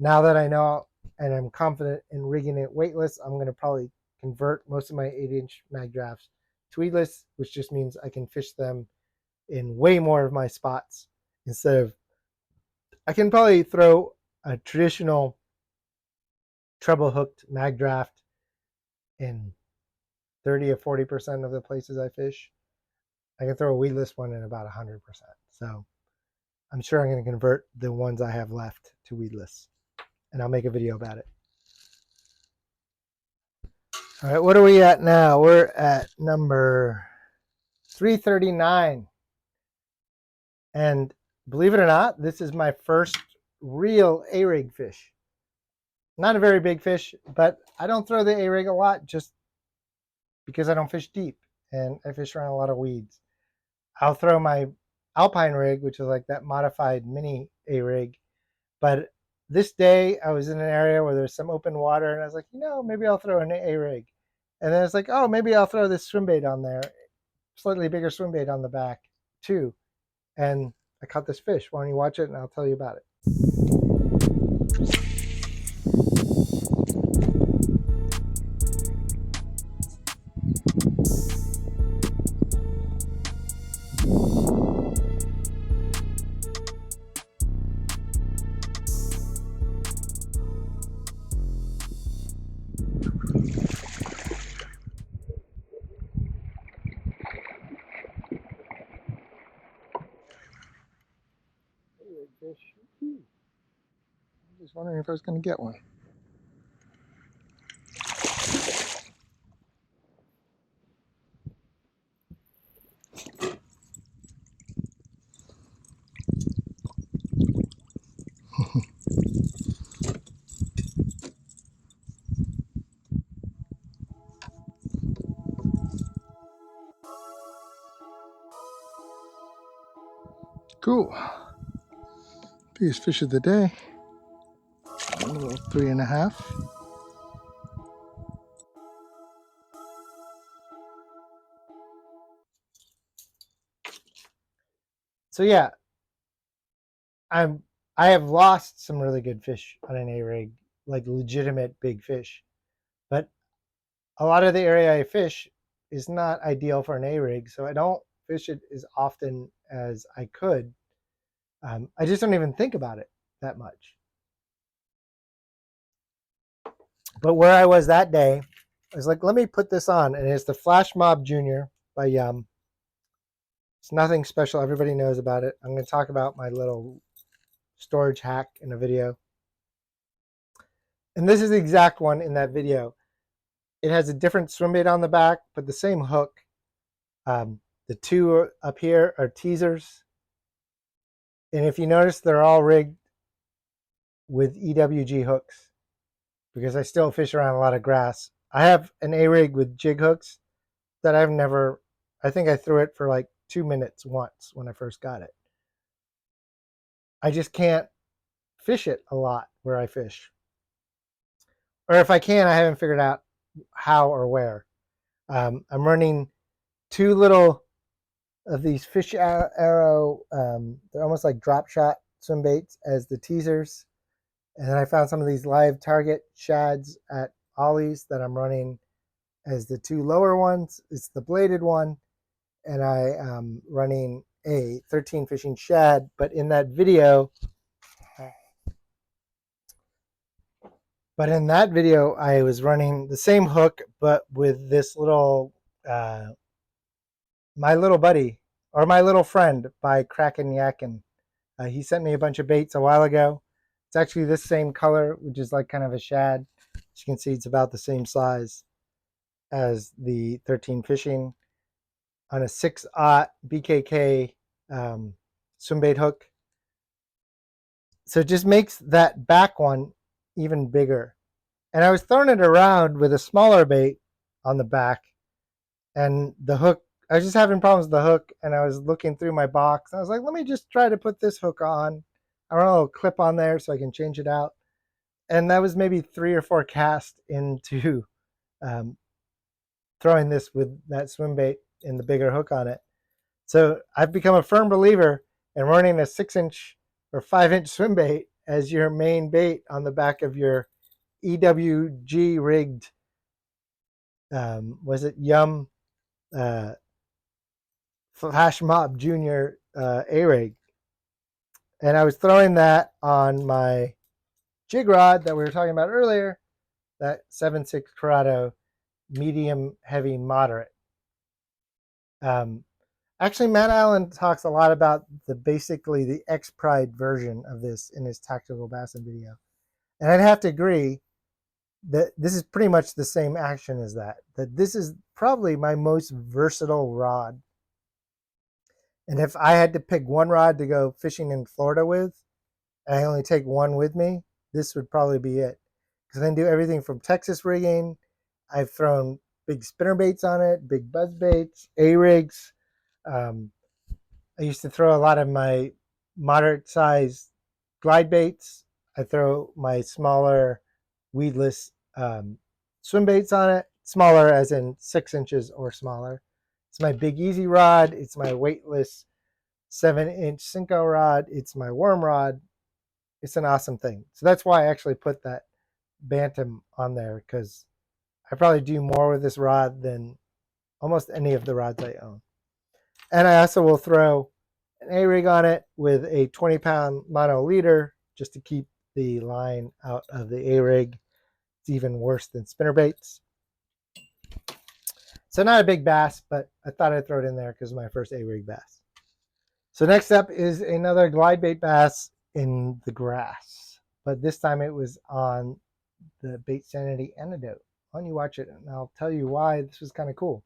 Now that I know and I'm confident in rigging it weightless, I'm going to probably convert most of my 8-inch mag drafts to weedless, which just means I can fish them in way more of my spots instead of, I can probably throw a traditional treble hooked mag draft in 30 or 40% of the places I fish. I can throw a weedless one in about 100%. So I'm sure I'm going to convert the ones I have left to weedless, and I'll make a video about it. All right, what are we at now? We're at number 339. And believe it or not, this is my first real A-rig fish. Not a very big fish, but I don't throw the A-rig a lot just because I don't fish deep and I fish around a lot of weeds. I'll throw my Alpine rig, which is like that modified mini A-rig. But this day I was in an area where there's some open water and I was like, maybe I'll throw an A-rig. And then it's like, oh, maybe I'll throw this swim bait on there, slightly bigger swim bait on the back too. And I caught this fish. Why don't you watch it and I'll tell you about it. Fish. I'm just wondering if I was going to get one. Cool. Biggest fish of the day. A little 3.5. So yeah, I have lost some really good fish on an A-rig, like legitimate big fish. But a lot of the area I fish is not ideal for an A-rig, so I don't fish it as often as I could. I just don't even think about it that much. But where I was that day, I was like, let me put this on. And it's the Flash Mob Junior by Yum. It's nothing special. Everybody knows about it. I'm going to talk about my little storage hack in a video. And this is the exact one in that video. It has a different swim bait on the back, but the same hook. The two up here are teasers. And if you notice, they're all rigged with EWG hooks because I still fish around a lot of grass. I have an A-rig with jig hooks that I've never, I think I threw it for like 2 minutes once when I first got it. I just can't fish it a lot where I fish. Or if I can, I haven't figured out how or where. I'm running two little of these Fish Arrow, they're almost like drop shot swim baits as the teasers. And then I found some of these live target shads at Ollie's that I'm running as the two lower ones. It's the bladed one. And I am running a 13 fishing shad. But in that video, I was running the same hook, but with this little, My Little Buddy, or My Little Friend by Kraken Yakin. He sent me a bunch of baits a while ago. It's actually this same color, which is like kind of a shad. As you can see, it's about the same size as the 13 fishing on a 6/0 BKK swim bait hook. So it just makes that back one even bigger. And I was throwing it around with a smaller bait on the back, and the hook, I was just having problems with the hook, and I was looking through my box. I was like, let me just try to put this hook on. I want a little clip on there so I can change it out. And that was maybe 3 or 4 casts into throwing this with that swim bait and the bigger hook on it. So I've become a firm believer in running a 6-inch or 5-inch swim bait as your main bait on the back of your EWG rigged, was it Yum Flash Mob Junior A-rig. And I was throwing that on my jig rod that we were talking about earlier, that 7.6 Corrado medium, heavy, moderate. Actually, Matt Allen talks a lot about basically the X-Pride version of this in his tactical bassin video. And I'd have to agree that this is pretty much the same action as that. That this is probably my most versatile rod. And if I had to pick one rod to go fishing in Florida with, and I only take one with me, this would probably be it. Because I can do everything from Texas rigging. I've thrown big spinner baits on it, big buzz baits, A-rigs. I used to throw a lot of my moderate size glide baits. I throw my smaller weedless swim baits on it, smaller as in 6 inches or smaller. It's my Big Easy rod. It's my weightless 7-inch Senko rod. It's my worm rod. It's an awesome thing. So that's why I actually put that Bantam on there, because I probably do more with this rod than almost any of the rods I own. And I also will throw an A-rig on it with a 20-pound mono leader just to keep the line out of the A-rig. It's even worse than spinner baits. So not a big bass, but I thought I'd throw it in there because it's my first A-rig bass. So next up is another glide bait bass in the grass. But this time it was on the Bait Sanity Antidote. Why don't you watch it and I'll tell you why this was kind of cool.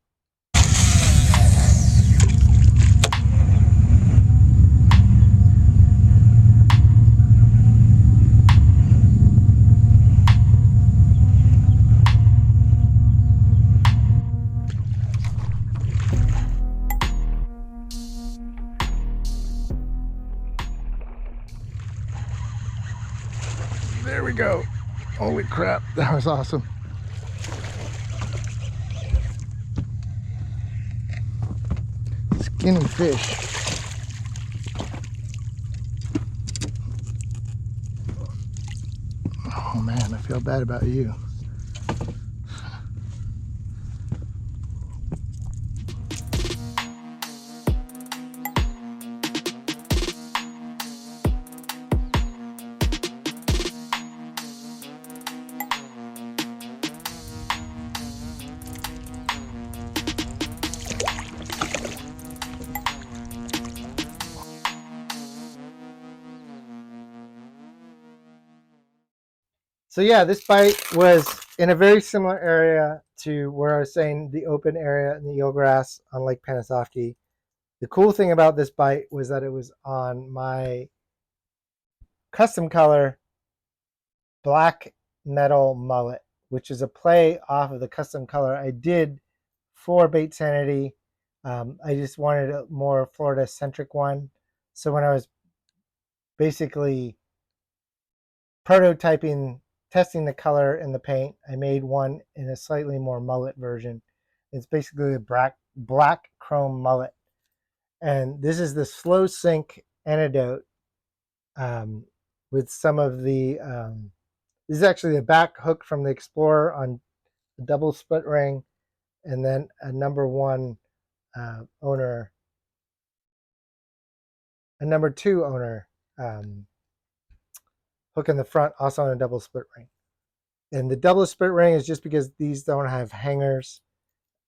There we go. Holy crap, that was awesome. Skinny fish. Oh man, I feel bad about you. So yeah, this bite was in a very similar area to where I was saying the open area in the eelgrass on Lake Panasoffkee. The cool thing about this bite was that it was on my custom color black metal mullet, which is a play off of the custom color I did for Bait Sanity. I just wanted a more Florida centric one. So when I was basically prototyping, testing the color in the paint, I made one in a slightly more mullet version. It's basically a black chrome mullet. And this is the slow sink antidote with some of the, this is actually the back hook from the Explorer on a double split ring, and then a number 2 owner hook in the front, also on a double split ring. And the double split ring is just because these don't have hangers.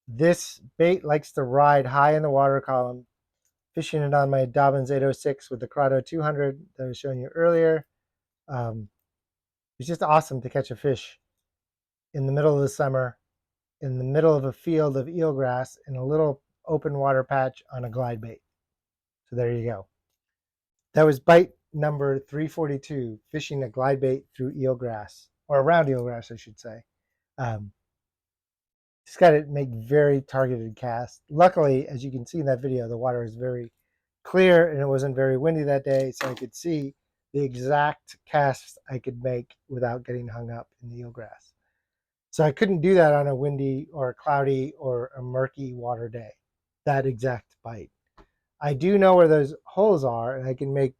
This bait likes to ride high in the water column. Fishing it on my Dobyns 806 with the Corrado 200 that I was showing you earlier. It's just awesome to catch a fish in the middle of the summer, in the middle of a field of eelgrass in a little open water patch on a glide bait. So there you go. That was bite number 342, fishing a glide bait through eelgrass, or around eelgrass, I should say. Just got to make very targeted casts. Luckily, as you can see in that video, the water is very clear and it wasn't very windy that day, so I could see the exact casts I could make without getting hung up in the eelgrass. So I couldn't do that on a windy or a cloudy or a murky water day, that exact bite. I do know where those holes are and I can make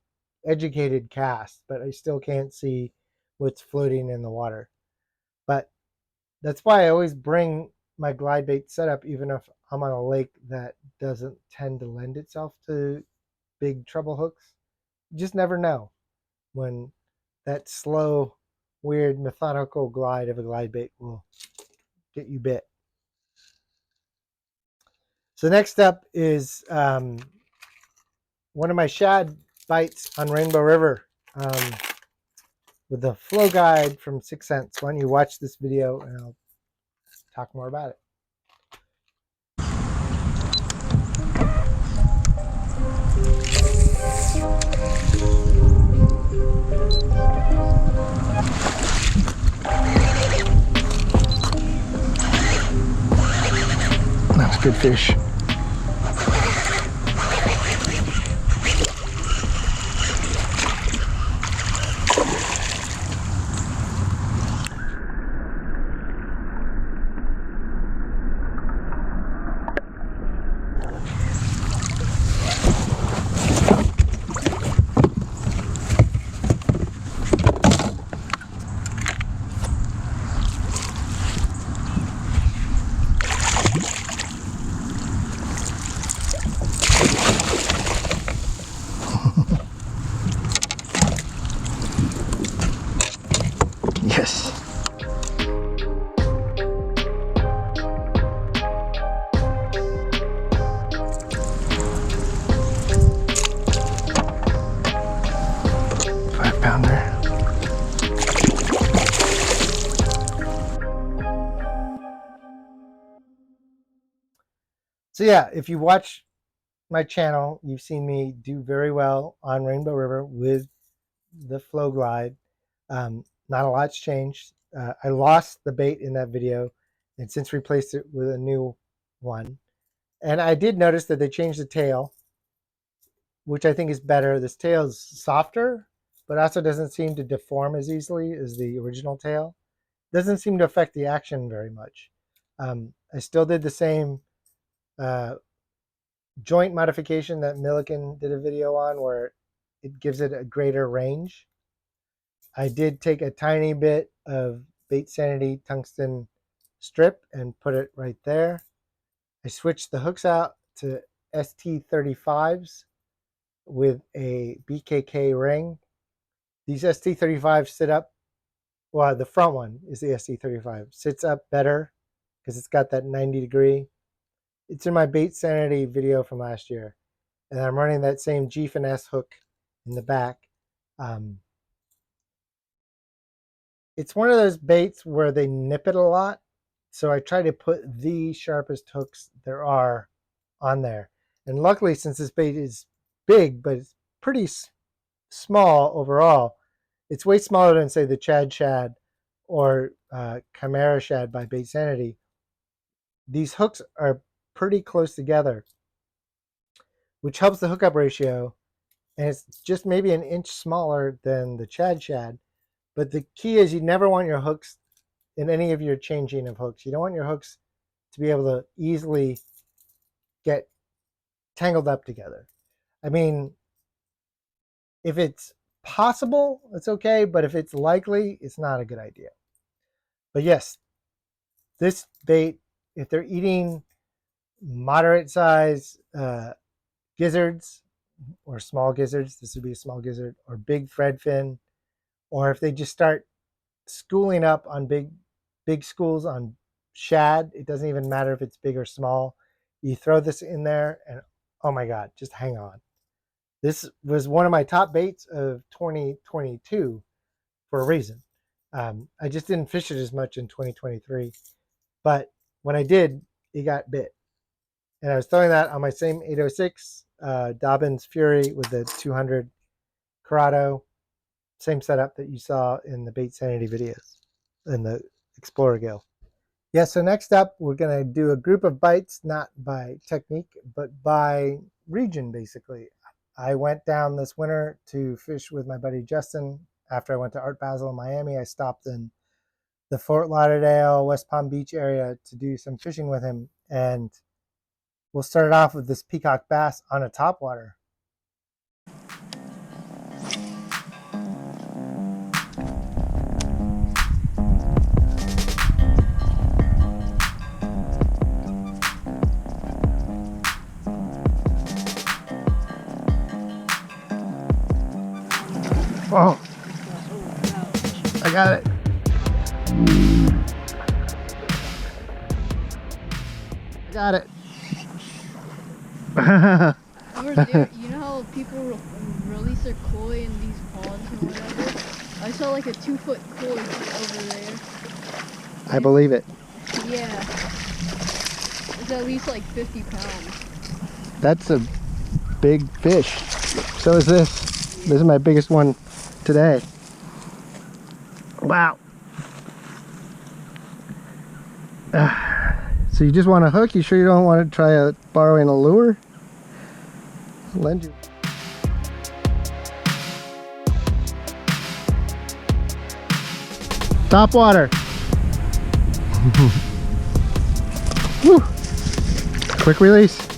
educated casts, but I still can't see what's floating in the water. But that's why I always bring my glide bait setup, even if I'm on a lake that doesn't tend to lend itself to big treble hooks. You just never know when that slow, weird, methodical glide of a glide bait will get you bit. So next up is one of my shad bites on Rainbow River with the flow guide from 6th Sense. Why don't you watch this video and I'll talk more about it. That's good fish. Yes. Pounder. So yeah, if you watch my channel, you've seen me do very well on Rainbow River with the flow glide. Not a lot's changed. I lost the bait in that video and since replaced it with a new one. And I did notice that they changed the tail, which I think is better. This tail is softer, but also doesn't seem to deform as easily as the original tail. Doesn't seem to affect the action very much. I still did the same joint modification that Milliken did a video on where it gives it a greater range. I did take a tiny bit of Bait Sanity tungsten strip and put it right there. I switched the hooks out to ST35s with a BKK ring. These ST35s sit up, well, the front one is the ST35, sits up better because it's got that 90-degree. It's in my Bait Sanity video from last year. And I'm running that same G-Finesse hook in the back. It's one of those baits where they nip it a lot. So I try to put the sharpest hooks there are on there. And luckily, since this bait is big, but it's pretty small overall, it's way smaller than, say, the Chad Shad or Chimera Shad by Bait Sanity. These hooks are pretty close together, which helps the hookup ratio. And it's just maybe an inch smaller than the Chad Shad. But the key is you never want your hooks in any of your changing of hooks. You don't want your hooks to be able to easily get tangled up together. I mean, if it's possible, it's okay. But if it's likely, it's not a good idea. But yes, this bait, if they're eating moderate size gizzards or small gizzards, this would be a small gizzard, or big threadfin, or if they just start schooling up on big schools on shad, it doesn't even matter if it's big or small. You throw this in there and oh my God, just hang on. This was one of my top baits of 2022 for a reason. I just didn't fish it as much in 2023, but when I did, it got bit. And I was throwing that on my same 806 Dobbins Fury with the 200 Corrado. Same setup that you saw in the Bait Sanity videos in the Explorer Gill. Yeah, so next up, we're going to do a group of bites, not by technique, but by region, basically. I went down this winter to fish with my buddy Justin. After I went to Art Basel in Miami, I stopped in the Fort Lauderdale, West Palm Beach area to do some fishing with him. And we'll start it off with this peacock bass on a topwater. Oh, I got it. I got it. You know how people release their koi in these ponds or whatever? I saw like a 2-foot koi over there. I believe it. Yeah. It's at least like 50 pounds. That's a big fish. So is this. This is my biggest one today. Wow. So you just want a hook? You sure you don't want to try borrowing a lure? I'll lend you. Top water. Woo. Quick release.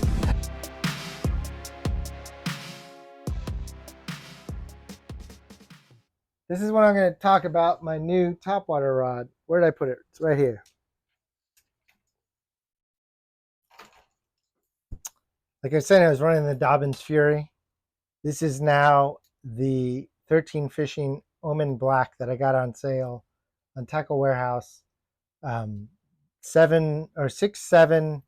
This is what I'm going to talk about, my new topwater rod. Where did I put it? It's right here. Like I said, I was running the Dobbins Fury. This is now the 13 Fishing Omen Black that I got on sale on Tackle Warehouse. 7 or 6'7",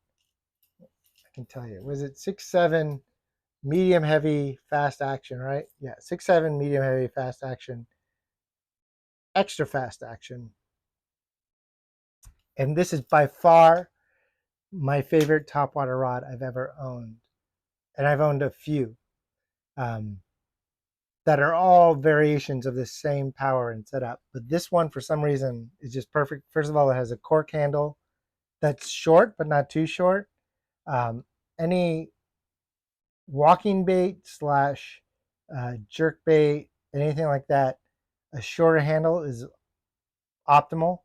I can tell you. Was it 6'7", medium heavy, fast action, right? Yeah, 6'7", medium heavy, fast action. Extra fast action. And this is by far my favorite topwater rod I've ever owned. And I've owned a few that are all variations of the same power and setup. But this one, for some reason, is just perfect. First of all, it has a cork handle that's short, but not too short. Any walking bait slash jerk bait, anything like that, a shorter handle is optimal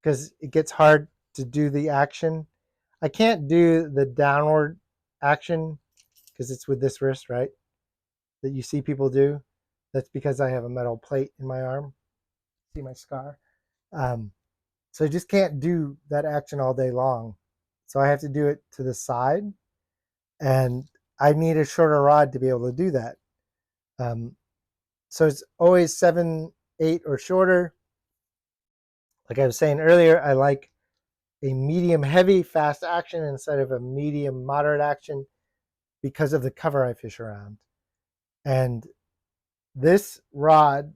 because it gets hard to do the action. I can't do the downward action because it's with this wrist, right? That you see people do. That's because I have a metal plate in my arm. See my scar? So I just can't do that action all day long. So I have to do it to the side. And I need a shorter rod to be able to do that. So it's always 7, 8 or shorter. Like I was saying earlier, I like a medium heavy fast action instead of a medium moderate action because of the cover I fish around. And this rod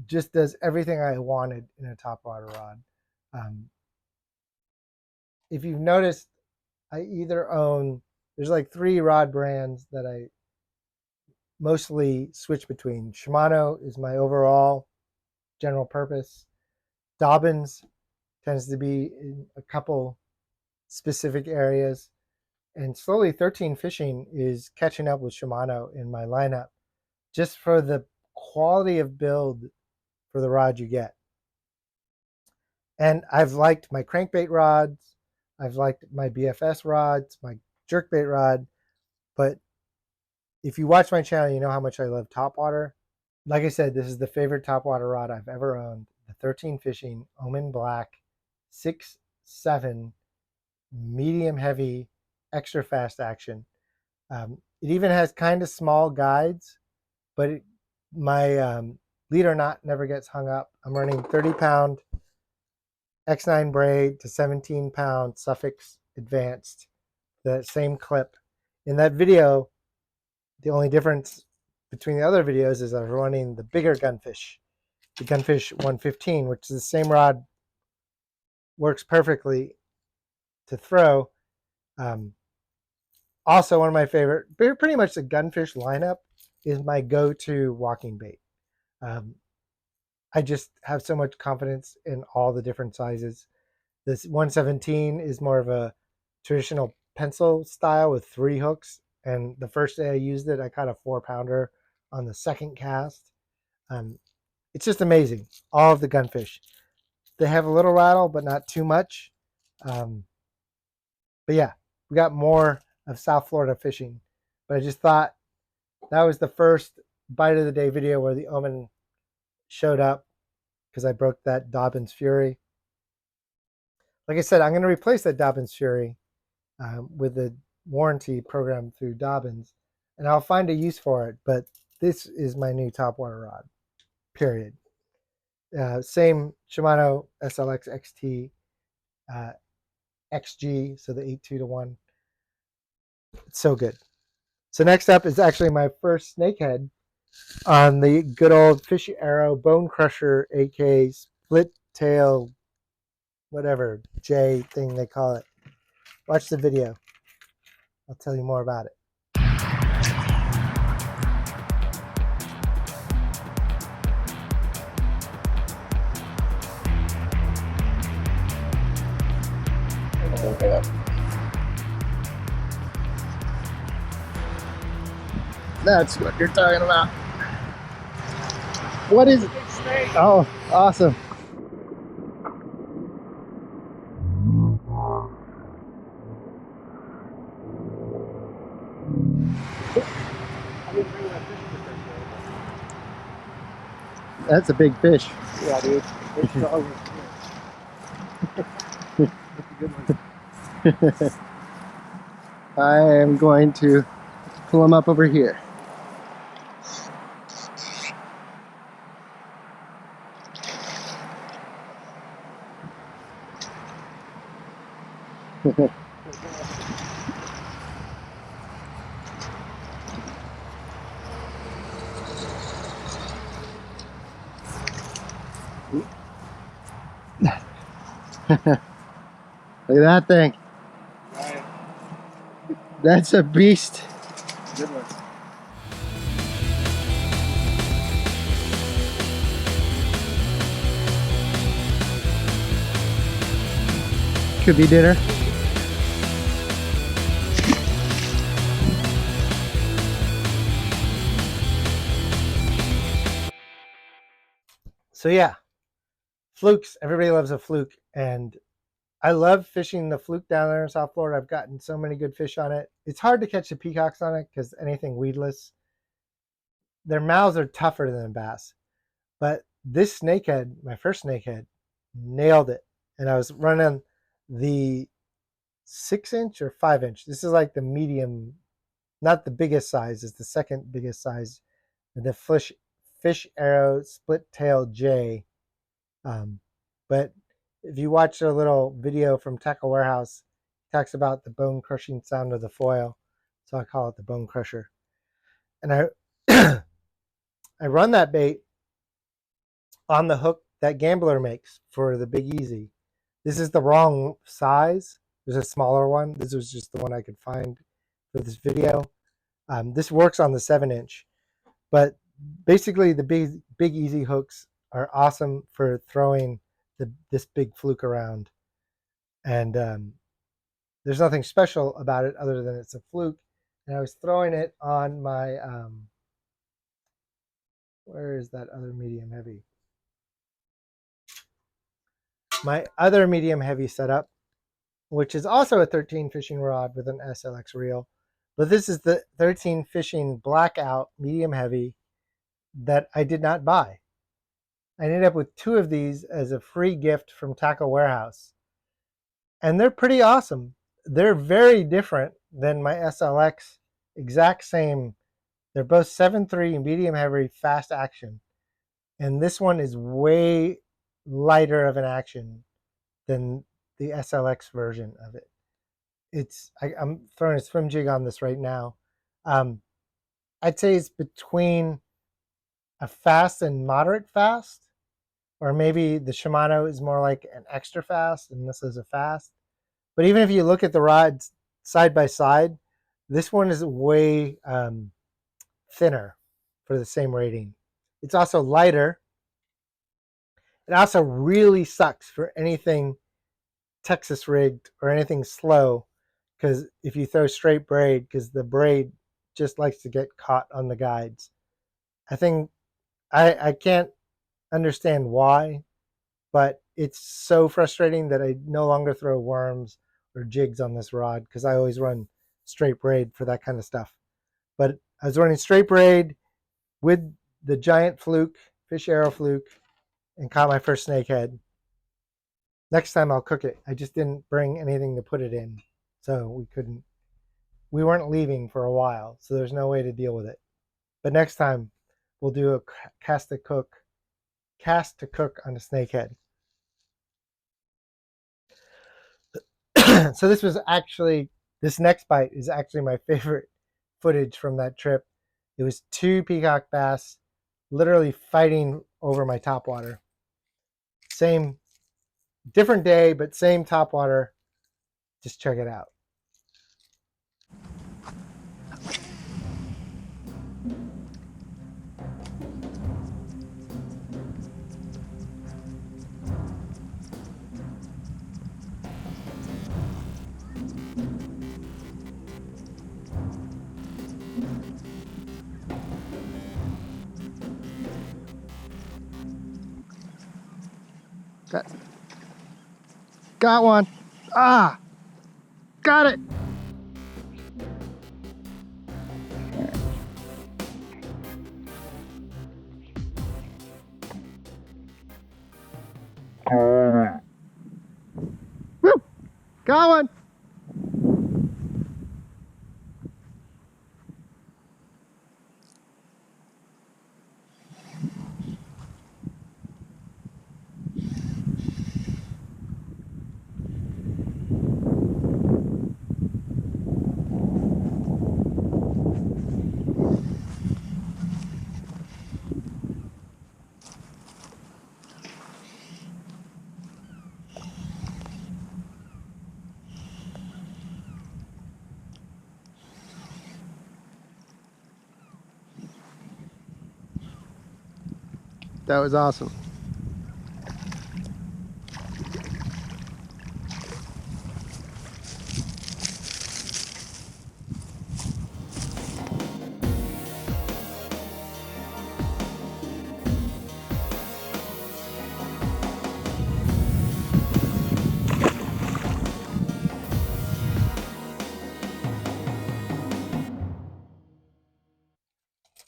just does everything I wanted in a topwater rod. If you've noticed, I either own, there's like 3 rod brands that I mostly switch between. Shimano is my overall general purpose. Dobbins tends to be in a couple specific areas. And slowly 13 Fishing is catching up with Shimano in my lineup just for the quality of build for the rod you get. And I've liked my crankbait rods. I've liked my BFS rods, my jerkbait rod. But if you watch my channel, you know how much I love topwater. Like I said, this is the favorite topwater rod I've ever owned. The 13 Fishing Omen Black 6'7", medium heavy, extra fast action. It even has kind of small guides, but my leader knot never gets hung up. I'm running 30-pound X9 braid to 17-pound Suffix Advanced, the same clip. In that video, the only difference between the other videos is I was running the bigger Gunfish, the Gunfish 115, which is the same rod, works perfectly to throw. Also, one of my favorite, pretty much the Gunfish lineup is my go-to walking bait. I just have so much confidence in all the different sizes. This 117 is more of a traditional pencil style with 3 hooks. And the first day I used it, I caught a 4-pounder on the second cast. It's just amazing. All of the Gunfish. They have a little rattle, but not too much. But yeah, we got more of South Florida fishing. But I just thought that was the first bite of the day video where the Omen showed up because I broke that Dobbins Fury. Like I said, I'm going to replace that Dobbins Fury with the warranty program through Dobbins, and I'll find a use for it. But this is my new topwater rod, period. Same Shimano SLX XT XG, so the 8-2-1. It's so good. So next up is actually my first snakehead on the good old Fish Arrow Bone Crusher AK split tail, whatever J thing they call it. Watch the video. I'll tell you more about it. That's what you're talking about. What is it? Oh, awesome. That's a big fish. Yeah, dude. I am going to pull him up over here. Look at that thing. That's a beast. Good one. Could be dinner. So yeah, flukes. Everybody loves a fluke, and I love fishing the fluke down there in South Florida. I've gotten so many good fish on it. It's hard to catch the peacocks on it because anything weedless, their mouths are tougher than bass. But this snakehead, my first snakehead, nailed it. And I was running the 6-inch or 5-inch. This is like the medium, not the biggest size. It's the second biggest size. The Fish Arrow Split Tail J. But if you watch a little video from Tackle Warehouse, it talks about the bone crushing sound of the foil. So I call it the bone crusher. And I I run that bait on the hook that Gambler makes for the Big Easy. This is the wrong size. There's a smaller one. This was just the one I could find for this video. This works on the 7-inch, but basically the big Easy hooks are awesome for throwing this big fluke around. And there's nothing special about it other than it's a fluke. And I was throwing it on my, where is that other medium heavy? My other medium heavy setup, which is also a 13 fishing rod with an SLX reel. But this is the 13 fishing blackout medium heavy that I did not buy. I ended up with 2 of these as a free gift from Tackle Warehouse. And they're pretty awesome. They're very different than my SLX, exact same. They're both 7.3 medium heavy fast action. And this one is way lighter of an action than the SLX version of it. I'm throwing a swim jig on this right now. I'd say it's between a fast and moderate fast, or maybe the Shimano is more like an extra fast and this is a fast. But even if you look at the rods side by side, This one is way thinner for the same rating. It's also lighter. It also really sucks for anything Texas rigged or anything slow, because if you throw straight braid, because the braid just likes to get caught on the guides. I think I can't understand why, but it's so frustrating that I no longer throw worms or jigs on this rod, because I always run straight braid for that kind of stuff. But I was running straight braid with the giant fluke, fish arrow fluke, and caught my first snakehead. Next time I'll cook it. I just didn't bring anything to put it in, so we weren't leaving for a while, so there's no way to deal with it. But next time we'll do a cast to cook on a snakehead. So this next bite is actually my favorite footage from that trip. It was 2 peacock bass literally fighting over my topwater. Same, different day, but same topwater. Just check it out. Got one. Ah, got it. Woo, got one. That was awesome.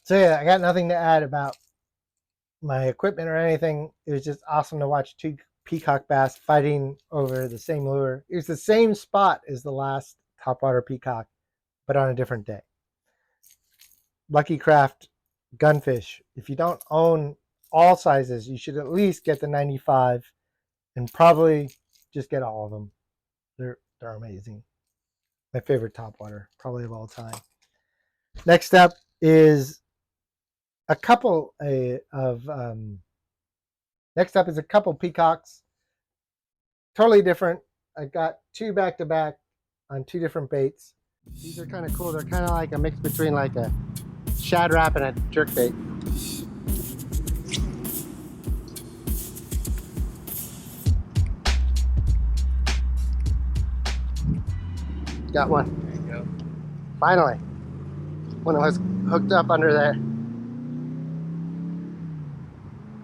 So yeah, I got nothing to add about my equipment or anything. It was just awesome to watch 2 peacock bass fighting over the same lure. It was the same spot as the last topwater peacock, but on a different day. Lucky Craft Gunfish. If you don't own all sizes, you should at least get the 95 and probably just get all of them. They're amazing. My favorite topwater, probably of all time. Next up is a couple peacocks. Totally different. I got 2 back to back on 2 different baits. These are kind of cool. They're kind of like a mix between like a Shad Rap and a jerkbait. Got one. There you go. Finally. When I was hooked up under there.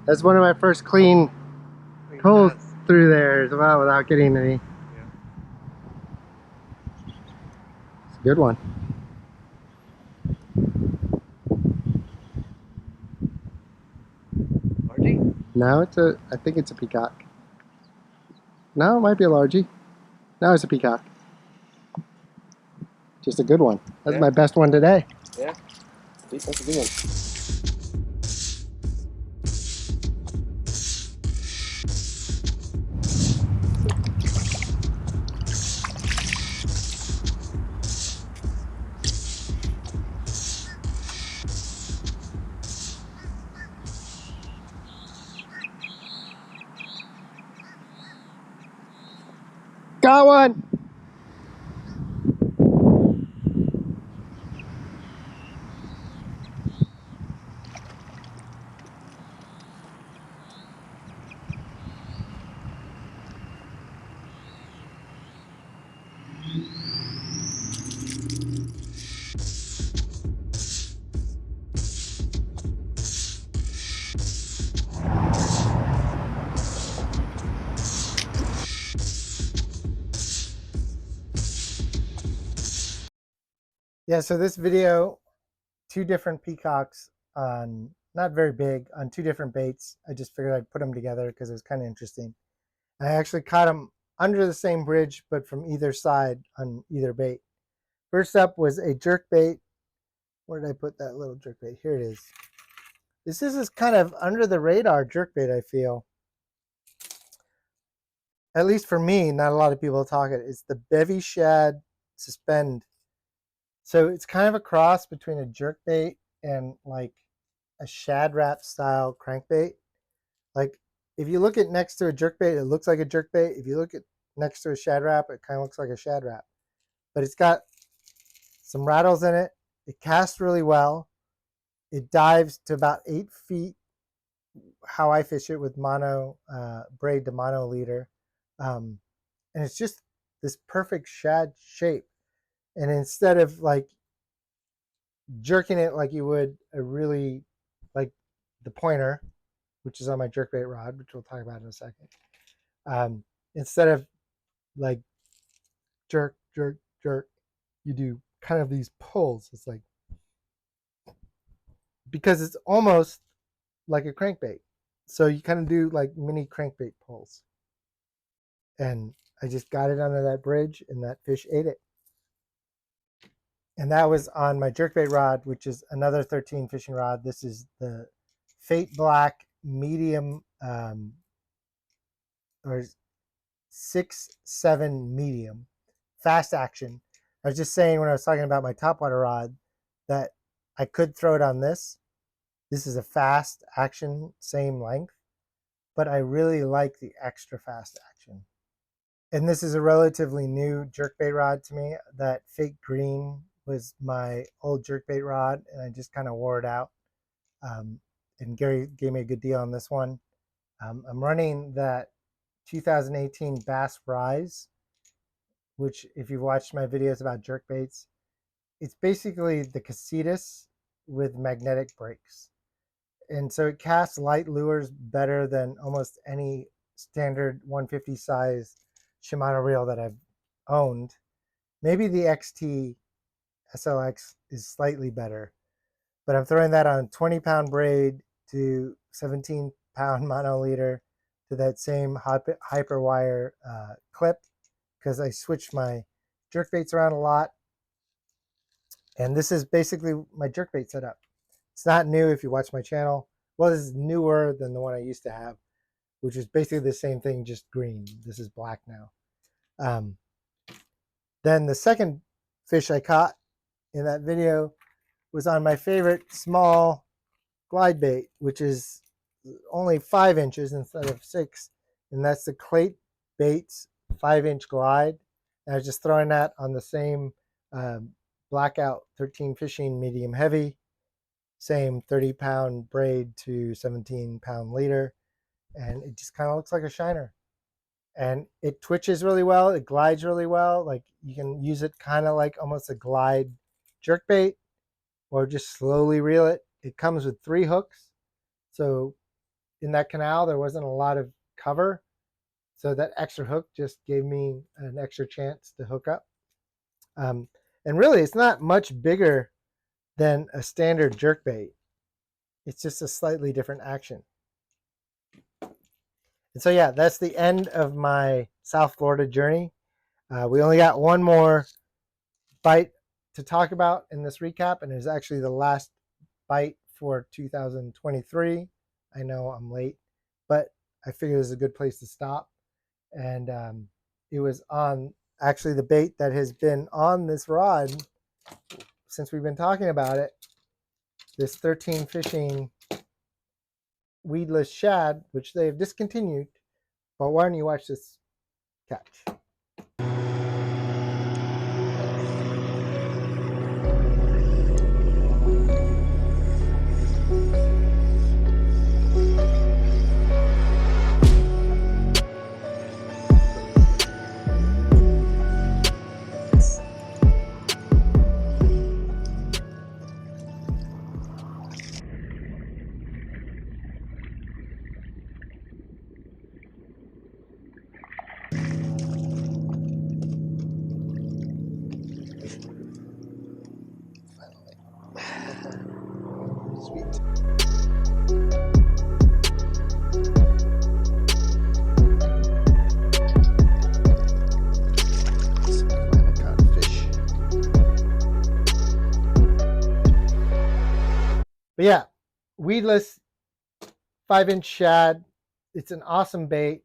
That's one of my first clean pulls through there as well without getting any. Yeah. It's a good one. Margie? No, I think it's a peacock. No, it might be a largie. No, it's a peacock. Just a good one. That's Yeah. my best one today. Yeah. That's a good one. Got one! Yeah, so this video, two different peacocks on, not very big, on two different baits. I just figured I'd put them together because it was kind of interesting. I actually caught them under the same bridge, but from either side on either bait. First up was a jerk bait. Where did I put that little jerk bait? Here it is. This is kind of under the radar jerk bait, I feel. At least for me, not a lot of people talk it. It's the Bevy Shad Suspend. So it's kind of a cross between a jerk bait and like a Shad Rap style crankbait. Like if you look at next to a jerk bait, it looks like a jerk bait. If you look at next to a Shad Rap, it kind of looks like a Shad Rap. But it's got some rattles in it. It casts really well. It dives to about 8 feet, how I fish it with mono braid to mono leader. And it's just this perfect shad shape. And instead of like jerking it like you would a really, like the pointer, which is on my jerkbait rod, which we'll talk about in a second. Instead of like jerk, jerk, jerk, you do kind of these pulls. It's like, because it's almost like a crankbait. So you kind of do like mini crankbait pulls. And I just got it under that bridge and that fish ate it. And that was on my jerkbait rod, which is another 13 fishing rod. This is the Fate Black medium, or 6-7 medium, fast action. I was just saying when I was talking about my topwater rod that I could throw it on this. This is a fast action, same length, but I really like the extra fast action. And this is a relatively new jerkbait rod to me. That Fake Green was my old jerkbait rod, and I just kind of wore it out. And Gary gave me a good deal on this one. I'm running that 2018 Bass Rise, which if you've watched my videos about jerkbaits, it's basically the Casitas with magnetic brakes. And so it casts light lures better than almost any standard 150 size Shimano reel that I've owned. Maybe the XT SLX is slightly better, but I'm throwing that on 20-pound braid to 17-pound mono leader to that same Hyperwire clip, because I switched my jerkbaits around a lot. And this is basically my jerkbait setup. It's not new if you watch my channel. Well, this is newer than the one I used to have, which is basically the same thing, just green. This is black now. Then the second fish I caught in that video was on my favorite small glide bait, which is only 5 inches instead of 6. And that's the Clate Baits 5-inch glide. And I was just throwing that on the same Blackout 13 fishing medium heavy, same 30-pound braid to 17-pound leader. And it just kind of looks like a shiner. And it twitches really well. It glides really well. Like you can use it kind of like almost a glide jerkbait, or just slowly reel it. It comes with 3 hooks. So in that canal, there wasn't a lot of cover. So that extra hook just gave me an extra chance to hook up. And really, it's not much bigger than a standard jerkbait. It's just a slightly different action. And so yeah, that's the end of my South Florida journey. We only got one more bite to talk about in this recap, and it was actually the last bite for 2023. I know I'm late, but I figured it was a good place to stop. And it was on actually the bait that has been on this rod since we've been talking about it, this 13 fishing weedless shad, which they have discontinued. But why don't you watch this catch? But yeah, weedless 5-inch shad. It's an awesome bait.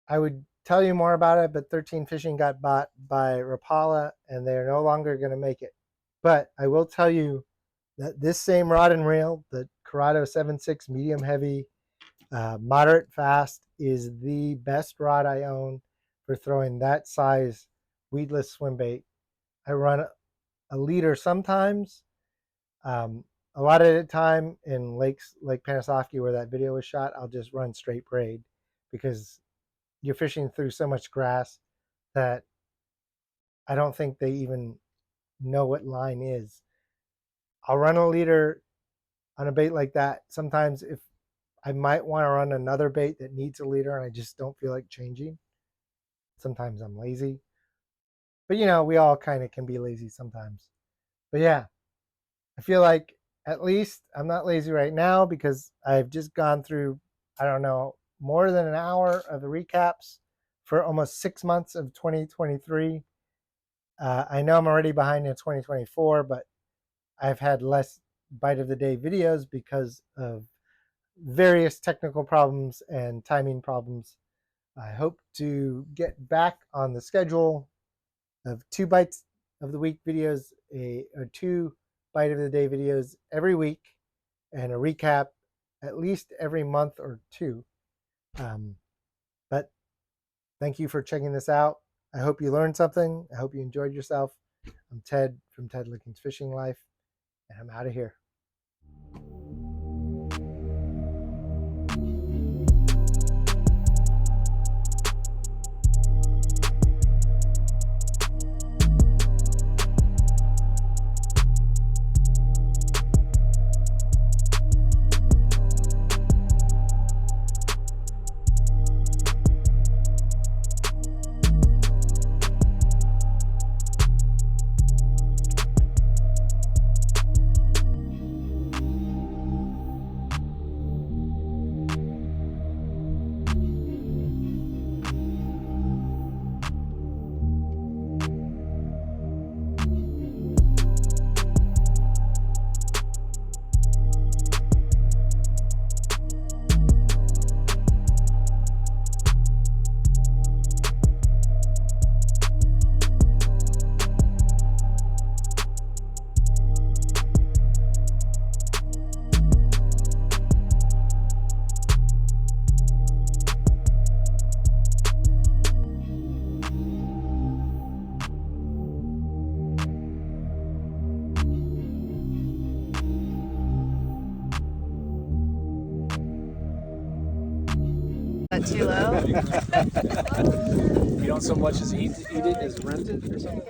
I would tell you more about it, but 13 Fishing got bought by Rapala and they're no longer going to make it. But I will tell you that this same rod and reel, the Corrado 7.6 medium heavy, moderate fast, is the best rod I own for throwing that size weedless swim bait. I run a leader sometimes. A lot of the time in Lake Panasoffkee, where that video was shot, I'll just run straight braid because you're fishing through so much grass that I don't think they even know what line is. I'll run a leader on a bait like that. Sometimes if I might want to run another bait that needs a leader and I just don't feel like changing. Sometimes I'm lazy. But you know, we all kind of can be lazy sometimes. But yeah, I feel like at least I'm not lazy right now because I've just gone through, I don't know, more than an hour of the recaps for almost 6 months of 2023. I know I'm already behind in 2024, but I've had less bite of the day videos because of various technical problems and timing problems. I hope to get back on the schedule of 2 bites of the week videos, or 2 bite of the day videos every week, and a recap at least every month or 2. But thank you for checking this out. I hope you learned something. I hope you enjoyed yourself. I'm Ted from Ted Lickens Fishing Life, and I'm out of here. That too low? You don't so much as eat it as rent it or something?